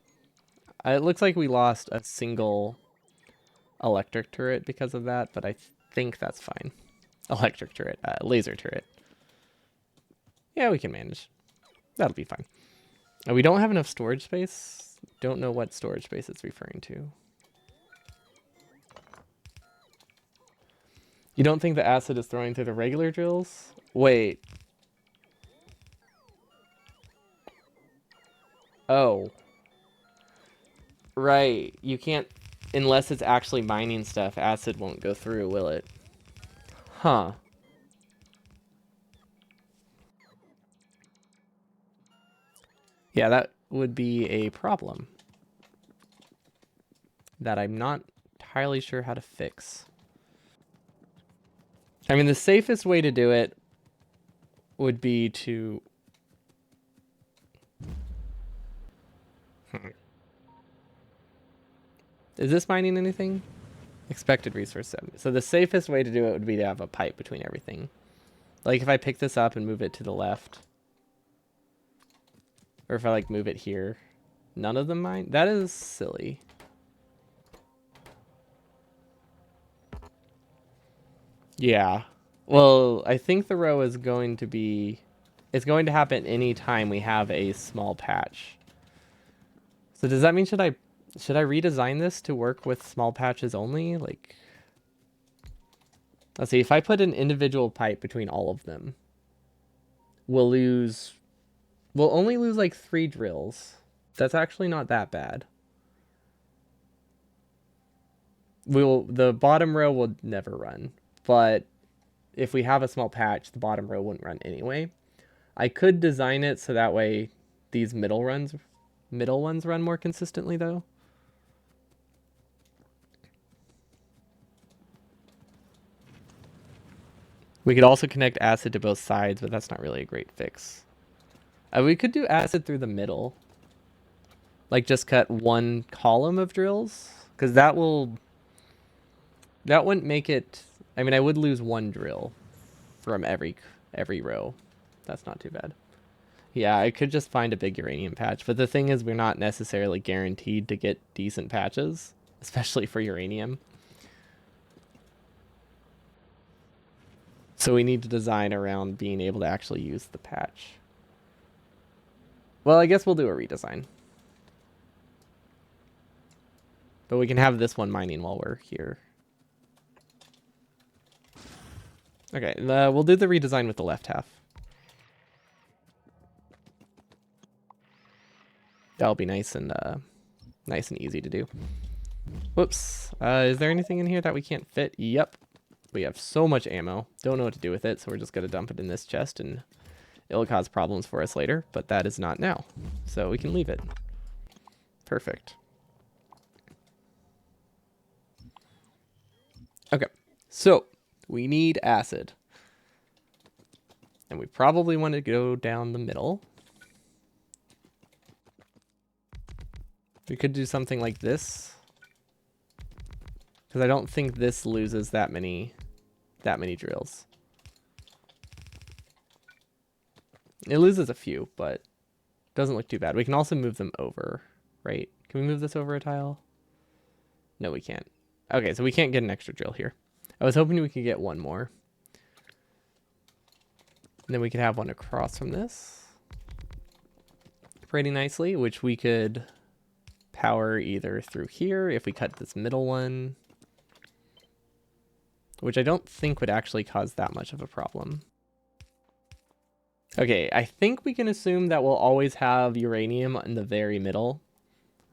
It looks like we lost a single electric turret because of that, but I think that's fine. Electric turret, laser turret. Yeah, we can manage. That'll be fine. We don't have enough storage space. Don't know what storage space it's referring to. You don't think the acid is throwing through the regular drills? Wait. Oh. Right. You can't, unless it's actually mining stuff, acid won't go through, will it? Huh. Yeah, that would be a problem that I'm not entirely sure how to fix. I mean, the safest way to do it would be to... Is this mining anything? Expected resource 70. So the safest way to do it would be to have a pipe between everything. Like if I pick this up and move it to the left. Or if I like move it here. None of them mine? That is silly. Yeah. Well, I think the row is going to be... It's going to happen any time we have a small patch. So does that mean should I redesign this to work with small patches only? Like, let's see, if I put an individual pipe between all of them, we'll lose We'll only lose like 3 drills. That's actually not that bad. The bottom row will never run, but if we have a small patch, the bottom row wouldn't run anyway. I could design it so that way these middle ones run more consistently though. We could also connect acid to both sides, but that's not really a great fix. We could do acid through the middle. Like just cut one column of drills, because that wouldn't make it. I mean, I would lose 1 drill from every row. That's not too bad. Yeah, I could just find a big uranium patch, but the thing is we're not necessarily guaranteed to get decent patches, especially for uranium. So we need to design around being able to actually use the patch. Well, I guess we'll do a redesign. But we can have this one mining while we're here. Okay, we'll do the redesign with the left half. That'll be nice and easy to do. Whoops. Is there anything in here that we can't fit? Yep. We have so much ammo. Don't know what to do with it, so we're just going to dump it in this chest, and it'll cause problems for us later, but that is not now. So we can leave it. Perfect. Okay, so we need acid. And we probably want to go down the middle. We could do something like this, because I don't think this loses that many drills. It loses a few, but doesn't look too bad. We can also move them over, right? Can we move this over a tile? No, we can't. Okay, so we can't get an extra drill here. I was hoping we could get 1 more. And then we could have one across from this pretty nicely, which we could power either through here if we cut this middle one, which I don't think would actually cause that much of a problem. Okay, I think we can assume that we'll always have uranium in the very middle,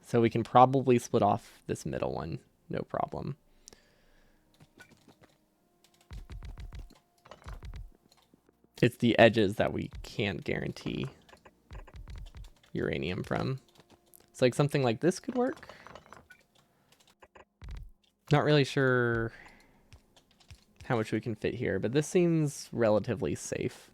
so we can probably split off this middle one, no problem. It's the edges that we can't guarantee uranium from. It's like something like this could work. Not really sure how much we can fit here, but this seems relatively safe.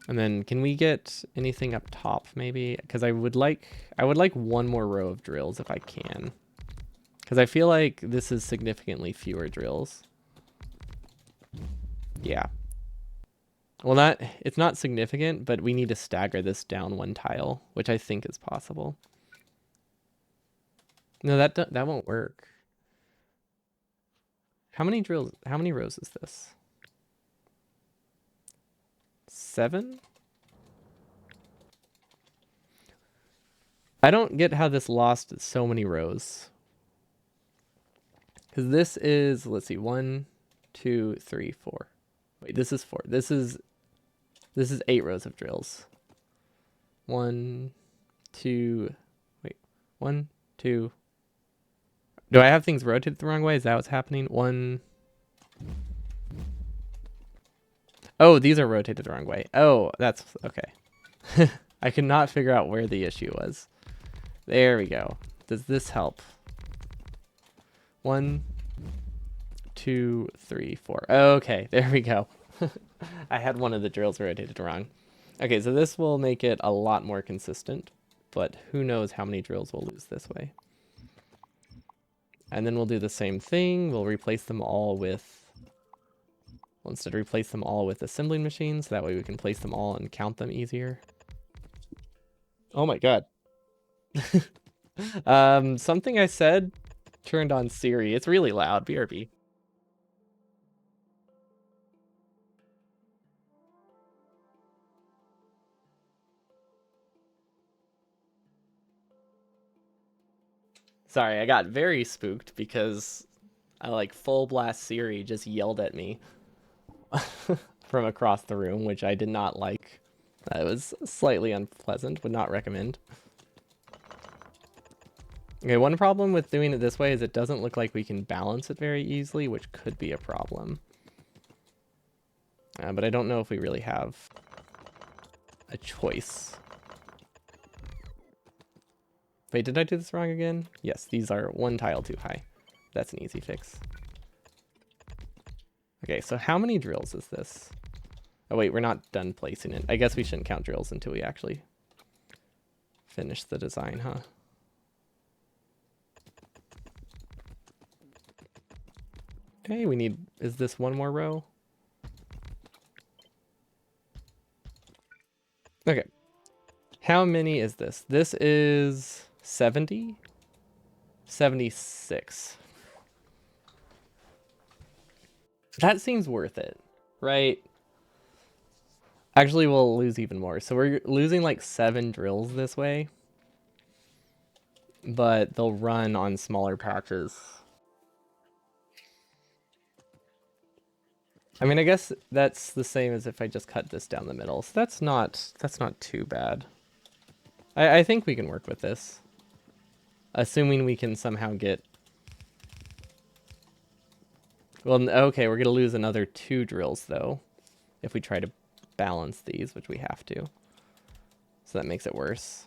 And then can we get anything up top maybe? Because I would like 1 more row of drills if I can. Because I feel like this is significantly fewer drills. Yeah. Well, it's not significant, but we need to stagger this down 1 tile, which I think is possible. No, that won't work. How many rows is this? 7? I don't get how this lost so many rows. Because this is, let's see, 1, 2, 3, 4. Wait, this is 4. This is 8 rows of drills. 1, 2, wait, 1, 2. Do I have things rotated the wrong way? Is that what's happening? 1. Oh, these are rotated the wrong way. Oh, that's okay. I could not figure out where the issue was. There we go. Does this help? 1, 2, 3, 4. Okay, there we go. I had one of the drills rotated wrong. Okay, so this will make it a lot more consistent, but who knows how many drills we'll lose this way. And then we'll do the same thing. We'll replace them all with... We'll instead replace them all with assembling machines, so that way we can place them all and count them easier. Oh my god. Something I said turned on Siri. It's really loud. BRB. Sorry, I got very spooked because full blast Siri just yelled at me from across the room, which I did not like. That was slightly unpleasant, would not recommend. Okay, one problem with doing it this way is it doesn't look like we can balance it very easily, which could be a problem. But I don't know if we really have a choice. Wait, did I do this wrong again? Yes, these are one tile too high. That's an easy fix. Okay, so how many drills is this? Oh wait, we're not done placing it. I guess we shouldn't count drills until we actually finish the design, huh? Okay, we need, is this one more row? Okay. How many is this? This is 70? 76. That seems worth it, right? Actually, we'll lose even more. So we're losing like 7 drills this way. But they'll run on smaller patches. I mean, I guess that's the same as if I just cut this down the middle. So that's not too bad. I think we can work with this. Assuming we can somehow get... Well, okay, we're going to lose another 2 drills, though. If we try to balance these, which we have to. So that makes it worse.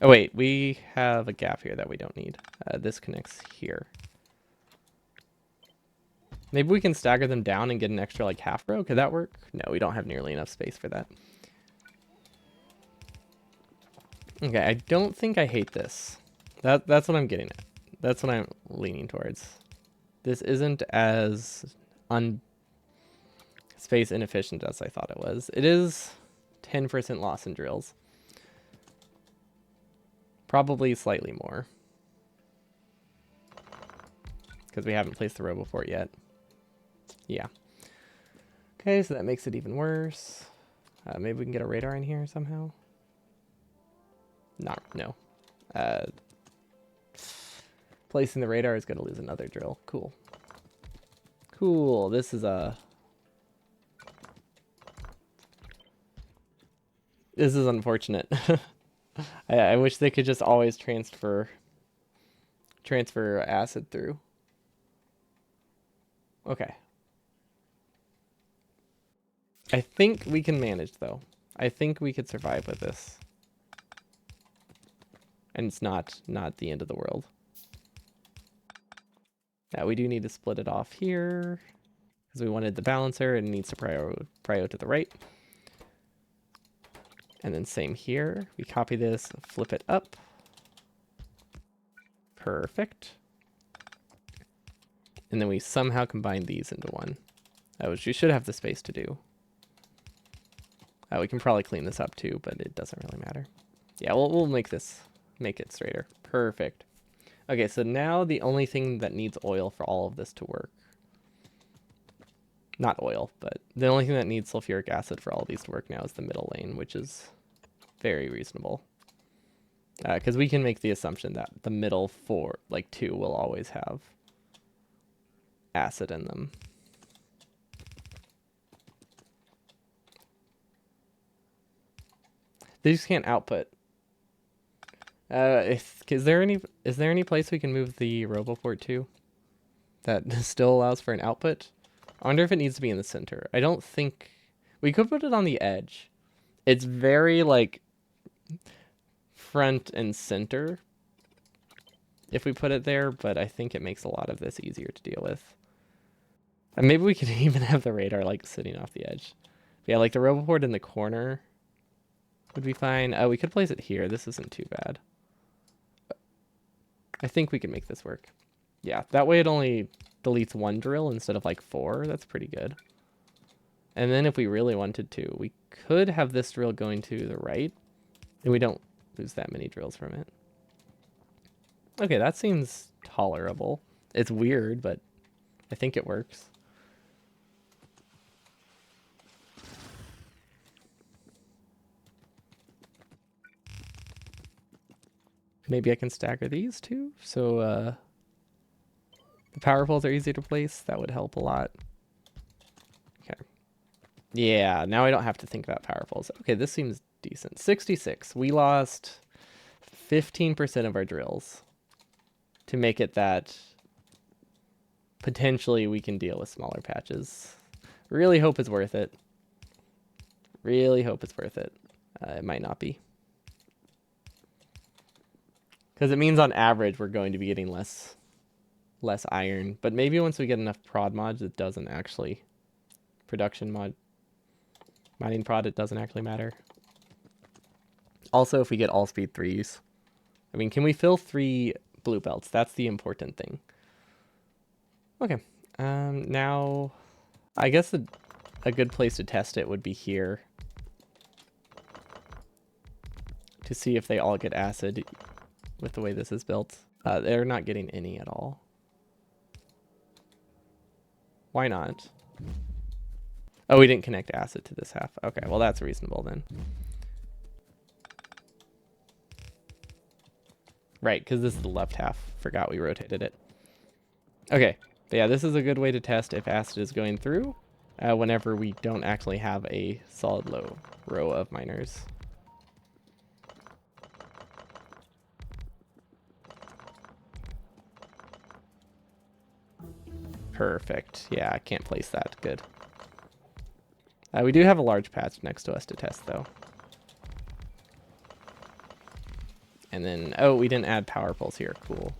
Oh, wait, we have a gap here that we don't need. This connects here. Maybe we can stagger them down and get an extra, like, half row. Could that work? No, we don't have nearly enough space for that. Okay, I don't think I hate this. That's what I'm getting at. That's what I'm leaning towards. This isn't as space inefficient as I thought it was. It is 10% loss in drills. Probably slightly more. Because we haven't placed the row before yet. Yeah. Okay, so that makes it even worse. Maybe we can get a radar in here somehow. No. Placing the radar is going to lose another drill. Cool. Cool. This is This is unfortunate. I wish they could just always transfer acid through. Okay. I think we can manage, though. I think we could survive with this. And it's not the end of the world. Now we do need to split it off here because we wanted the balancer and it needs to prio to the right. And then same here. We copy this, flip it up. Perfect. And then we somehow combine these into one, which we should have the space to do. We can probably clean this up too, but it doesn't really matter. Yeah, we'll make it straighter. Perfect. Okay, so now the only thing that needs oil for all of this to work. Not oil, but the only thing that needs sulfuric acid for all of these to work now is the middle lane, which is very reasonable. Because we can make the assumption that the middle 2 will always have acid in them. They just can't output. Is there any place we can move the RoboPort to that still allows for an output? I wonder if it needs to be in the center. I don't think we could put it on the edge. It's very like front and center if we put it there, but I think it makes a lot of this easier to deal with. And maybe we could even have the radar like sitting off the edge. Yeah, like the RoboPort in the corner would be fine. We could place it here. This isn't too bad. I think we can make this work. Yeah, that way it only deletes 1 drill instead of like 4. That's pretty good. And then if we really wanted to, we could have this drill going to the right, and we don't lose that many drills from it. Okay, that seems tolerable. It's weird, but I think it works. Maybe I can stagger these too, so the power poles are easy to place. That would help a lot. Okay. Yeah, now I don't have to think about power poles. Okay, this seems decent. 66. We lost 15% of our drills to make it that potentially we can deal with smaller patches. Really hope it's worth it. Really hope it's worth it. It might not be. Because it means on average we're going to be getting less iron. But maybe once we get enough prod mods, it doesn't actually... Production mod... Mining prod, it doesn't actually matter. Also, if we get all speed 3s. I mean, can we fill 3 blue belts? That's the important thing. Okay. Now, I guess a good place to test it would be here. To see if they all get acid with the way this is built. They're not getting any at all. Why not? Oh, we didn't connect acid to this half. Okay, well that's reasonable then. Right, because this is the left half. Forgot we rotated it. Okay, but yeah, this is a good way to test if acid is going through whenever we don't actually have a solid low row of miners. Perfect. Yeah, I can't place that. Good. We do have a large patch next to us to test, though. And then, oh, we didn't add power poles here. Cool.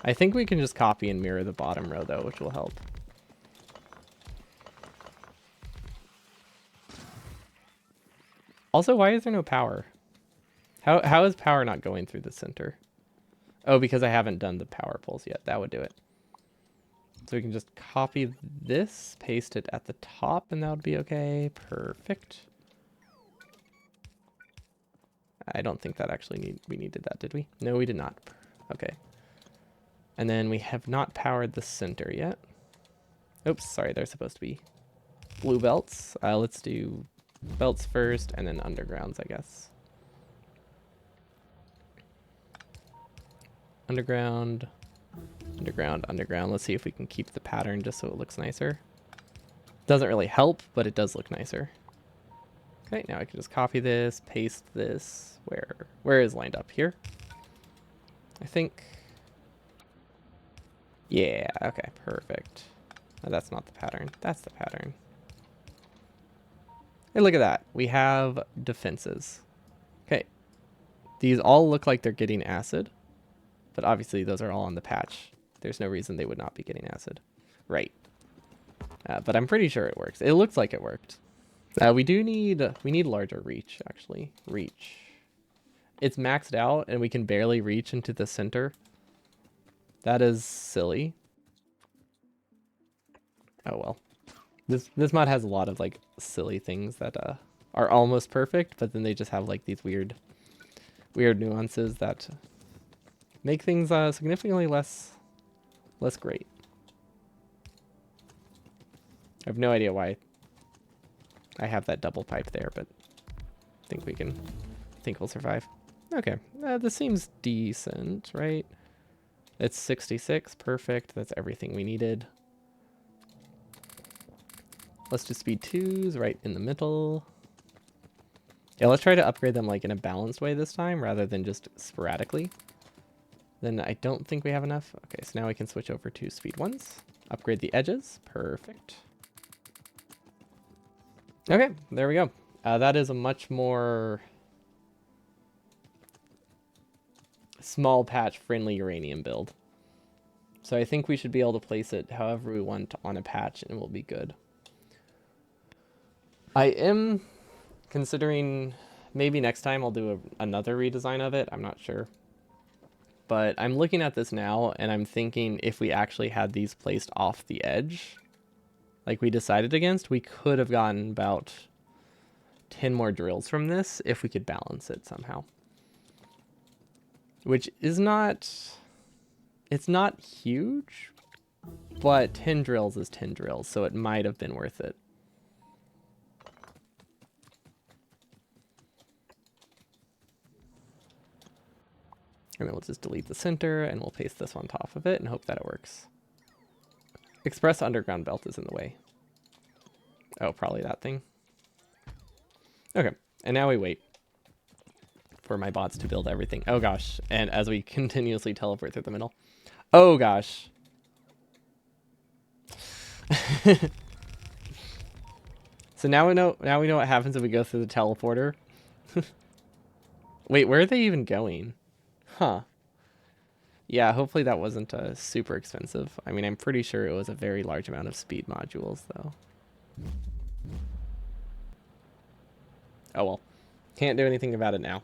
I think we can just copy and mirror the bottom row, though, which will help. Also, why is there no power? How is power not going through the center? Oh, because I haven't done the power poles yet. That would do it. So we can just copy this, paste it at the top, and that would be okay. Perfect. I don't think that actually we needed that, did we? No, we did not. Okay. And then we have not powered the center yet. Oops, sorry, they're supposed to be blue belts. Let's do belts first, and then undergrounds, I guess. Underground, underground, underground. Let's see if we can keep the pattern just so it looks nicer. Doesn't really help, but it does look nicer. Okay, now I can just copy this, paste this. Where is lined up? Here? I think. Yeah, okay, perfect. Oh, that's not the pattern. That's the pattern. Hey, look at that. We have defenses. Okay. These all look like they're getting acid, but obviously those are all on the patch. There's no reason they would not be getting acid. Right. But I'm pretty sure it works. It looks like it worked. We need larger reach, actually. Reach. It's maxed out, and we can barely reach into the center. That is silly. Oh well. This mod has a lot of like silly things that are almost perfect, but then they just have like these weird nuances that make things significantly less great. I have no idea why I have that double pipe there, but I think we'll survive. Okay, this seems decent, right? It's 66, perfect. That's everything we needed. Let's do speed 2s right in the middle. Yeah, let's try to upgrade them like in a balanced way this time rather than just sporadically. Then I don't think we have enough. Okay, so now we can switch over to speed 1s. Upgrade the edges. Perfect. Okay, there we go. That is a much more small patch friendly uranium build. So I think we should be able to place it however we want on a patch and we'll be good. I am considering maybe next time I'll do another redesign of it. I'm not sure. But I'm looking at this now and I'm thinking if we actually had these placed off the edge, like we decided against, we could have gotten about 10 more drills from this if we could balance it somehow. Which is not, it's not huge, but 10 drills is 10 drills, so it might have been worth it. And then we'll just delete the center and we'll paste this on top of it and hope that it works. Express underground belt is in the way. Oh, probably that thing. Okay, and now we wait for my bots to build everything. Oh gosh, and as we continuously teleport through the middle. Oh gosh. So now we know what happens if we go through the teleporter. Wait, where are they even going? Huh. Yeah, hopefully that wasn't super expensive. I mean, I'm pretty sure it was a very large amount of speed modules, though. Oh well. Can't do anything about it now.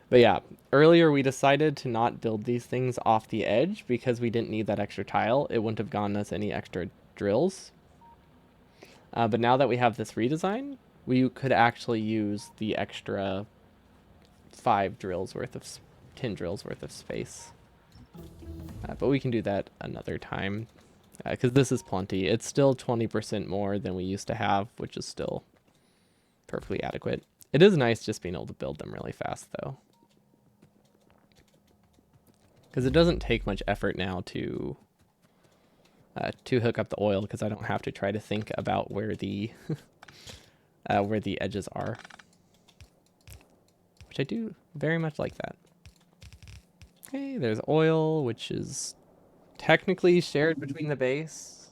But yeah, earlier we decided to not build these things off the edge because we didn't need that extra tile. It wouldn't have gotten us any extra drills. But now that we have this redesign, we could actually use the extra 10 drills worth of space. But we can do that another time because this is plenty. It's still 20% more than we used to have, which is still perfectly adequate. It is nice just being able to build them really fast, though. Because it doesn't take much effort now to hook up the oil, because I don't have to try to think about where the where the edges are, which I do very much like that. Okay, there's oil, which is technically shared between the base,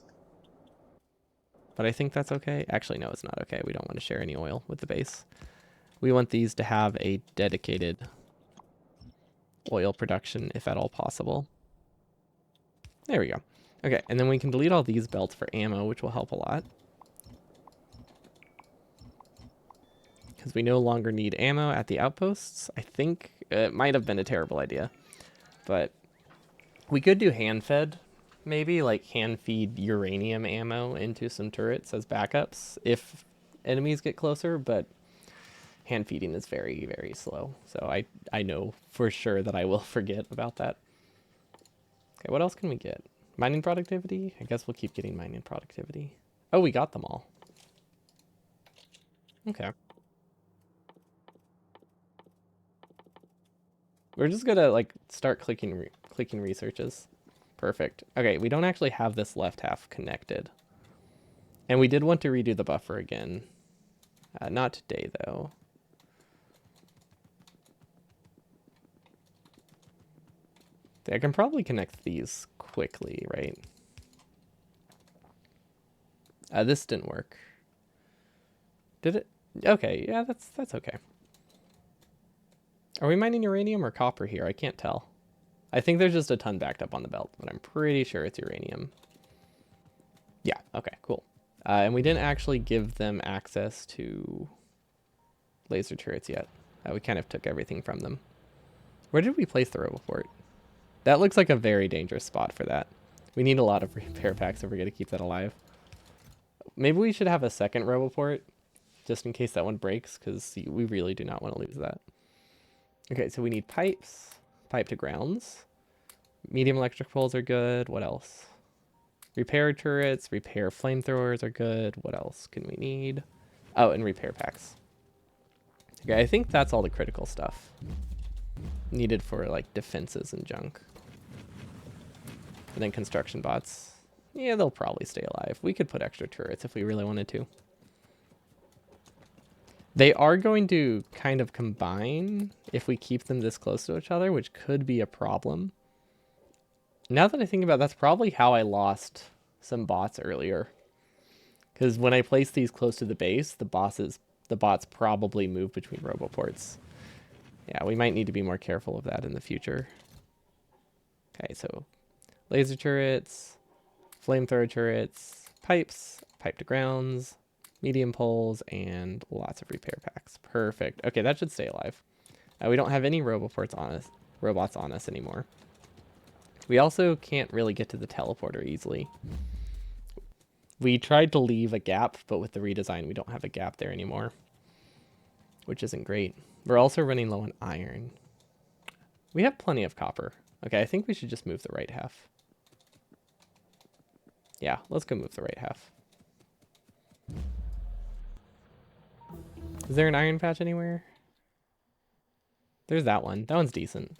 but I think that's okay. Actually, no, it's not okay. We don't want to share any oil with the base. We want these to have a dedicated oil production, if at all possible. There we go. Okay, and then we can delete all these belts for ammo, which will help a lot. Because we no longer need ammo at the outposts. I think it might have been a terrible idea. But we could do hand-fed, maybe, like hand-feed uranium ammo into some turrets as backups if enemies get closer, but hand-feeding is very, very slow. So I know for sure that I will forget about that. Okay, what else can we get? Mining productivity? I guess we'll keep getting mining productivity. Oh, we got them all. Okay. We're just gonna like start clicking researches. Perfect. Okay, we don't actually have this left half connected. And we did want to redo the buffer again. Not today, though. I can probably connect these quickly, right? This didn't work. Did it? Okay, yeah, that's okay. Are we mining uranium or copper here? I can't tell. I think there's just a ton backed up on the belt, but I'm pretty sure it's uranium. Yeah, okay, cool. And we didn't actually give them access to laser turrets yet. We kind of took everything from them. Where did we place the roboport? That looks like a very dangerous spot for that. We need a lot of repair packs if we're going to keep that alive. Maybe we should have a second roboport, just in case that one breaks, because we really do not want to lose that. Okay, so we need pipes, pipe to grounds. Medium electric poles are good. What else? Repair turrets, repair flamethrowers are good. What else can we need? Oh, and repair packs. Okay, I think that's all the critical stuff needed for like defenses and junk. And then construction bots. Yeah, they'll probably stay alive. We could put extra turrets if we really wanted to. They are going to kind of combine if we keep them this close to each other, which could be a problem. Now that I think about it, that's probably how I lost some bots earlier. Because when I place these close to the base, the bots probably move between roboports. Yeah, we might need to be more careful of that in the future. Okay, so laser turrets, flamethrower turrets, pipes, pipe to grounds, medium poles, and lots of repair packs. Perfect. Okay, that should stay alive. We don't have any robots on us anymore. We also can't really get to the teleporter easily. We tried to leave a gap, but with the redesign, we don't have a gap there anymore, which isn't great. We're also running low on iron. We have plenty of copper. Okay, I think we should just move the right half. Yeah, let's go move the right half. Is there an iron patch anywhere? There's that one. That one's decent.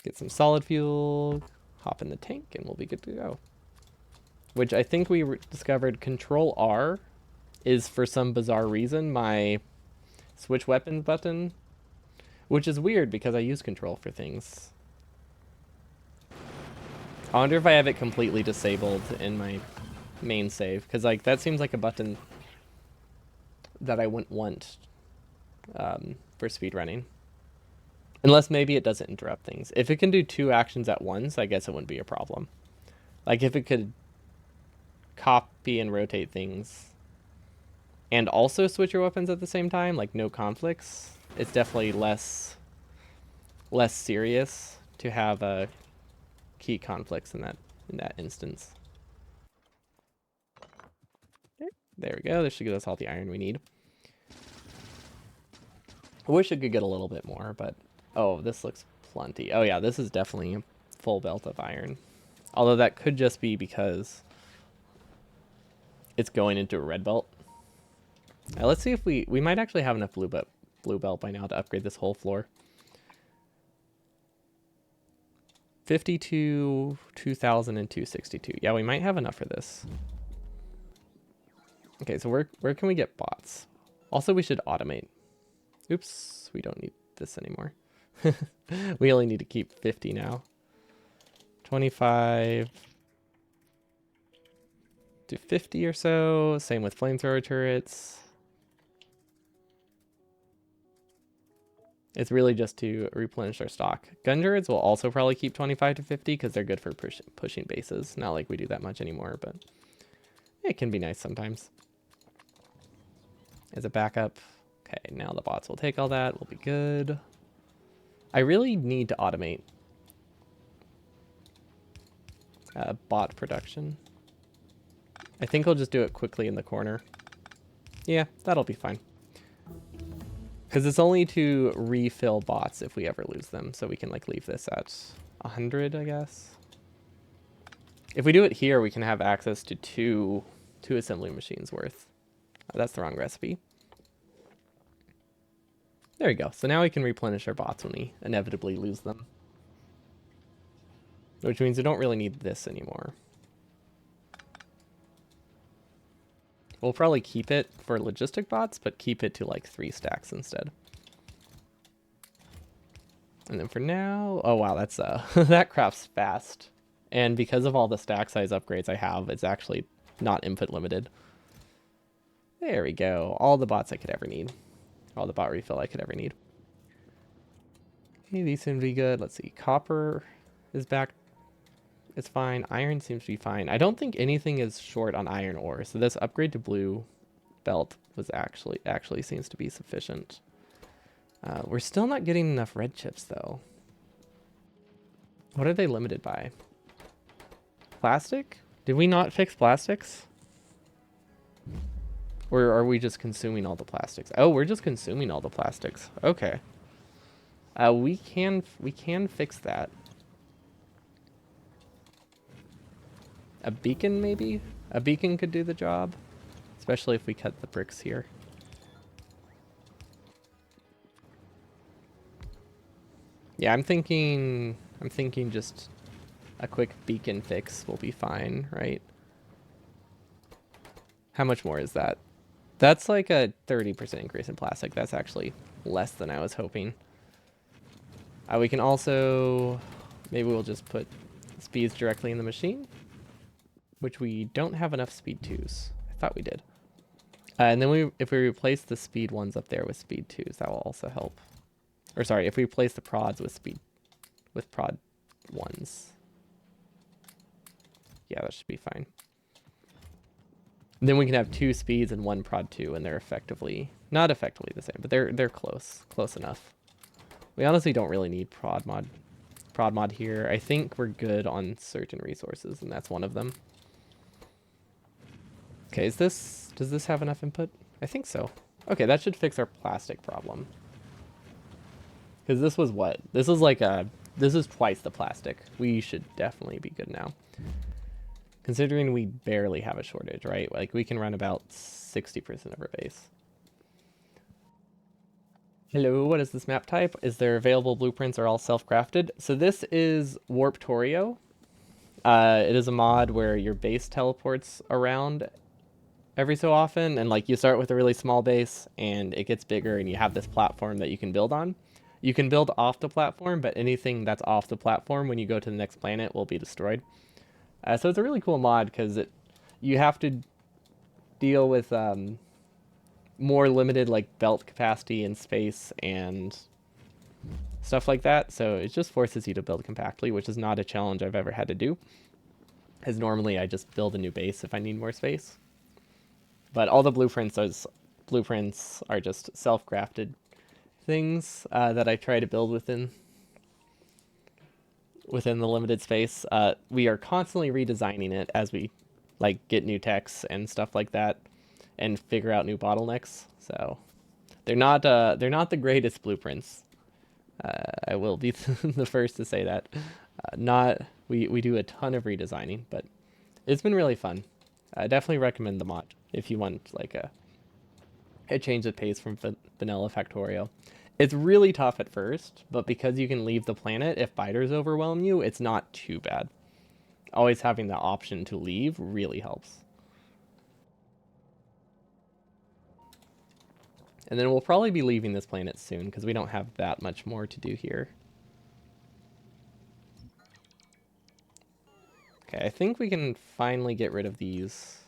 Get some solid fuel. hop in the tank, and we'll be good to go. Which I think we discovered Control R is, for some bizarre reason, my switch weapons button, which is weird because I use Control for things. I wonder if I have it completely disabled in my main save, because like that seems like a button that I wouldn't want for speedrunning. Unless maybe it doesn't interrupt things. If it can do 2 actions at once, I guess it wouldn't be a problem. Like if it could copy and rotate things and also switch your weapons at the same time, like no conflicts, it's definitely less serious to have key conflicts in that instance. There we go. This should give us all the iron we need. I wish it could get a little bit more, but oh, this looks plenty. Oh yeah, this is definitely a full belt of iron. Although that could just be because it's going into a red belt. Let's see if we might actually have enough blue belt by now to upgrade this whole floor. 52, 2,000, and 262. Yeah, we might have enough for this. Okay, so where can we get bots? Also, we should automate. Oops, we don't need this anymore. We only need to keep 50 now. 25 to 50 or so. Same with flamethrower turrets. It's really just to replenish our stock. Gun turrets will also probably keep 25 to 50 because they're good for pushing bases. Not like we do that much anymore, but it can be nice sometimes. As a backup. Okay, now the bots will take all that. We'll be good. I really need to automate bot production. I think I'll just do it quickly in the corner. Yeah, that'll be fine. Because it's only to refill bots if we ever lose them. So we can like leave this at 100, I guess. If we do it here, we can have access to two assembly machines worth. Oh, that's the wrong recipe. There we go. So now we can replenish our bots when we inevitably lose them. Which means we don't really need this anymore. We'll probably keep it for logistic bots, but keep it to like 3 stacks instead. And then for now, oh wow, that's that crafts fast. And because of all the stack size upgrades I have, it's actually not input limited. There we go. All the bots I could ever need. All the bot refill I could ever need. Okay, these seem to be good. Let's see. Copper is back. It's fine. Iron seems to be fine. I don't think anything is short on iron ore. So this upgrade to blue belt was actually seems to be sufficient. We're still not getting enough red chips though. What are they limited by? Plastic? Did we not fix plastics? Or are we just consuming all the plastics? Oh, we're just consuming all the plastics. Okay. We can fix that. A beacon, maybe? A beacon could do the job. Especially if we cut the bricks here. Yeah, I'm thinking just a quick beacon fix will be fine, right? How much more is that? That's like a 30% increase in plastic. That's actually less than I was hoping. We can also, maybe we'll just put speeds directly in the machine, which we don't have enough speed 2s. I thought we did. And then if we replace the speed 1s up there with speed 2s, that will also help. Or sorry, if we replace the prods with prod 1s. Yeah, that should be fine. And then we can have 2 speeds and 1 prod 2, and they're not effectively the same, but they're close enough. We honestly don't really need prod mod here. I think we're good on certain resources, and that's one of them. Okay, does this have enough input? I think so. Okay, that should fix our plastic problem. Because this was what? This is twice the plastic. We should definitely be good now. Considering we barely have a shortage, right? Like we can run about 60% of our base. Hello, what is this map type? Is there available blueprints or all self-crafted? So this is Warptorio. It is a mod where your base teleports around every so often, and like you start with a really small base and it gets bigger and you have this platform that you can build on. You can build off the platform, but anything that's off the platform when you go to the next planet will be destroyed. So it's a really cool mod because you have to deal with more limited like belt capacity and space and stuff like that. So it just forces you to build compactly, which is not a challenge I've ever had to do. As normally I just build a new base if I need more space. But all the blueprints are just self-crafted things that I try to build within the limited space. We are constantly redesigning it as we like get new techs and stuff like that, and figure out new bottlenecks. So they're not the greatest blueprints. I will be the first to say that. Not we do a ton of redesigning, but it's been really fun. I definitely recommend the mod if you want like a change of pace from vanilla Factorio. It's really tough at first, but because you can leave the planet if biters overwhelm you, it's not too bad. Always having the option to leave really helps. And then we'll probably be leaving this planet soon because we don't have that much more to do here. Okay, I think we can finally get rid of these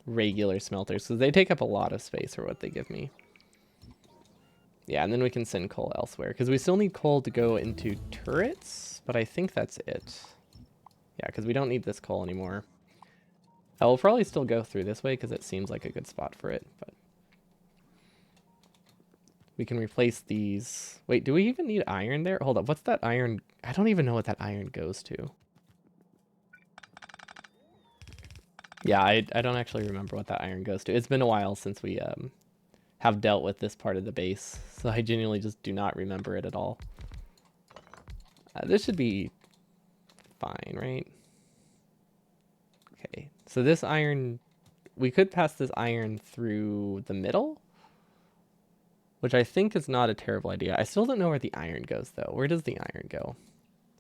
regular smelters because they take up a lot of space for what they give me. Yeah, and then we can send coal elsewhere because we still need coal to go into turrets, but I think that's it. Yeah, because we don't need this coal anymore. I will probably still go through this way because it seems like a good spot for it, but we can replace these. Wait, do we even need iron there? Hold up, what's that iron? I don't even know what that iron goes to. Yeah, I don't actually remember what that iron goes to. It's been a while since we have dealt with this part of the base, so I genuinely just do not remember it at all. This should be fine, right? Okay, so this iron, we could pass this iron through the middle, which I think is not a terrible idea. I still don't know where the iron goes, though. Where does the iron go?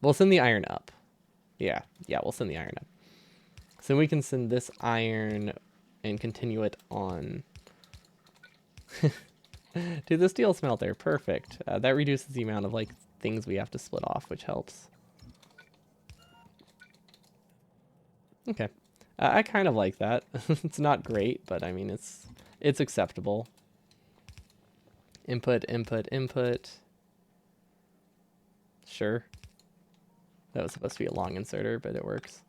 We'll send the iron up. Yeah, we'll send the iron up. So we can send this iron and continue it on to the steel smelter. Perfect. That reduces the amount of like things we have to split off, which helps. Okay. I kind of like that. It's not great, but I mean it's acceptable. Input, input, input. Sure. That was supposed to be a long inserter, but it works.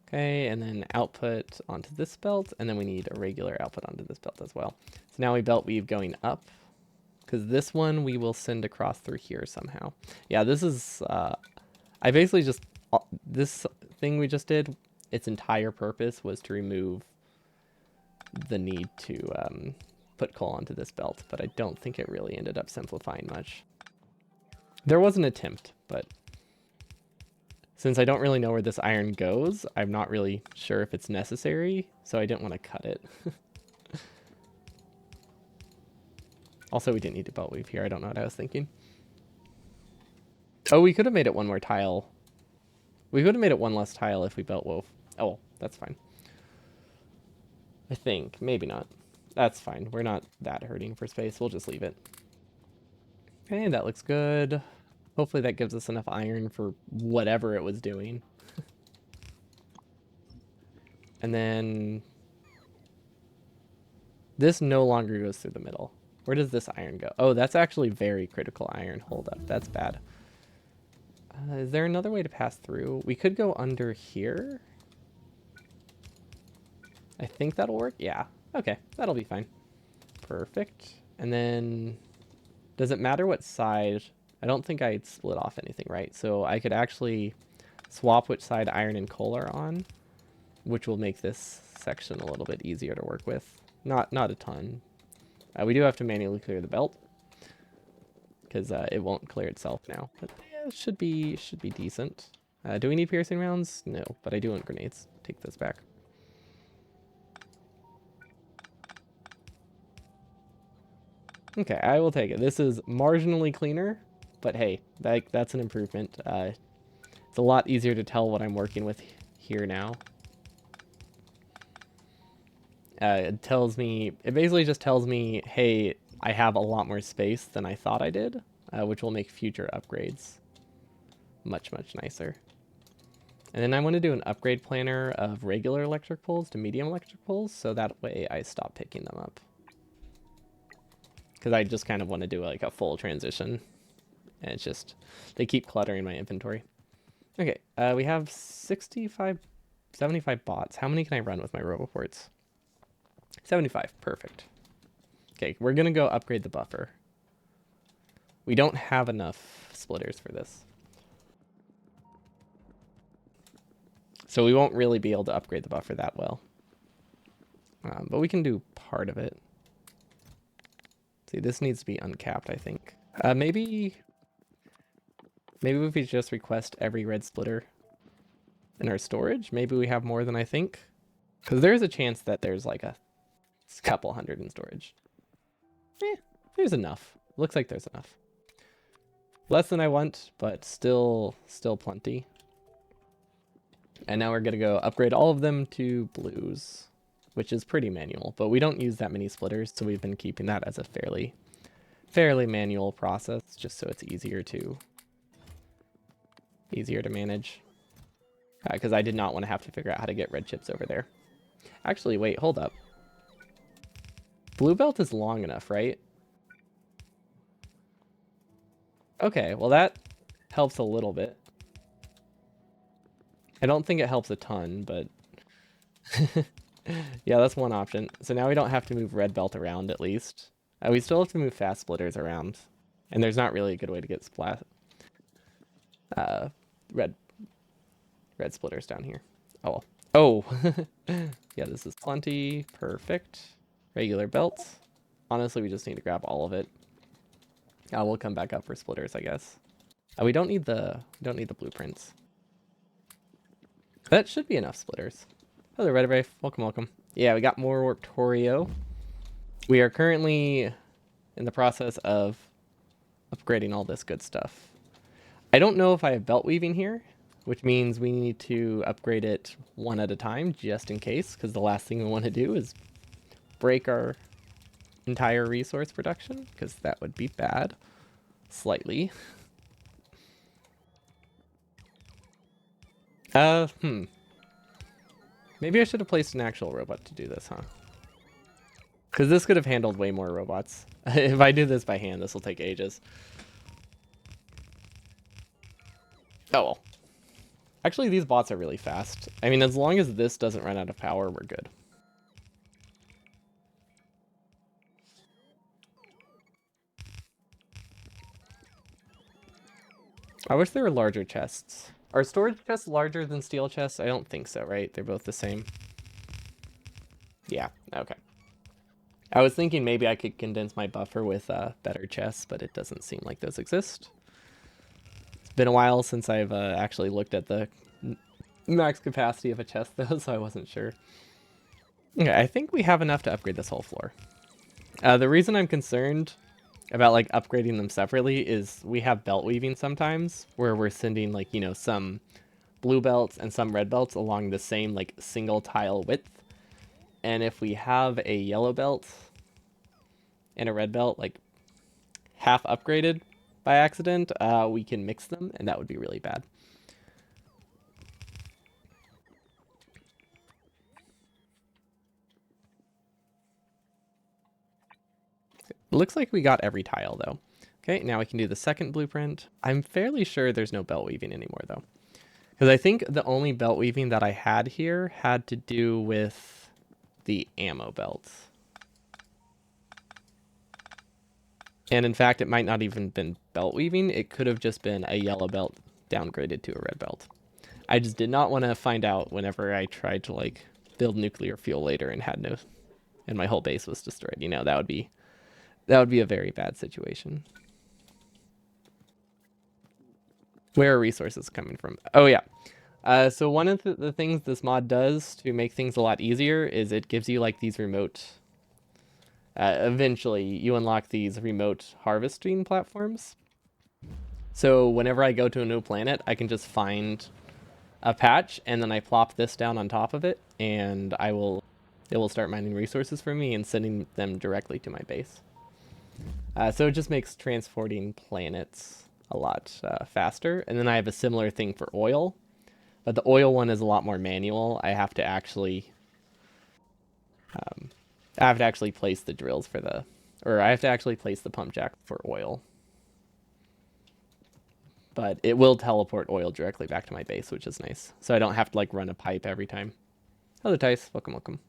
Okay, and then output onto this belt, and then we need a regular output onto this belt as well. So now we belt weave going up, because this one we will send across through here somehow. Yeah, this is, I basically just, this thing we just did, its entire purpose was to remove the need to put coal onto this belt, but I don't think it really ended up simplifying much. There was an attempt, but since I don't really know where this iron goes, I'm not really sure if it's necessary, so I didn't want to cut it. Also, we didn't need to belt weave here. I don't know what I was thinking. Oh, we could have made it one more tile. We could have made it one less tile if we belt wove. Oh, that's fine. I think. Maybe not. That's fine. We're not that hurting for space. We'll just leave it. Okay, that looks good. Hopefully that gives us enough iron for whatever it was doing. And then this no longer goes through the middle. Where does this iron go? Oh, that's actually very critical iron. Hold up. That's bad. Is there another way to pass through? We could go under here. I think that'll work. Yeah. Okay. That'll be fine. Perfect. And then does it matter what side? I don't think I'd split off anything, right? So I could actually swap which side iron and coal are on, which will make this section a little bit easier to work with. Not a ton. We do have to manually clear the belt because it won't clear itself now. But yeah, it should be decent. Do we need piercing rounds? No, but I do want grenades. Take those back. Okay, I will take it. This is marginally cleaner, but hey, that's an improvement. It's a lot easier to tell what I'm working with here now. It basically just tells me, hey, I have a lot more space than I thought I did, which will make future upgrades much, much nicer. And then I want to do an upgrade planner of regular electric poles to medium electric poles, so that way I stop picking them up. Because I just kind of want to do like a full transition. And it's just, they keep cluttering my inventory. Okay, we have 75 bots. How many can I run with my roboports? 75, perfect. Okay, we're gonna go upgrade the buffer. We don't have enough splitters for this. So we won't really be able to upgrade the buffer that well. But we can do part of it. See, this needs to be uncapped, I think. Maybe if we just request every red splitter in our storage, maybe we have more than I think. Because there's a chance that there's like a couple hundred in storage. There's enough. Looks like there's enough. Less than I want, but still plenty. And now we're gonna go upgrade all of them to blues, which is pretty manual, but we don't use that many splitters, so we've been keeping that as a fairly manual process, just so it's easier to manage. Because I did not want to have to figure out how to get red chips over there. Actually, wait, hold up. Blue belt is long enough, right? Okay, well that helps a little bit. I don't think it helps a ton, but yeah, that's one option. So now we don't have to move red belt around, at least. We still have to move fast splitters around, and there's not really a good way to get red splitters down here. Oh, well. Yeah, this is plenty. Perfect. Regular belts. Honestly, we just need to grab all of it. We'll come back up for splitters, I guess. We don't need the blueprints. That should be enough splitters. Hello, Red Brave. Welcome, welcome. Yeah, we got more Warptorio. We are currently in the process of upgrading all this good stuff. I don't know if I have belt weaving here, which means we need to upgrade it one at a time, just in case, because the last thing we want to do is break our entire resource production, because that would be bad. Slightly. Maybe I should have placed an actual robot to do this, huh? Because this could have handled way more robots. If I do this by hand, this will take ages. Oh well. Actually, these bots are really fast. I mean, as long as this doesn't run out of power, we're good. I wish there were larger chests. Are storage chests larger than steel chests? I don't think so, right? They're both the same. Yeah, okay. I was thinking maybe I could condense my buffer with better chests, but it doesn't seem like those exist. It's been a while since I've actually looked at the max capacity of a chest, though, so I wasn't sure. Okay, I think we have enough to upgrade this whole floor. The reason I'm concerned about like upgrading them separately is we have belt weaving sometimes where we're sending like, you know, some blue belts and some red belts along the same like single tile width. And if we have a yellow belt and a red belt like half upgraded by accident, we can mix them, and that would be really bad. It looks like we got every tile though. Okay, now we can do the second blueprint. I'm fairly sure there's no belt weaving anymore though. Because I think the only belt weaving that I had here had to do with the ammo belts. And in fact, it might not even been belt weaving. It could have just been a yellow belt downgraded to a red belt. I just did not want to find out whenever I tried to like build nuclear fuel later and had no, and my whole base was destroyed. You know, that would be a very bad situation. Where are resources coming from? Oh yeah. So one of the things this mod does to make things a lot easier is it gives you like these remote, eventually you unlock these remote harvesting platforms. So whenever I go to a new planet, I can just find a patch and then I plop this down on top of it, and it will start mining resources for me and sending them directly to my base. So it just makes transporting planets a lot faster. And then I have a similar thing for oil, but the oil one is a lot more manual. I have to actually place the drills for the, or I have to actually place the pump jack for oil. But it will teleport oil directly back to my base, which is nice. So I don't have to like run a pipe every time. Hello, Tice. Welcome, welcome.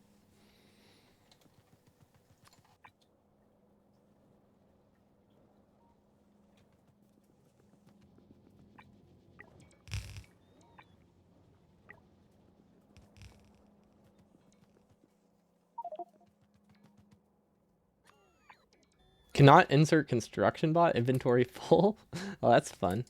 Cannot insert construction bot inventory full. Oh, that's fun.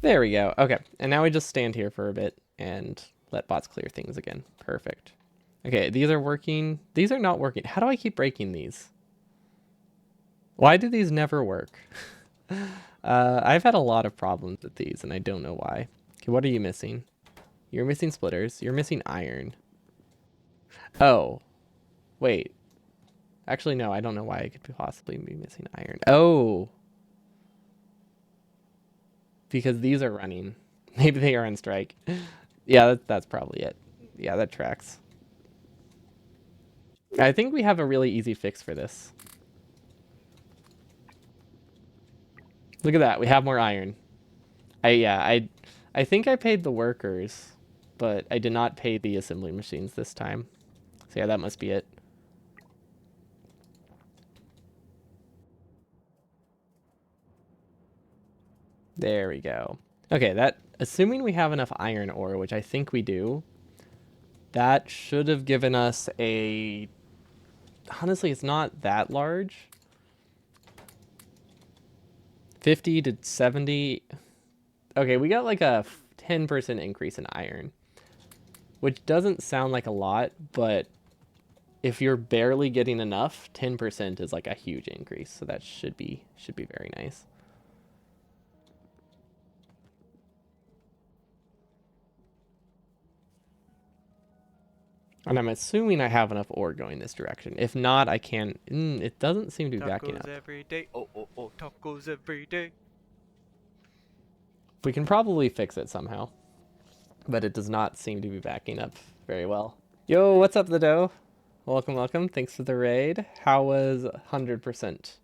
There we go. Okay, and now we just stand here for a bit and let bots clear things again. Perfect. Okay, these are working. These are not working. How do I keep breaking these? Why do these never work? I've had a lot of problems with these, and I don't know why. Okay, what are you missing? You're missing splitters. You're missing iron. Oh, wait. Actually, no, I don't know why I could possibly be missing iron. Oh, because these are running. Maybe they are on strike. Yeah, that's probably it. Yeah, that tracks. I think we have a really easy fix for this. Look at that. We have more iron. I think I paid the workers, but I did not pay the assembly machines this time. So yeah, that must be it. There we go. Okay, that assuming we have enough iron ore, which I think we do, that should have given us a, honestly, it's not that large. 50 to 70. Okay, we got like a 10% increase in iron, which doesn't sound like a lot, but if you're barely getting enough, 10% is like a huge increase. So that should be very nice. And I'm assuming I have enough ore going this direction. If not, I can. It doesn't seem to be backing up. Every day. Oh, tacos every day. We can probably fix it somehow, but it does not seem to be backing up very well. Yo, what's up, the dough? Welcome, welcome. Thanks for the raid. How was 100%?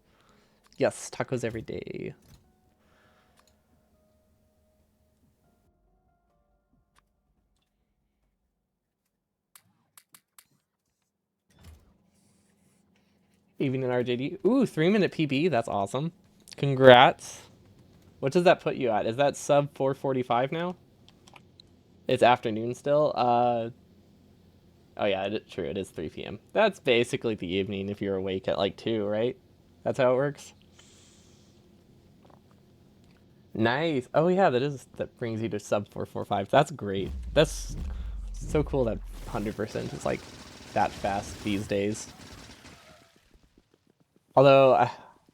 Yes, tacos every day. Evening RJD. Ooh, 3-minute PB. That's awesome. Congrats. What does that put you at? Is that sub 4:45 now? It's afternoon still. Oh yeah, true. It is 3 p.m. That's basically the evening if you're awake at like 2, right? That's how it works. Nice. Oh yeah, that brings you to sub 4:45. That's great. That's so cool that 100% is like that fast these days. Although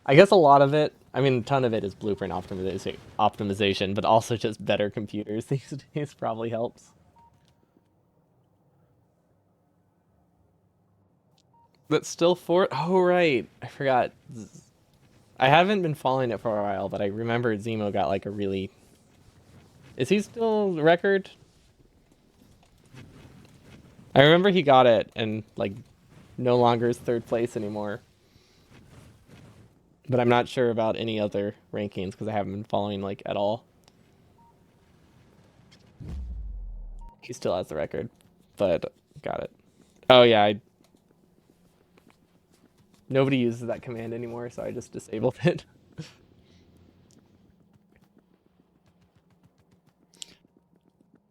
I guess a lot of it, I mean, a ton of it is blueprint optimization, but also just better computers these days probably helps. But still four. Oh right, I forgot. I haven't been following it for a while, but I remember Zemo got like a really. Is he still record? I remember he got it and like no longer is third place anymore. But I'm not sure about any other rankings because I haven't been following like at all. He still has the record, but got it. Oh yeah, nobody uses that command anymore, so I just disabled it.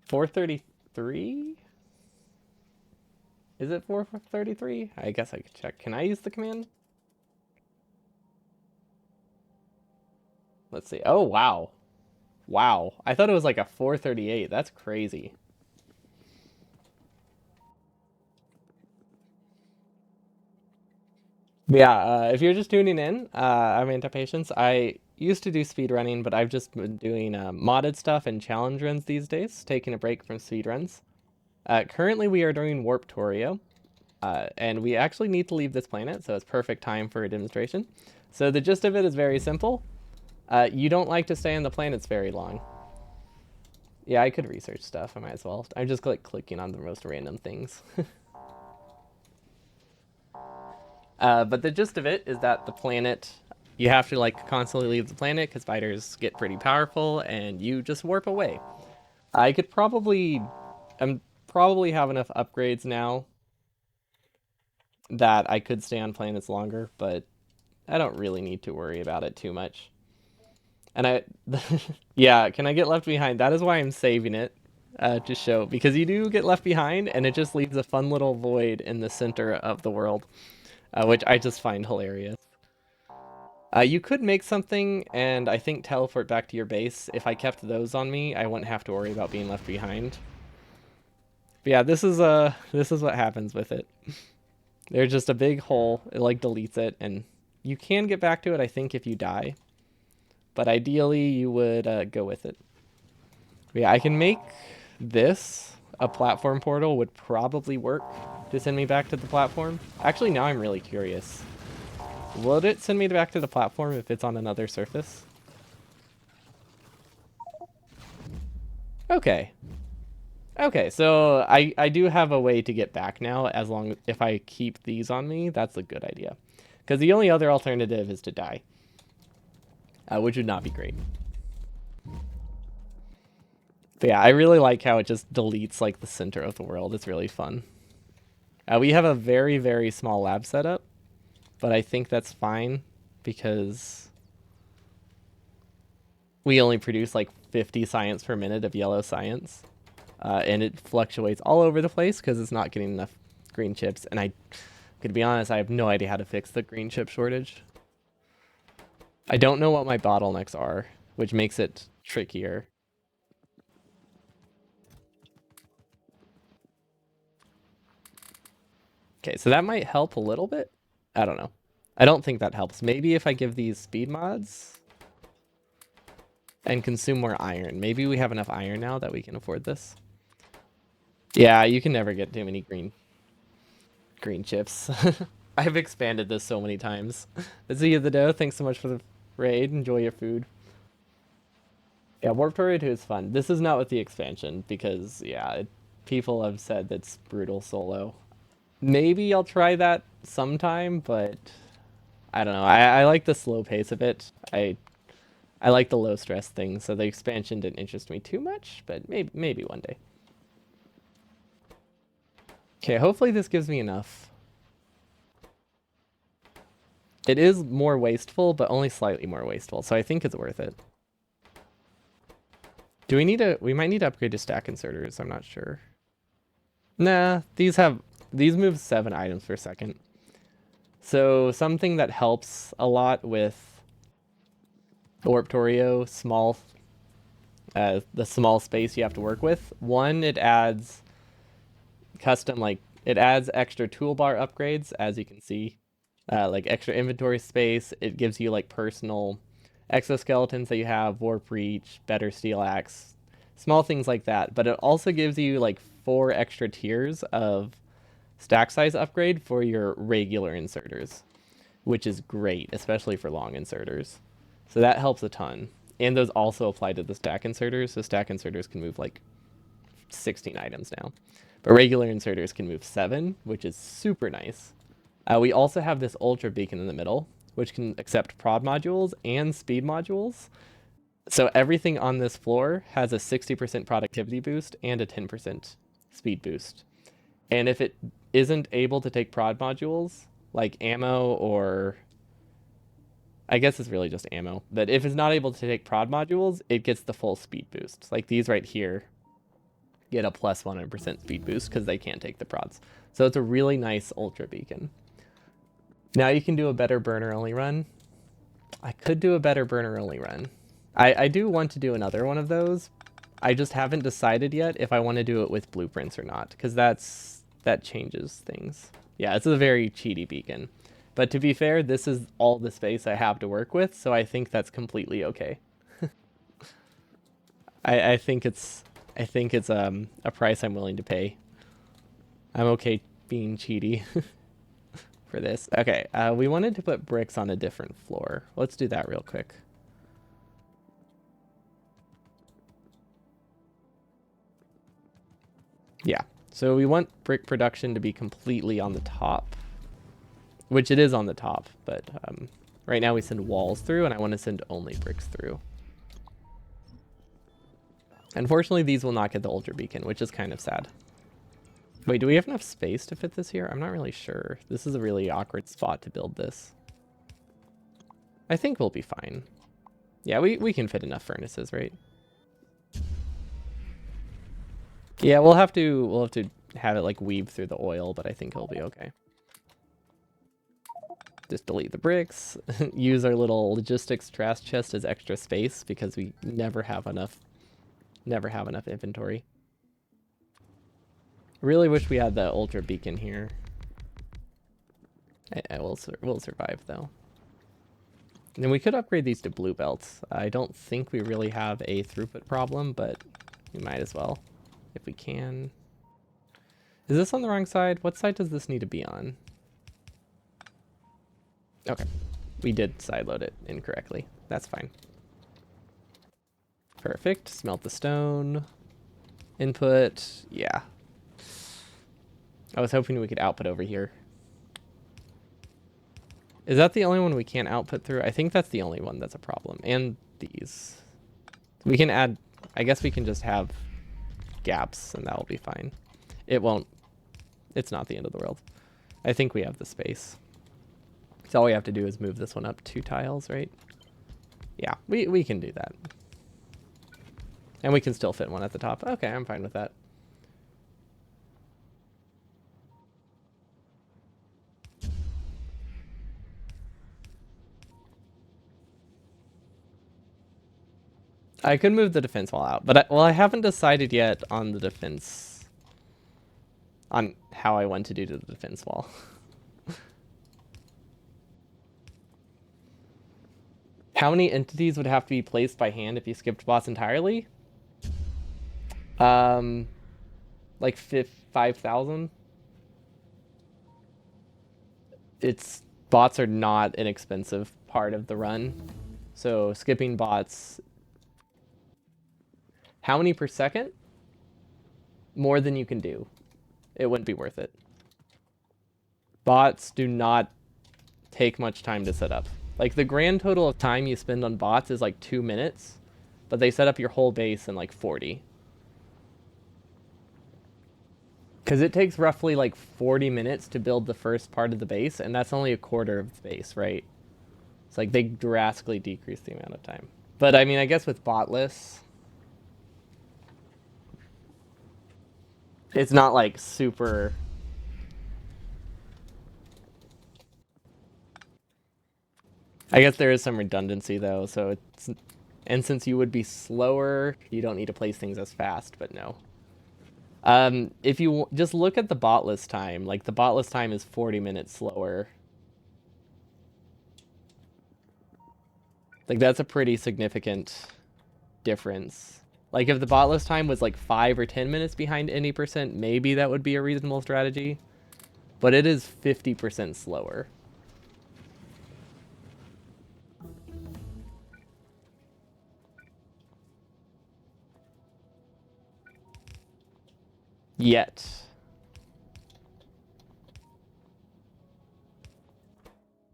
433? Is it 433? I guess I could check. Can I use the command? Let's see. Oh, wow. Wow. I thought it was like a 438. That's crazy. Yeah, if you're just tuning in, I'm Antipatience. I used to do speedrunning, but I've just been doing modded stuff and challenge runs these days, taking a break from speedruns. Currently, we are doing Warptorio, and we actually need to leave this planet, so it's perfect time for a demonstration. So the gist of it is very simple. You don't like to stay on the planets very long. Yeah, I could research stuff. I might as well. I'm just clicking on the most random things. But the gist of it is that the planet, you have to like constantly leave the planet because fighters get pretty powerful, and you just warp away. I could probably, I'm probably have enough upgrades now that I could stay on planets longer, but I don't really need to worry about it too much. And yeah, can I get left behind? That is why I'm saving it to show, because you do get left behind, and it just leaves a fun little void in the center of the world, which I just find hilarious. You could make something and I think teleport back to your base. If I kept those on me, I wouldn't have to worry about being left behind. But yeah, this is what happens with it. There's just a big hole. It like deletes it, and you can get back to it, I think, if you die. But ideally, you would go with it. But yeah, I can make this a platform portal would probably work to send me back to the platform. Actually, now I'm really curious. Would it send me back to the platform if it's on another surface? Okay. Okay, so I do have a way to get back now as long if I keep these on me. That's a good idea. Because the only other alternative is to die. Which would not be great. But yeah, I really like how it just deletes like the center of the world. It's really fun. We have a very, very small lab setup, but I think that's fine because we only produce like 50 science per minute of yellow science. And it fluctuates all over the place because it's not getting enough green chips. And I could be honest, I have no idea how to fix the green chip shortage. I don't know what my bottlenecks are, which makes it trickier. Okay, so that might help a little bit. I don't know. I don't think that helps. Maybe if I give these speed mods and consume more iron. Maybe we have enough iron now that we can afford this. Yeah, you can never get too many green chips. I've expanded this so many times. See you the dough. Thanks so much for the raid. Enjoy your food. Yeah, Warp Tour 2 is fun. This is not with the expansion because yeah, people have said that's brutal solo. Maybe I'll try that sometime, but I don't know. I like the slow pace of it. I like the low stress thing, so the expansion didn't interest me too much, but maybe one day. Okay, hopefully this gives me enough. It is more wasteful, but only slightly more wasteful, so I think it's worth it. Do we need to... We might need to upgrade to stack inserters, I'm not sure. Nah, these move 7 items per second. So something that helps a lot with Warptorio, the small space you have to work with. One, it adds custom, like, it adds extra toolbar upgrades, as you can see. Like extra inventory space. It gives you like personal exoskeletons that you have, warp reach, better steel axe, small things like that. But it also gives you like 4 extra tiers of stack size upgrade for your regular inserters, which is great, especially for long inserters. So that helps a ton. And those also apply to the stack inserters. So stack inserters can move like 16 items now. But regular inserters can move 7, which is super nice. We also have this ultra beacon in the middle, which can accept prod modules and speed modules. So everything on this floor has a 60% productivity boost and a 10% speed boost. And if it isn't able to take prod modules, like ammo or... I guess it's really just ammo. But if it's not able to take prod modules, it gets the full speed boost. Like these right here get a plus 100% speed boost because they can't take the prods. So it's a really nice ultra beacon. Now you can do a better burner only run. I could do a better burner only run. I do want to do another one of those. I just haven't decided yet if I want to do it with blueprints or not, because that changes things. Yeah, it's a very cheaty beacon. But to be fair, this is all the space I have to work with, so I think that's completely okay. I think it's a price I'm willing to pay. I'm okay being cheaty for this. Okay, we wanted to put bricks on a different floor. Let's do that real quick. Yeah, so we want brick production to be completely on the top, which it is on the top, but right now we send walls through, and I want to send only bricks through. Unfortunately, these will not get the ultra beacon, which is kind of sad. Wait, do we have enough space to fit this here? I'm not really sure. This is a really awkward spot to build this. I think we'll be fine. Yeah, we can fit enough furnaces, right? Yeah, we'll have to have it like weave through the oil, but I think it'll be okay. Just delete the bricks. Use our little logistics trash chest as extra space because we never have enough inventory. Really wish we had the ultra beacon here. We'll survive though. And we could upgrade these to blue belts. I don't think we really have a throughput problem, but we might as well if we can. Is this on the wrong side? What side does this need to be on? Okay, we did sideload it incorrectly. That's fine. Perfect. Smelt the stone. Input. Yeah. I was hoping we could output over here. Is that the only one we can't output through? I think that's the only one that's a problem. And these. We can add, I guess we can just have gaps and that'll be fine. It won't, it's not the end of the world. I think we have the space. So all we have to do is move this one up 2 tiles, right? Yeah, we can do that. And we can still fit one at the top. Okay, I'm fine with that. I could move the defense wall out, but I haven't decided yet on the defense, on how I want to do to the defense wall. How many entities would have to be placed by hand if you skipped boss entirely? Like 5,000. Bots are not an expensive part of the run, so skipping bots. How many per second? More than you can do. It wouldn't be worth it. Bots do not take much time to set up. Like the grand total of time you spend on bots is like 2 minutes, but they set up your whole base in like 40. Because it takes roughly like 40 minutes to build the first part of the base, and that's only a quarter of the base, right? It's like they drastically decrease the amount of time. But I mean, I guess with botless, it's not like super. I guess there is some redundancy though, so it's, and since you would be slower, you don't need to place things as fast, but no. If you just look at the botless time, like the botless time is 40 minutes slower. Like that's a pretty significant difference. Like if the botless time was like 5 or 10 minutes behind any percent, maybe that would be a reasonable strategy. But it is 50% slower. Yet.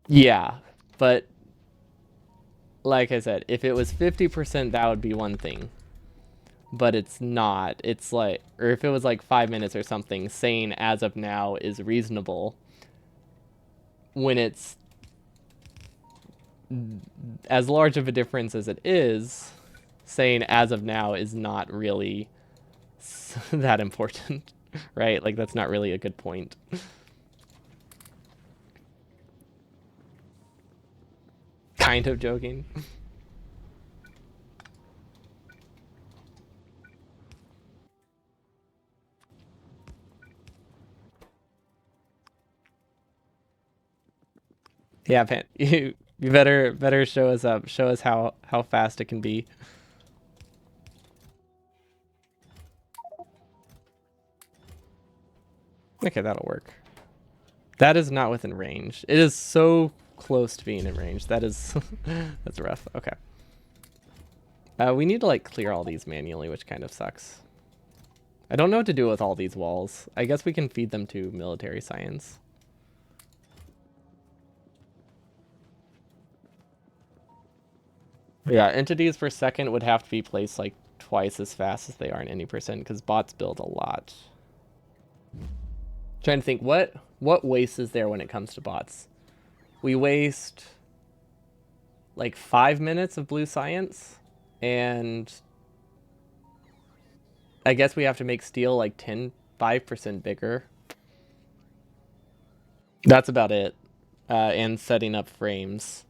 Yeah, but like I said, if it was 50%, that would be one thing. But it's not. It's like, or if it was like 5 minutes or something, saying as of now is reasonable when it's as large of a difference as it is, saying as of now is not really that important, right? Like that's not really a good point. Kind of joking. Yeah, Pan, you better show us up. Show us how fast it can be. Okay, that'll work. That is not within range. It is so close to being in range. That is that's rough. Okay. We need to like clear all these manually, which kind of sucks. I don't know what to do with all these walls. I guess we can feed them to military science. Yeah, entities per second would have to be placed like twice as fast as they are in any percent because bots build a lot. Trying to think what waste is there when it comes to bots. We waste like 5 minutes of blue science, and I guess we have to make steel like 5% bigger. That's about it. And setting up frames.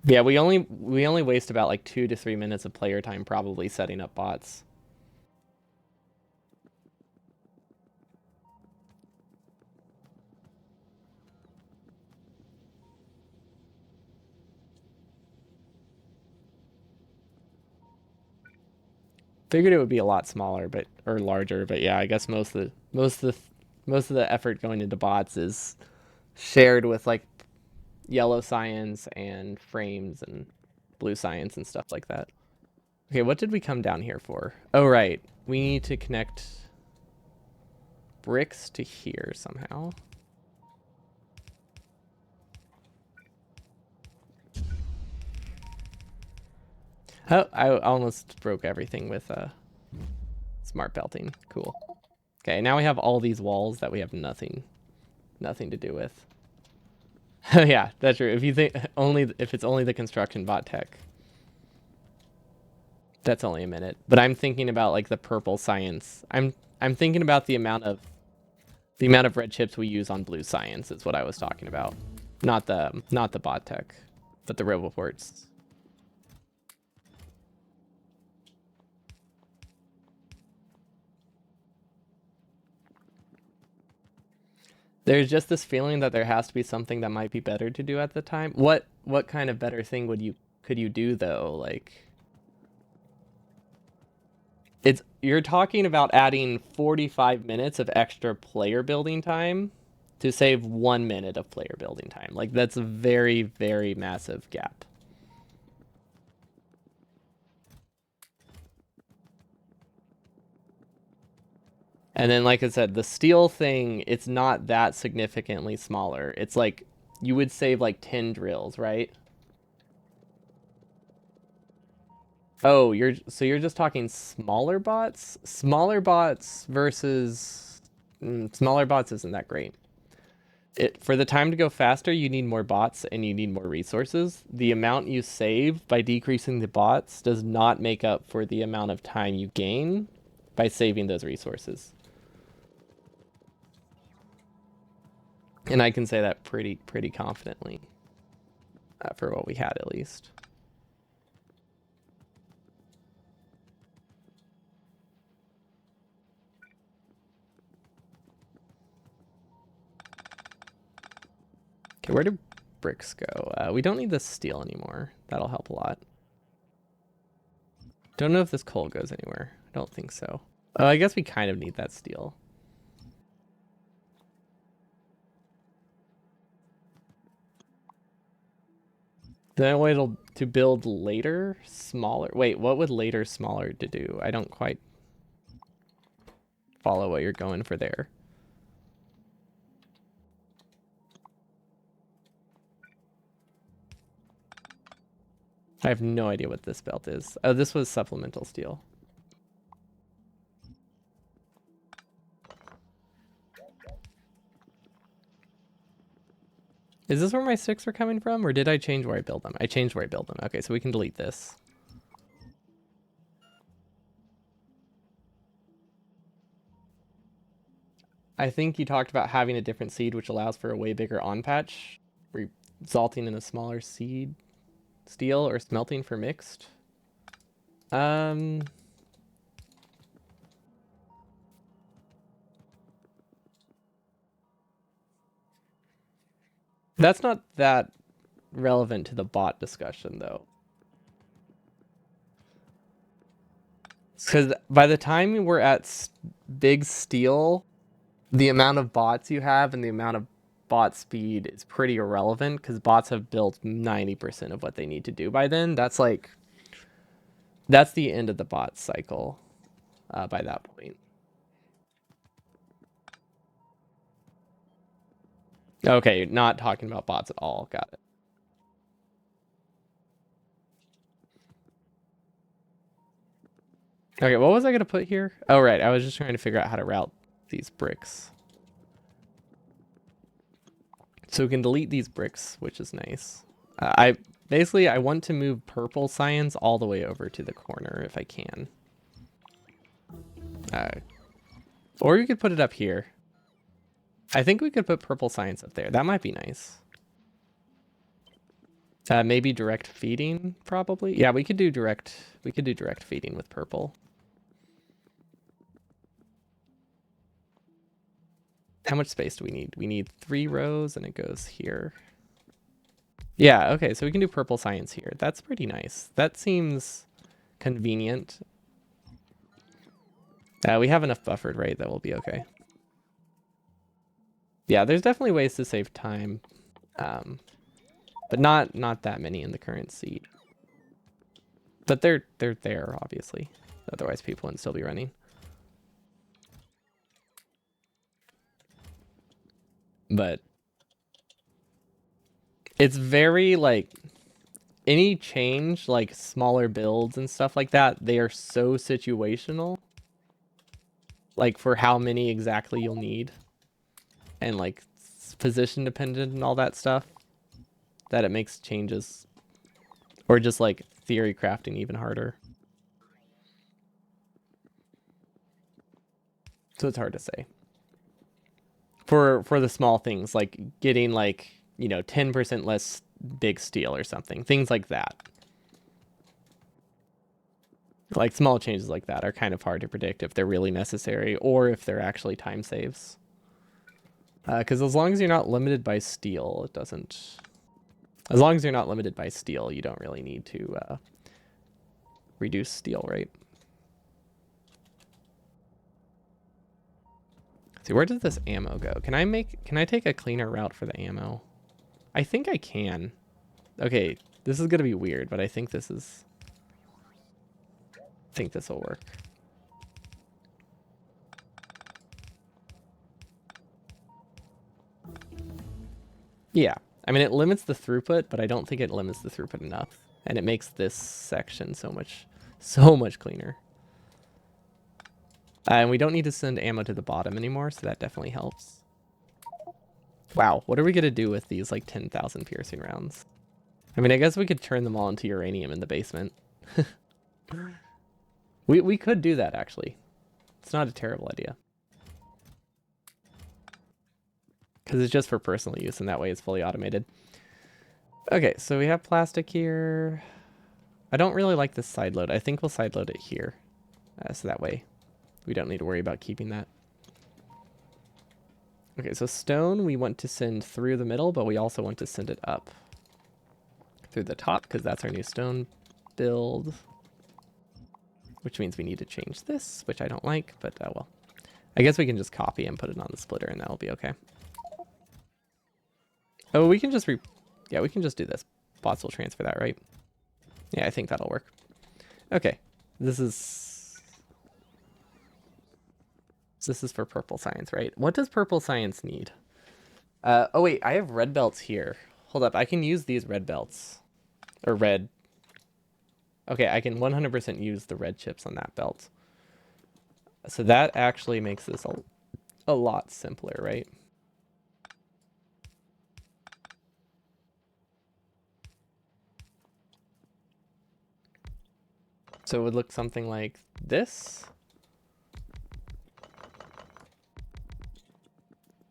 Yeah, we only waste about like 2 to 3 minutes of player time probably setting up bots. Figured it would be a lot smaller, or larger, but yeah, I guess most of the effort going into bots is shared with like yellow science and frames and blue science and stuff like that. Okay, what did we come down here for? Oh, right. We need to connect bricks to here somehow. Oh, I almost broke everything with smart belting. Cool. Okay, now we have all these walls that we have nothing to do with. Yeah, that's true. If you think if it's only the construction bot tech, that's only a minute. But I'm thinking about like the purple science. I'm thinking about the amount of red chips we use on blue science is what I was talking about. Not the bot tech, but the roboports. There's just this feeling that there has to be something that might be better to do at the time. What kind of better thing could you do though? Like you're talking about adding 45 minutes of extra player building time to save 1 minute of player building time. Like that's a very, very massive gap. And then, like I said, the steel thing, it's not that significantly smaller. It's like you would save like 10 drills, right? Oh, you're just talking smaller bots? Smaller bots versus smaller bots isn't that great. For the time to go faster, you need more bots and you need more resources. The amount you save by decreasing the bots does not make up for the amount of time you gain by saving those resources. And I can say that pretty confidently, for what we had at least. Okay, where do bricks go? We don't need this steel anymore. That'll help a lot. Don't know if this coal goes anywhere. I don't think so. I guess we kind of need that steel. Then way to build later smaller. Wait, what would later smaller to do? I don't quite follow what you're going for there. I have no idea what this belt is. Oh, this was supplemental steel. Is this where my sticks were coming from, or did I change where I build them? I changed where I build them. Okay, so we can delete this. I think you talked about having a different seed, which allows for a way bigger on patch, resulting in a smaller seed steel or smelting for mixed. That's not that relevant to the bot discussion, though. Because by the time we're at big steel, the amount of bots you have and the amount of bot speed is pretty irrelevant because bots have built 90% of what they need to do by then. That's the end of the bot cycle by that point. Okay, not talking about bots at all. Got it. Okay, what was I going to put here? Oh, right. I was just trying to figure out how to route these bricks. So we can delete these bricks, which is nice. I want to move purple science all the way over to the corner if I can. Or you could put it up here. I think we could put purple science up there. That might be nice. Maybe direct feeding, probably. Yeah, we could do direct feeding with purple. How much space do we need? We need 3 rows and it goes here. Yeah, okay, so we can do purple science here. That's pretty nice. That seems convenient. We have enough buffered, right? That will be okay. Yeah, there's definitely ways to save time. But not that many in the current seed. But they're there, obviously. Otherwise people wouldn't still be running. But it's very like any change, like smaller builds and stuff like that, they are so situational. Like for how many exactly you'll need. And like position dependent and all that stuff. That it makes changes. Or just like theory crafting even harder. So it's hard to say. For the small things, like getting like, 10% less big steel or something. Things like that. Like small changes like that are kind of hard to predict if they're really necessary or if they're actually time saves. Because as long as you're not limited by steel, it doesn't... As long as you're not limited by steel, you don't really need to reduce steel, right? See, where does this ammo go? Can I take a cleaner route for the ammo? I think I can. Okay, this is gonna be weird, but I think this will work. Yeah, I mean, it limits the throughput, but I don't think it limits the throughput enough. And it makes this section so much cleaner. And we don't need to send ammo to the bottom anymore, so that definitely helps. Wow, what are we gonna do with these like 10,000 piercing rounds? I mean, I guess we could turn them all into uranium in the basement. We could do that, actually. It's not a terrible idea. Because it's just for personal use, and that way it's fully automated. Okay, so we have plastic here. I don't really like this side load. I think we'll side load it here. So that way we don't need to worry about keeping that. Okay, so stone we want to send through the middle, but we also want to send it up through the top because that's our new stone build. Which means we need to change this, which I don't like, but well. I guess we can just copy and put it on the splitter and that'll be okay. Oh, we can just we can just do this. Bots will transfer that, right? Yeah, I think that'll work. Okay. This is for purple science, right? What does purple science need? Oh wait, I have red belts here. Hold up, I can use these red belts. Or red. Okay, I can 100% use the red chips on that belt. So that actually makes this a lot simpler, right? So it would look something like this.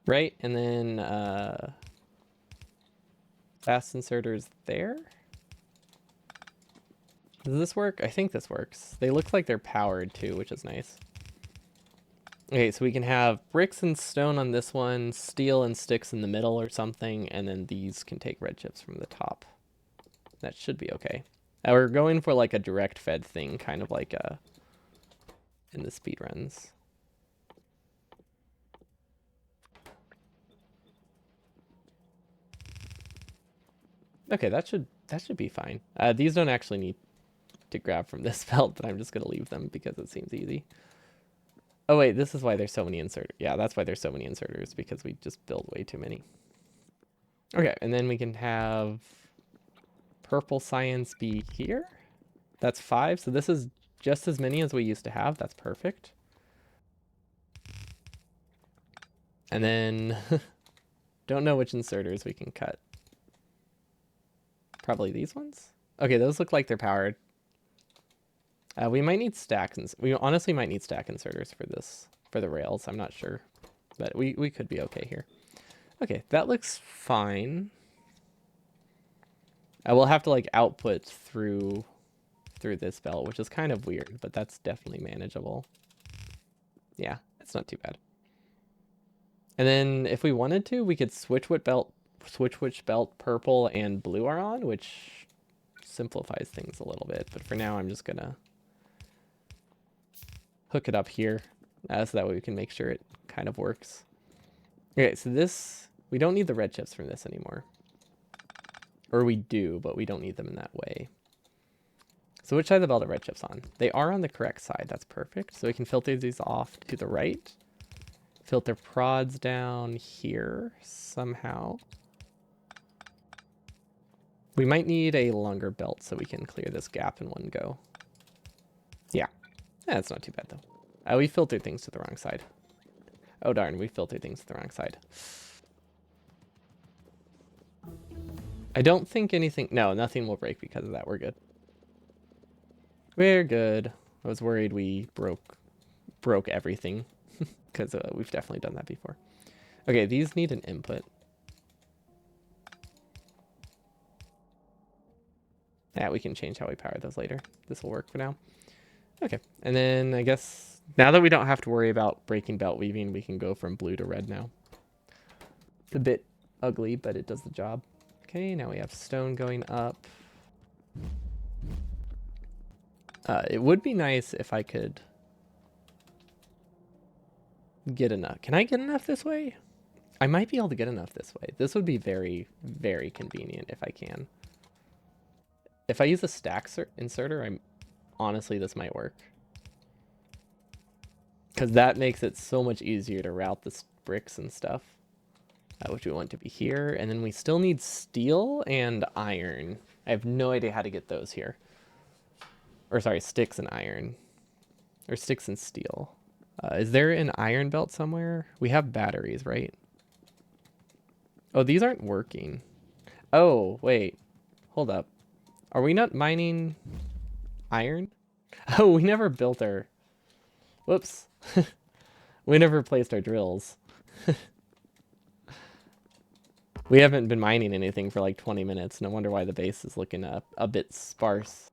Right, and then fast inserters there. Does this work? I think this works. They look like they're powered too, which is nice. Okay, so we can have bricks and stone on this one, steel and sticks in the middle or something, and then these can take red chips from the top. That should be okay. We're going for like a direct fed thing, kind of like in the speed runs. Okay, that should be fine. These don't actually need to grab from this belt, but I'm just gonna leave them because it seems easy. Oh wait, this is why there's so many inserters. Yeah, that's why there's so many inserters, because we just build way too many. Okay, and then we can have purple science be here. That's 5, so this is just as many as we used to have. That's perfect. And then don't know which inserters we can cut. Probably these ones. Okay, those look like they're powered. We might need we honestly might need stack inserters for this, for the rails. I'm not sure, but we could be okay here. Okay, that looks fine. I will have to like output through this belt, which is kind of weird, but that's definitely manageable. Yeah, it's not too bad. And then if we wanted to, we could switch which belt purple and blue are on, which simplifies things a little bit. But for now, I'm just gonna hook it up here, so that way we can make sure it kind of works. Okay, so this, we don't need the red chips from this anymore. Or we do, but we don't need them in that way. So which side of the belt are red chips on? They are on the correct side. That's perfect. So we can filter these off to the right. Filter prods down here somehow. We might need a longer belt so we can clear this gap in one go. Yeah, that's not too bad though. We filtered things to the wrong side. Oh darn, we filtered things to the wrong side. I don't think anything, no, nothing will break because of that. We're good. We're good. I was worried we broke everything because we've definitely done that before. Okay, these need an input. Yeah, we can change how we power those later. This will work for now. Okay, and then I guess now that we don't have to worry about breaking belt weaving, we can go from blue to red now. It's a bit ugly, but it does the job. Okay, now we have stone going up. It would be nice if I could get enough. Can I get enough this way? I might be able to get enough this way. This would be very, very convenient if I can. If I use a stack inserter, honestly, this might work. Because that makes it so much easier to route the bricks and stuff. Which we want to be here. And then we still need steel and iron. I have no idea how to get those here. Or sorry, sticks and iron. Or sticks and steel. Is there an iron belt somewhere? We have batteries, right? Oh, these aren't working. Oh, wait. Hold up. Are we not mining iron? Oh, we never built our... Whoops. We never placed our drills. We haven't been mining anything for like 20 minutes. No wonder why the base is looking a bit sparse.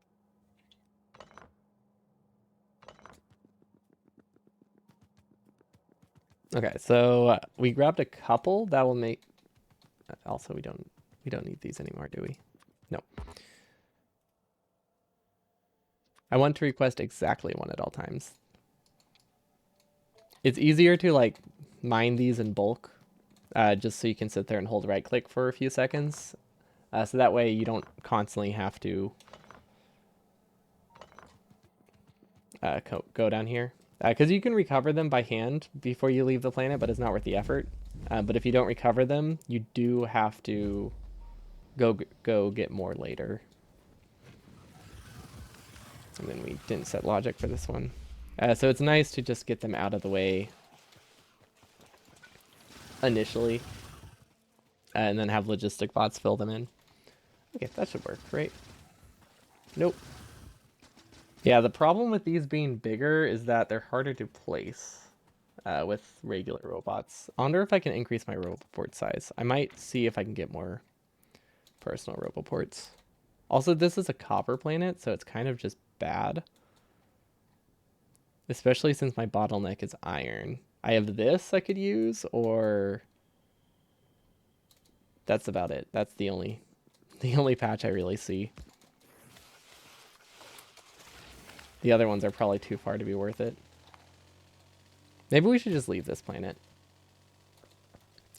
Okay, so we grabbed a couple. That will make... Also, we don't need these anymore, do we? No. I want to request exactly one at all times. It's easier to like mine these in bulk, just so you can sit there and hold right click for a few seconds. So that way you don't constantly have to go down here. Because you can recover them by hand before you leave the planet, but it's not worth the effort. But if you don't recover them, you do have to go get more later. And then we didn't set logic for this one. So it's nice to just get them out of the way initially. And then have logistic bots fill them in. Okay, that should work, right? Nope. Yeah, the problem with these being bigger is that they're harder to place with regular robots. I wonder if I can increase my roboport size. I might see if I can get more personal roboports. Also, this is a copper planet, so it's kind of just bad. Especially since my bottleneck is iron. I have this I could use, or that's about it. That's the only patch I really see. The other ones are probably too far to be worth it. Maybe we should just leave this planet.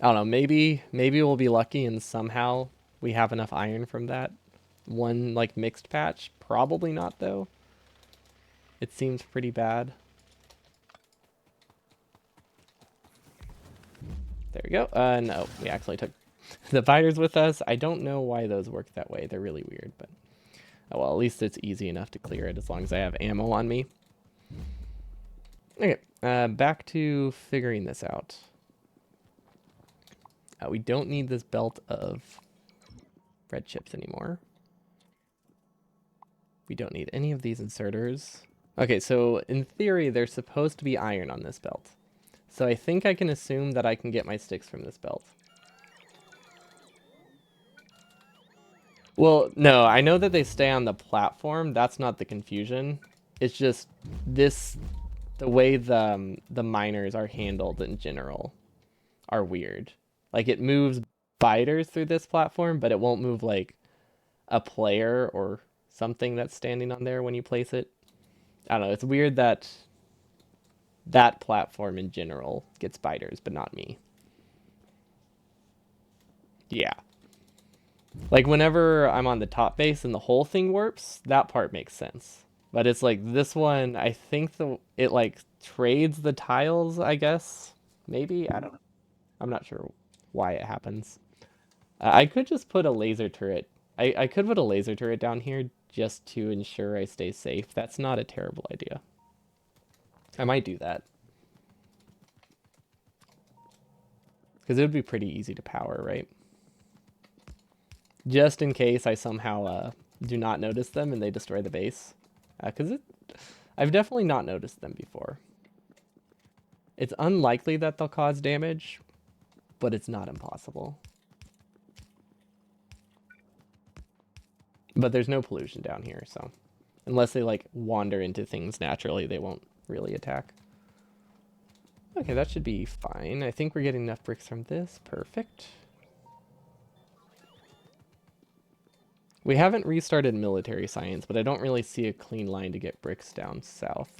I don't know, maybe we'll be lucky and somehow we have enough iron from that one like mixed patch. Probably not though. It seems pretty bad. There we go. No, we actually took the biters with us. I don't know why those work that way. They're really weird, but oh well, at least it's easy enough to clear it as long as I have ammo on me. Okay, back to figuring this out. We don't need this belt of red chips anymore. We don't need any of these inserters. Okay, so in theory, there's supposed to be iron on this belt. So I think I can assume that I can get my sticks from this belt. Well, no, I know that they stay on the platform. That's not the confusion. It's just this, the way the miners are handled in general are weird. Like it moves biters through this platform, but it won't move like a player or something that's standing on there when you place it. I don't know. It's weird that that platform in general gets biters, but not me. Yeah. Like whenever I'm on the top base and the whole thing warps, that part makes sense. But it's like this one, I think it like trades the tiles, I guess. Maybe, I don't know. I'm not sure why it happens. I could just put a laser turret. I could put a laser turret down here just to ensure I stay safe. That's not a terrible idea. I might do that. Because it would be pretty easy to power, right? Just in case I somehow do not notice them and they destroy the base. Because I've definitely not noticed them before. It's unlikely that they'll cause damage, but it's not impossible. But there's no pollution down here, so unless they like wander into things naturally, they won't really attack. Okay, that should be fine. I think we're getting enough bricks from this. Perfect. We haven't restarted military science, but I don't really see a clean line to get bricks down south.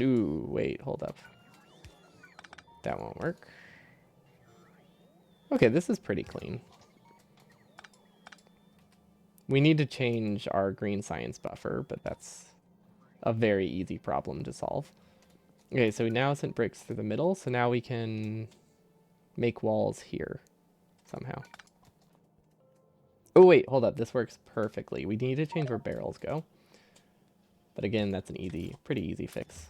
Ooh, wait, hold up. That won't work. Okay, this is pretty clean. We need to change our green science buffer, but that's a very easy problem to solve. Okay, so we now sent bricks through the middle, so now we can make walls here somehow. Oh wait, hold up, this works perfectly. We need to change where barrels go. But again, that's an pretty easy fix.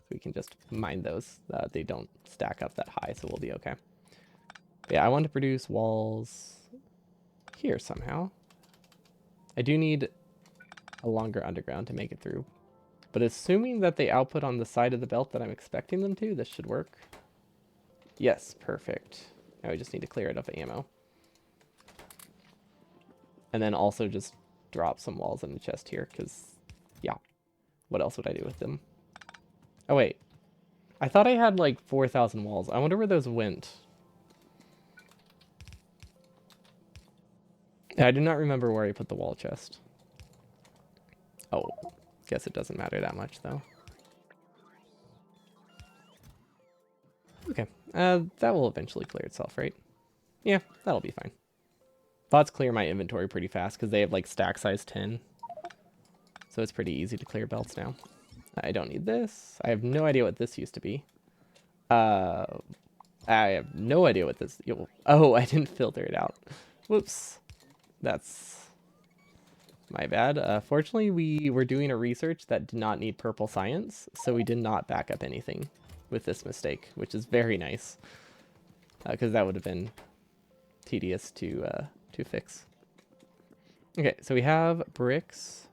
We can just mine those. They don't stack up that high, so we'll be okay. But yeah, I want to produce walls here somehow. I do need a longer underground to make it through. But assuming that they output on the side of the belt that I'm expecting them to, this should work. Yes, perfect. Now we just need to clear it of ammo. And then also just drop some walls in the chest here, because, yeah, what else would I do with them? Oh, wait. I thought I had, like, 4,000 walls. I wonder where those went. I do not remember where I put the wall chest. Oh, guess it doesn't matter that much, though. Okay, that will eventually clear itself, right? Yeah, that'll be fine. Bots clear my inventory pretty fast because they have like stack size 10. So it's pretty easy to clear belts now. I don't need this. I have no idea what this used to be. I have no idea what this... Oh, I didn't filter it out. Whoops. That's my bad. Fortunately, we were doing a research that did not need purple science, so we did not back up anything with this mistake, which is very nice. Because that would have been tedious to fix. Okay, so we have bricks.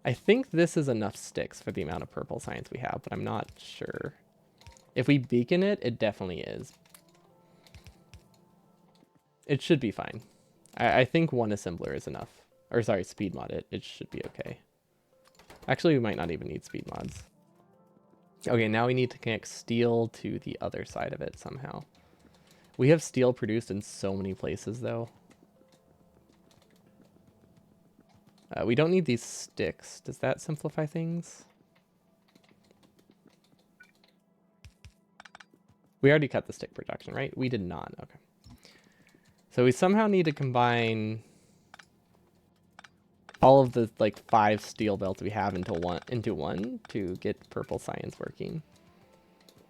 I think this is enough sticks for the amount of purple science we have, but I'm not sure. If we beacon it, it definitely is. It should be fine. I think one assembler is enough. Or sorry, speed mod it. It should be okay. Actually, we might not even need speed mods. Okay, now we need to connect steel to the other side of it somehow. We have steel produced in so many places, though. We don't need these sticks. Does that simplify things? We already cut the stick production, right? We did not. Okay. So we somehow need to combine all of the like 5 steel belts we have into one to get purple science working,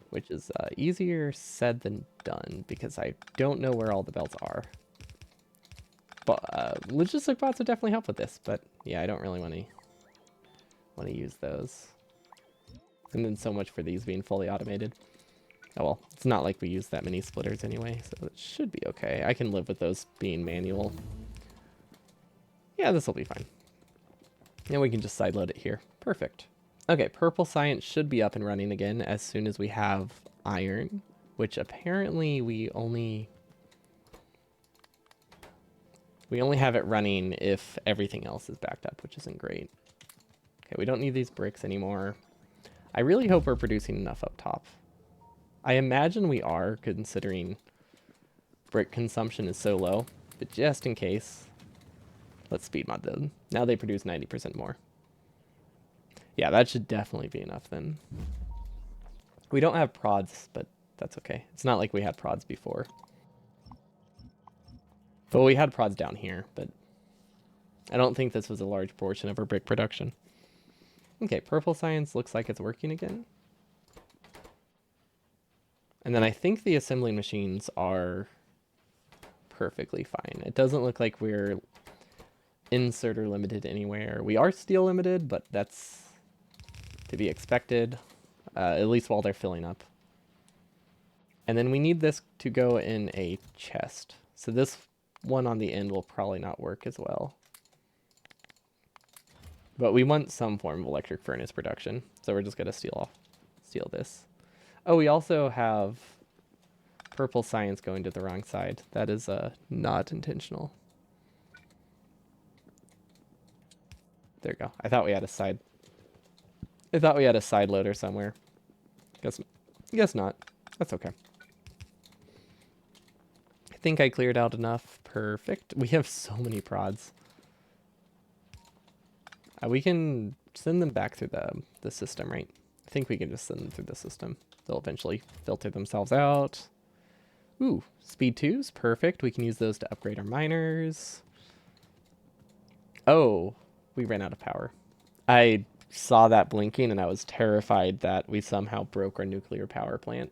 which is easier said than done because I don't know where all the belts are. But logistic bots would definitely help with this, but yeah, I don't really want to use those. And then so much for these being fully automated. Oh well, it's not like we use that many splitters anyway, so it should be okay. I can live with those being manual. Yeah, this will be fine. And we can just sideload it here. Perfect. Okay, purple science should be up and running again as soon as we have iron, which apparently we only have it running if everything else is backed up, which isn't great. Okay, we don't need these bricks anymore. I really hope we're producing enough up top. I imagine we are, considering brick consumption is so low, but just in case, let's speed mod them. Now they produce 90% more. Yeah, that should definitely be enough then. We don't have prods, but that's okay. It's not like we had prods before. But we had prods down here, but I don't think this was a large portion of our brick production. Okay, purple science looks like it's working again. And then I think the assembling machines are perfectly fine. It doesn't look like we're inserter limited anywhere. We are steel limited, but that's to be expected, at least while they're filling up. And then we need this to go in a chest. So this one on the end will probably not work as well. But we want some form of electric furnace production, so we're just going to steal this. Oh, we also have purple science going to the wrong side. That is not intentional. There we go. I thought we had a side loader somewhere. Guess not. That's okay. I think I cleared out enough. Perfect. We have so many prods. We can send them back through the system, right? I think we can just send them through the system. They'll eventually filter themselves out. Ooh, speed 2s, perfect. We can use those to upgrade our miners. Oh, we ran out of power. I saw that blinking and I was terrified that we somehow broke our nuclear power plant.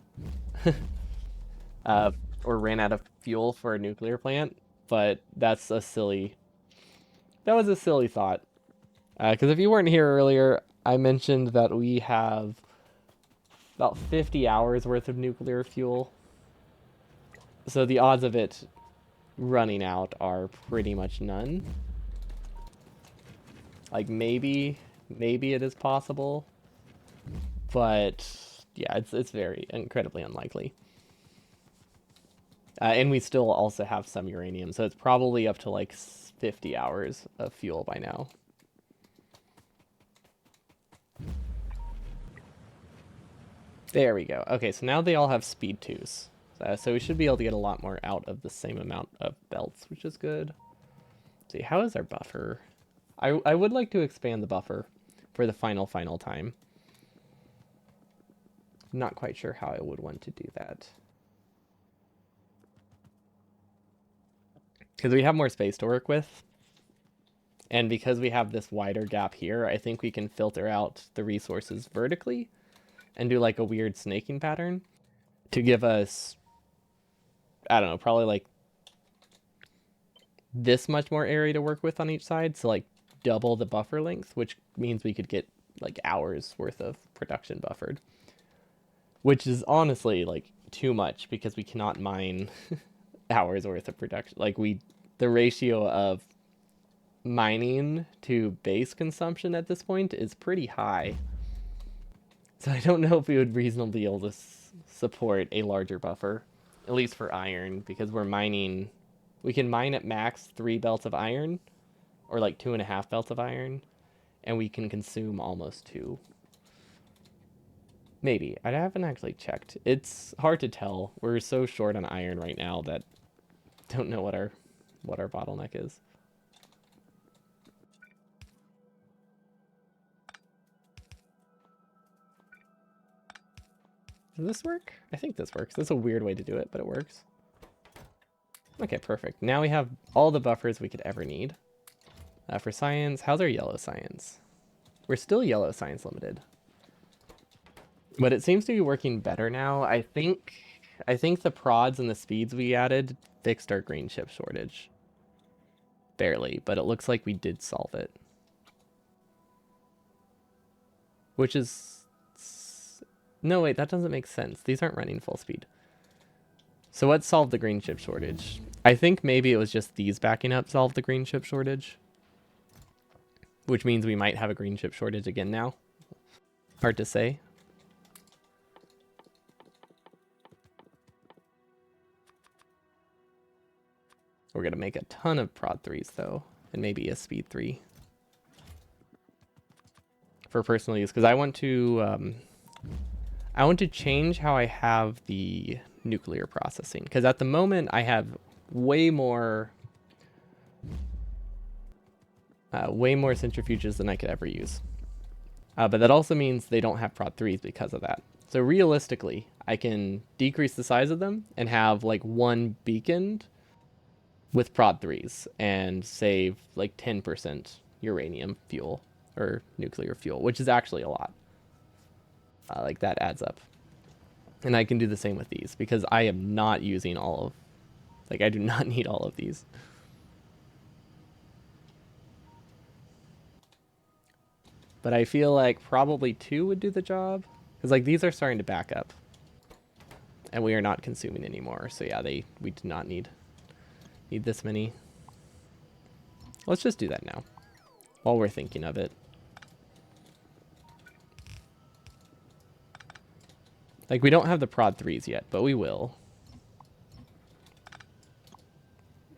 Or ran out of fuel for a nuclear plant, but that was a silly thought. Because if you weren't here earlier, I mentioned that we have about 50 hours worth of nuclear fuel. So the odds of it running out are pretty much none. Like maybe it is possible, but yeah, it's very incredibly unlikely. And we still also have some uranium, so it's probably up to like 50 hours of fuel by now. There we go. Okay, so now they all have speed 2s. So we should be able to get a lot more out of the same amount of belts, which is good. Let's see, how is our buffer? I would like to expand the buffer for the final time. Not quite sure how I would want to do that. Because we have more space to work with. And because we have this wider gap here, I think we can filter out the resources vertically and do like a weird snaking pattern to give us, I don't know, probably like this much more area to work with on each side. So like double the buffer length, which means we could get like hours worth of production buffered, which is honestly like too much because we cannot mine hours worth of production. Like the ratio of mining to base consumption at this point is pretty high. So I don't know if we would reasonably be able to support a larger buffer, at least for iron, because we're mining We can mine at max 3 belts of iron, or like 2.5 belts of iron, and we can consume almost 2. Maybe. I haven't actually checked. It's hard to tell. We're so short on iron right now that don't know what our bottleneck is. Does this work? I think this works. That's a weird way to do it, but it works. Okay, perfect. Now we have all the buffers we could ever need. For science, how's our yellow science? We're still yellow science limited. But it seems to be working better now. I think the prods and the speeds we added fixed our green chip shortage. Barely, but it looks like we did solve it. Which is... No, wait, that doesn't make sense. These aren't running full speed. So what solved the green chip shortage? I think maybe it was just these backing up solved the green chip shortage. Which means we might have a green chip shortage again now. Hard to say. We're going to make a ton of prod 3s though, and maybe a speed 3 for personal use, because I want to change how I have the nuclear processing, because at the moment I have way more centrifuges than I could ever use. But that also means they don't have prod 3s because of that. So realistically, I can decrease the size of them and have like one beacon with prod 3s and save like 10% uranium fuel or nuclear fuel, which is actually a lot. Like that adds up. And I can do the same with these because I am not using all of, like I do not need all of these. But I feel like probably 2 would do the job because like these are starting to back up and we are not consuming anymore. So yeah, we do not need this many. Let's just do that now while we're thinking of it. Like we don't have the prod 3s yet, but we will.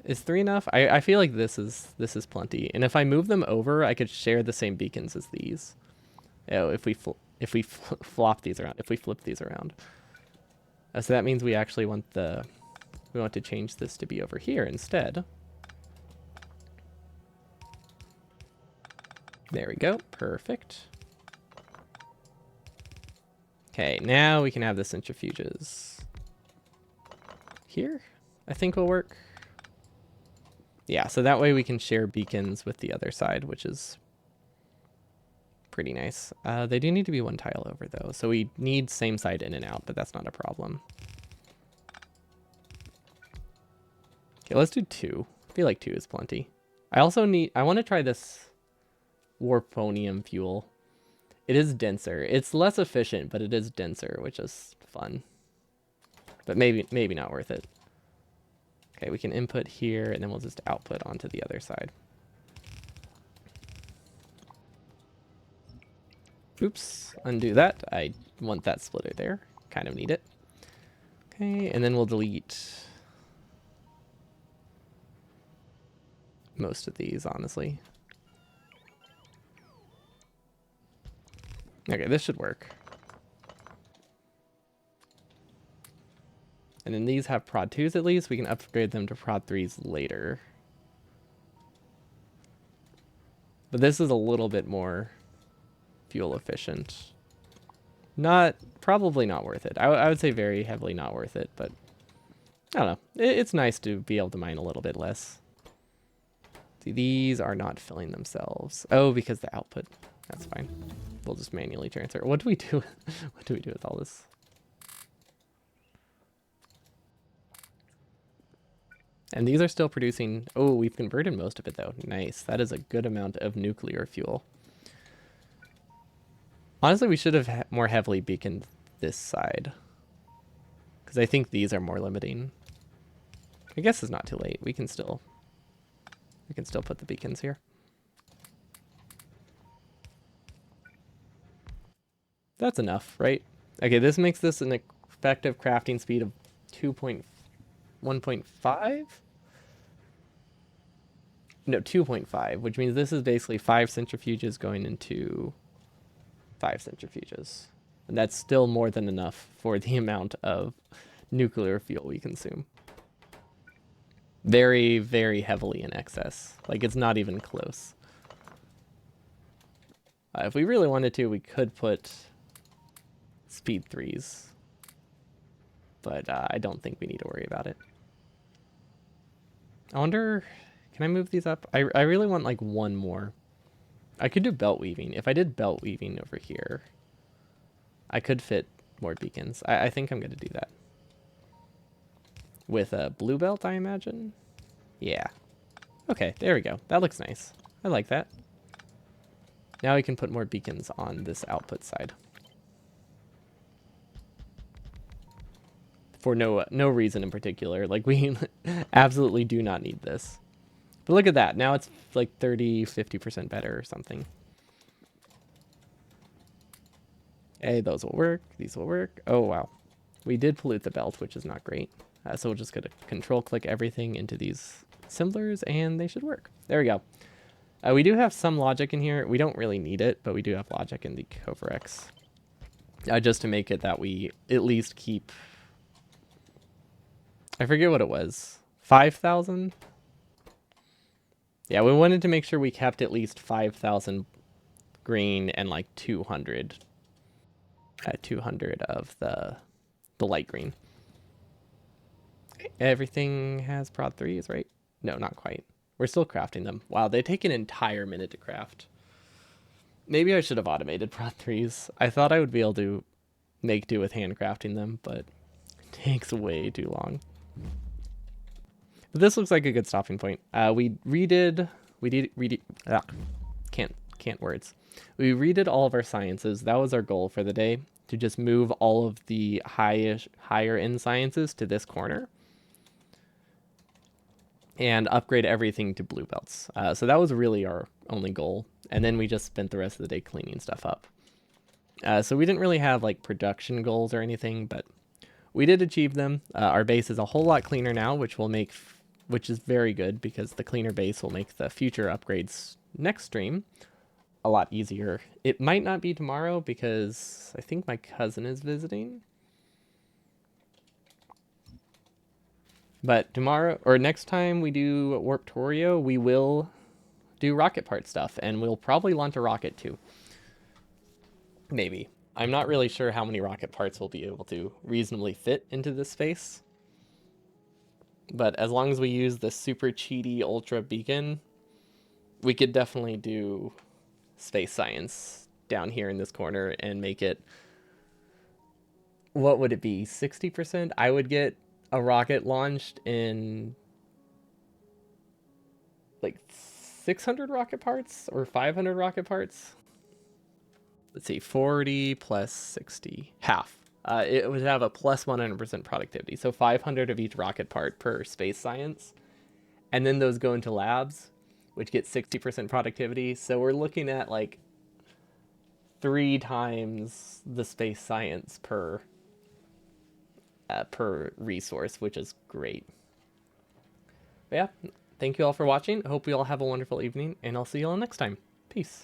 Is 3 enough? I feel like this is plenty. And if I move them over, I could share the same beacons as these. Oh, if we flop these around, if we flip these around. So that means we actually want to change this to be over here instead. There we go. Perfect. Okay, now we can have the centrifuges. Here, I think will work. Yeah, so that way we can share beacons with the other side, which is pretty nice. They do need to be one tile over though, so we need same side in and out, but that's not a problem. Okay, let's do 2. I feel like 2 is plenty. I want to try this warponium fuel. It is denser. It's less efficient, but it is denser, which is fun. But maybe not worth it. Okay, we can input here, and then we'll just output onto the other side. Oops, undo that. I want that splitter there. Kind of need it. Okay, and then we'll delete most of these, honestly. Okay, this should work. And then these have prod 2s at least. We can upgrade them to prod 3s later. But this is a little bit more fuel efficient. Probably not worth it. I would say very heavily not worth it, but I don't know. It's nice to be able to mine a little bit less. See, these are not filling themselves. Oh, because the output. That's fine. We'll just manually transfer. What do we do? What do we do with all this? And these are still producing. Oh, we've converted most of it though. Nice. That is a good amount of nuclear fuel. Honestly, we should have more heavily beaconed this side, because I think these are more limiting. I guess it's not too late. We can still put the beacons here. That's enough, right? Okay, this makes this an effective crafting speed of 1.5. No, 2.5, which means this is basically 5 centrifuges going into 5 centrifuges. And that's still more than enough for the amount of nuclear fuel we consume. Very, very heavily in excess. Like, it's not even close. If we really wanted to, we could put speed 3s. But I don't think we need to worry about it. I wonder, can I move these up? I really want like one more. I could do belt weaving. If I did belt weaving over here, I could fit more beacons. I think I'm going to do that. With a blue belt, I imagine? Yeah. Okay, there we go. That looks nice. I like that. Now we can put more beacons on this output side. For no reason in particular. Like, we absolutely do not need this. But look at that. Now it's like 30-50% better or something. Hey, those will work. These will work. Oh, wow. We did pollute the belt, which is not great. So we'll just go to control click everything into these assemblers, and they should work. There we go. We do have some logic in here. We don't really need it, but we do have logic in the Coverex. Just to make it that we at least keep... I forget what it was. 5,000? Yeah, we wanted to make sure we kept at least 5,000 green and like 200. 200 of the light green. Everything has prod 3s, right? No, not quite. We're still crafting them. Wow, they take an entire minute to craft. Maybe I should have automated prod 3s. I thought I would be able to make do with handcrafting them, but it takes way too long. But this looks like a good stopping point. We redid can't words. We redid all of our sciences. That was our goal for the day, to just move all of the higher end sciences to this corner and upgrade everything to blue belts. So that was really our only goal. And then we just spent the rest of the day cleaning stuff up. So we didn't really have like production goals or anything, but we did achieve them. Our base is a whole lot cleaner now, which is very good, because the cleaner base will make the future upgrades next stream a lot easier. It might not be tomorrow because I think my cousin is visiting. But tomorrow, or next time we do Warptorio, we will do rocket part stuff, and we'll probably launch a rocket too. Maybe. I'm not really sure how many rocket parts we'll be able to reasonably fit into this space. But as long as we use the super cheaty ultra beacon, we could definitely do space science down here in this corner and make it, what would it be, 60%? I would get a rocket launched in like 600 rocket parts or 500 rocket parts. Let's see, 40 plus 60, half. It would have a plus 100% productivity. So 500 of each rocket part per space science. And then those go into labs, which get 60% productivity. So we're looking at like 3 times the space science per resource, which is great. But yeah, thank you all for watching. I hope you all have a wonderful evening, and I'll see you all next time. Peace.